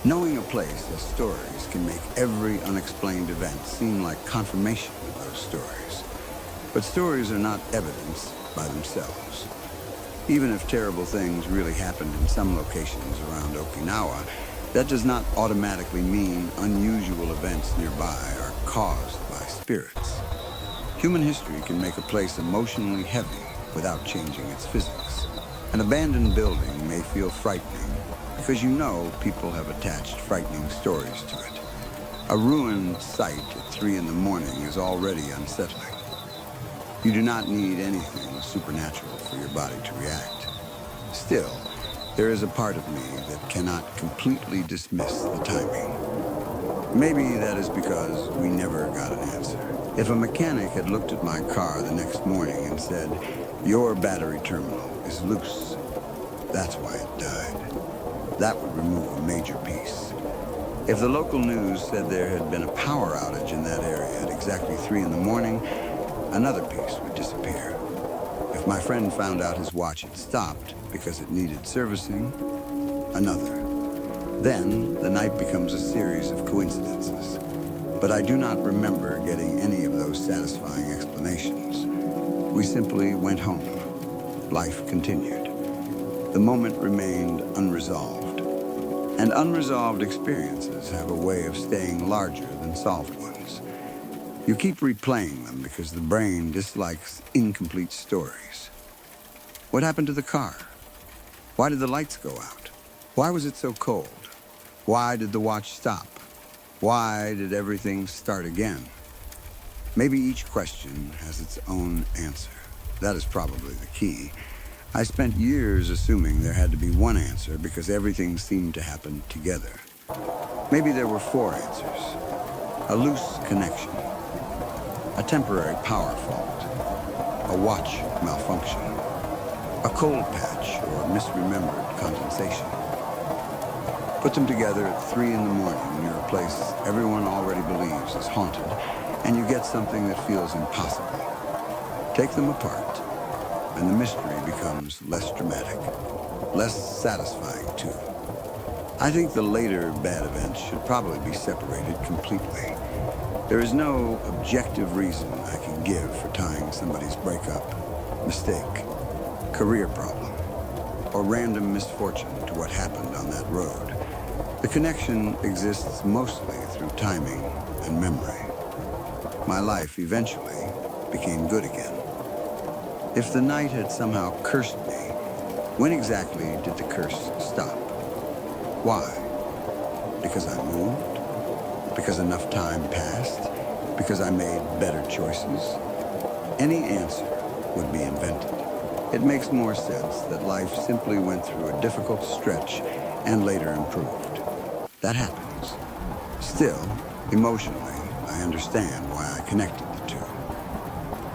Knowing a place as stories can make every unexplained event seem like confirmation of those stories. But stories are not evidence by themselves. Even if terrible things really happened in some locations around Okinawa, that does not automatically mean unusual events nearby are caused by spirits. Human history can make a place emotionally heavy without changing its physics. An abandoned building may feel frightening because you know people have attached frightening stories to it. A ruined site at 3 in the morning is already unsettling. You do not need anything supernatural for your body to react. Still, there is a part of me that cannot completely dismiss the timing. Maybe that is because we never got an answer. If a mechanic had looked at my car the next morning and said, "Your battery terminal is loose," that's why it died. That would remove a major piece. If the local news said there had been a power outage in that area at exactly 3 in the morning, another piece would disappear. If my friend found out his watch had stopped because it needed servicing, another. Then the night becomes a series of coincidences. But I do not remember getting any of those satisfying explanations. We simply went home. Life continued. The moment remained unresolved. And unresolved experiences have a way of staying larger than solved ones. You keep replaying them because the brain dislikes incomplete stories. What happened to the car? Why did the lights go out? Why was it so cold? Why did the watch stop? Why did everything start again? Maybe each question has its own answer. That is probably the key. I spent years assuming there had to be one answer because everything seemed to happen together. Maybe there were 4 answers. A loose connection, a temporary power fault, a watch malfunction, a cold patch or misremembered condensation. Put them together at 3 in the morning near a place everyone already believes is haunted, and you get something that feels impossible. Take them apart, and the mystery becomes less dramatic, less satisfying too. I think the later bad events should probably be separated completely. There is no objective reason I can give for tying somebody's breakup, mistake, career problem, or random misfortune to what happened on that road. The connection exists mostly through timing and memory. My life eventually became good again. If the night had somehow cursed me, when exactly did the curse stop? Why? Because I moved? Because enough time passed? Because I made better choices? Any answer would be invented. It makes more sense that life simply went through a difficult stretch and later improved. That happens. Still, emotionally, I understand why I connected the two.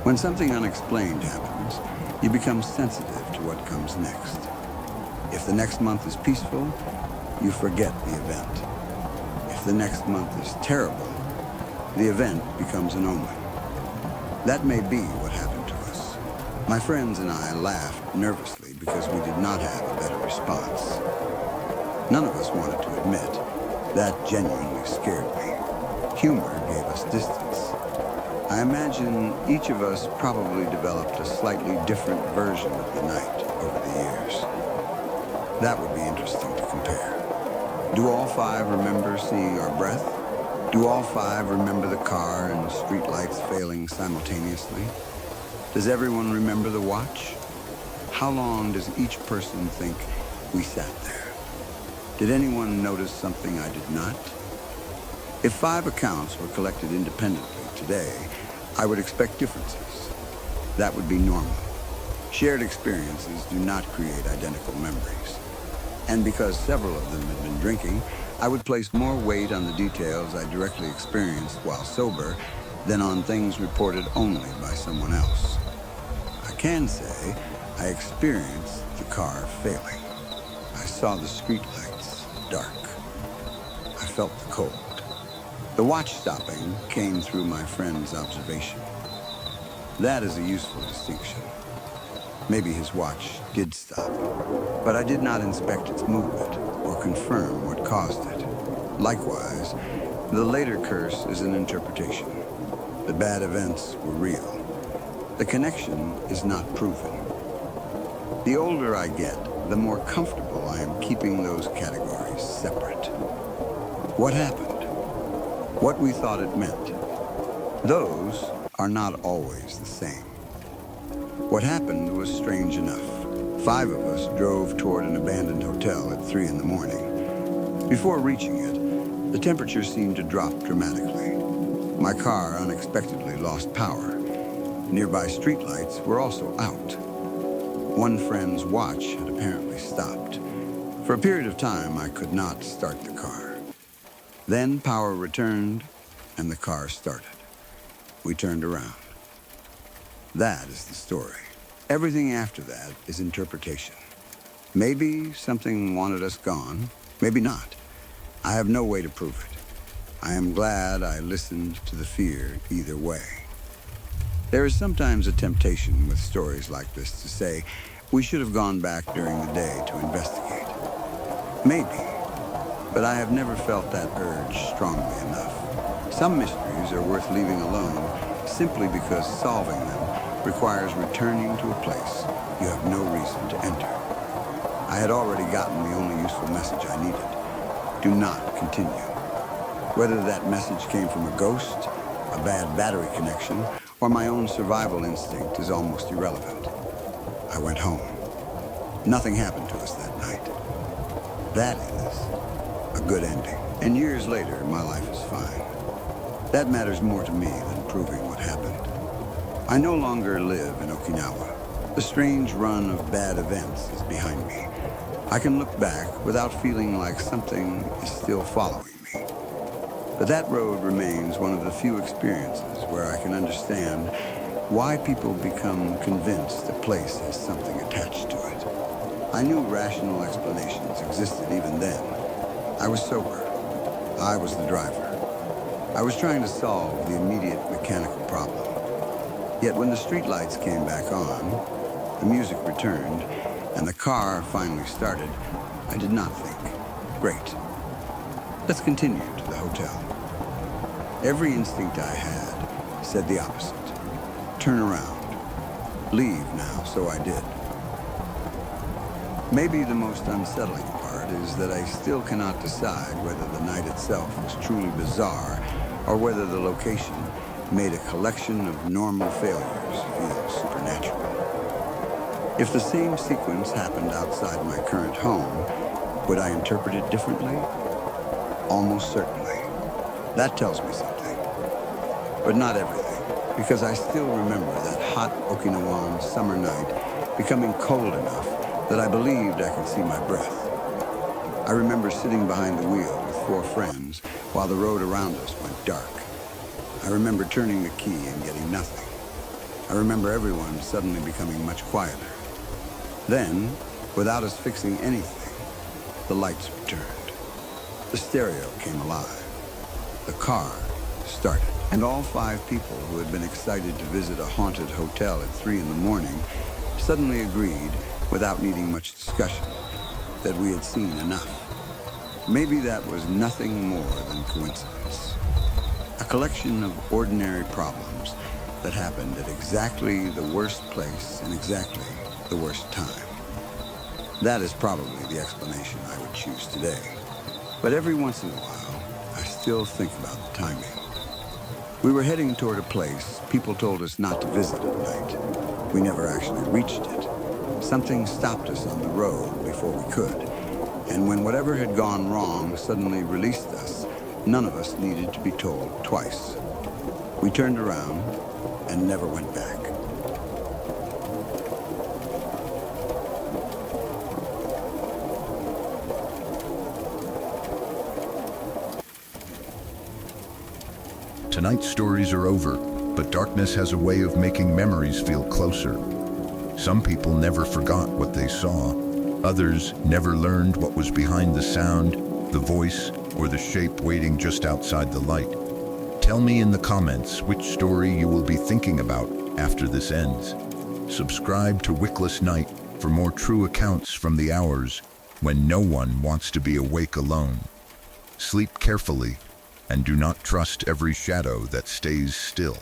When something unexplained happens, you become sensitive to what comes next. If the next month is peaceful, you forget the event. If the next month is terrible, the event becomes an omen. That may be what happened to us. My friends and I laughed nervously because we did not have a better response. None of us wanted to admit that genuinely scared me. Humor gave us distance. I imagine each of us probably developed a slightly different version of the night over the years. That would be interesting to compare. Do all five remember seeing our breath? Do all five remember the car and streetlights failing simultaneously? Does everyone remember the watch? How long does each person think we sat there? Did anyone notice something I did not? If 5 accounts were collected independently today, I would expect differences. That would be normal. Shared experiences do not create identical memories. And because several of them had been drinking, I would place more weight on the details I directly experienced while sober than on things reported only by someone else. I can say I experienced the car failing. I saw the streetlights dark. I felt the cold. The watch stopping came through my friend's observation. That is a useful distinction. Maybe his watch did stop, but I did not inspect its movement or confirm what caused it. Likewise, the later curse is an interpretation. The bad events were real. The connection is not proven. The older I get, the more comfortable I am keeping those categories separate. What happened? What we thought it meant. Those are not always the same. What happened was strange enough. 5 of us drove toward an abandoned hotel at 3 in the morning. Before reaching it, the temperature seemed to drop dramatically. My car unexpectedly lost power. Nearby streetlights were also out. One friend's watch had apparently stopped. For a period of time, I could not start the car. Then power returned, and the car started. We turned around. That is the story. Everything after that is interpretation. Maybe something wanted us gone, maybe not. I have no way to prove it. I am glad I listened to the fear either way. There is sometimes a temptation with stories like this to say, we should have gone back during the day to investigate. Maybe, but I have never felt that urge strongly enough. Some mysteries are worth leaving alone simply because solving them requires returning to a place you have no reason to enter. I had already gotten the only useful message I needed. Do not continue. Whether that message came from a ghost, a bad battery connection, or my own survival instinct is almost irrelevant. I went home. Nothing happened to us that night. That is a good ending. And years later, my life is fine. That matters more to me than proving what happened. I no longer live in Okinawa. The strange run of bad events is behind me. I can look back without feeling like something is still following me. But that road remains one of the few experiences where I can understand why people become convinced a place has something attached to it. I knew rational explanations existed even then. I was sober. I was the driver. I was trying to solve the immediate mechanical problem. Yet when the streetlights came back on, the music returned, and the car finally started, I did not think, great. Let's continue to the hotel. Every instinct I had said the opposite. Turn around. Leave now, so I did. Maybe the most unsettling part is that I still cannot decide whether the night itself was truly bizarre or whether the location made a collection of normal failures feel supernatural. If the same sequence happened outside my current home, would I interpret it differently? Almost certainly. That tells me something. But not everything, because I still remember that hot Okinawan summer night becoming cold enough that I believed I could see my breath. I remember sitting behind the wheel with 4 friends while the road around us went dark. I remember turning the key and getting nothing. I remember everyone suddenly becoming much quieter. Then, without us fixing anything, the lights returned. The stereo came alive. The car started. And all 5 people who had been excited to visit a haunted hotel at 3 in the morning suddenly agreed, without needing much discussion, that we had seen enough. Maybe that was nothing more than coincidence. A collection of ordinary problems that happened at exactly the worst place and exactly the worst time. That is probably the explanation I would choose today. But every once in a while, I still think about the timing. We were heading toward a place people told us not to visit at night. We never actually reached it. Something stopped us on the road before we could. And when whatever had gone wrong suddenly released us, none of us needed to be told twice. We turned around and never went back. Tonight's stories are over, but darkness has a way of making memories feel closer. Some people never forgot what they saw. Others never learned what was behind the sound, the voice, or the shape waiting just outside the light. Tell me in the comments which story you will be thinking about after this ends. Subscribe to Wickless Night for more true accounts from the hours when no one wants to be awake alone. Sleep carefully, and do not trust every shadow that stays still.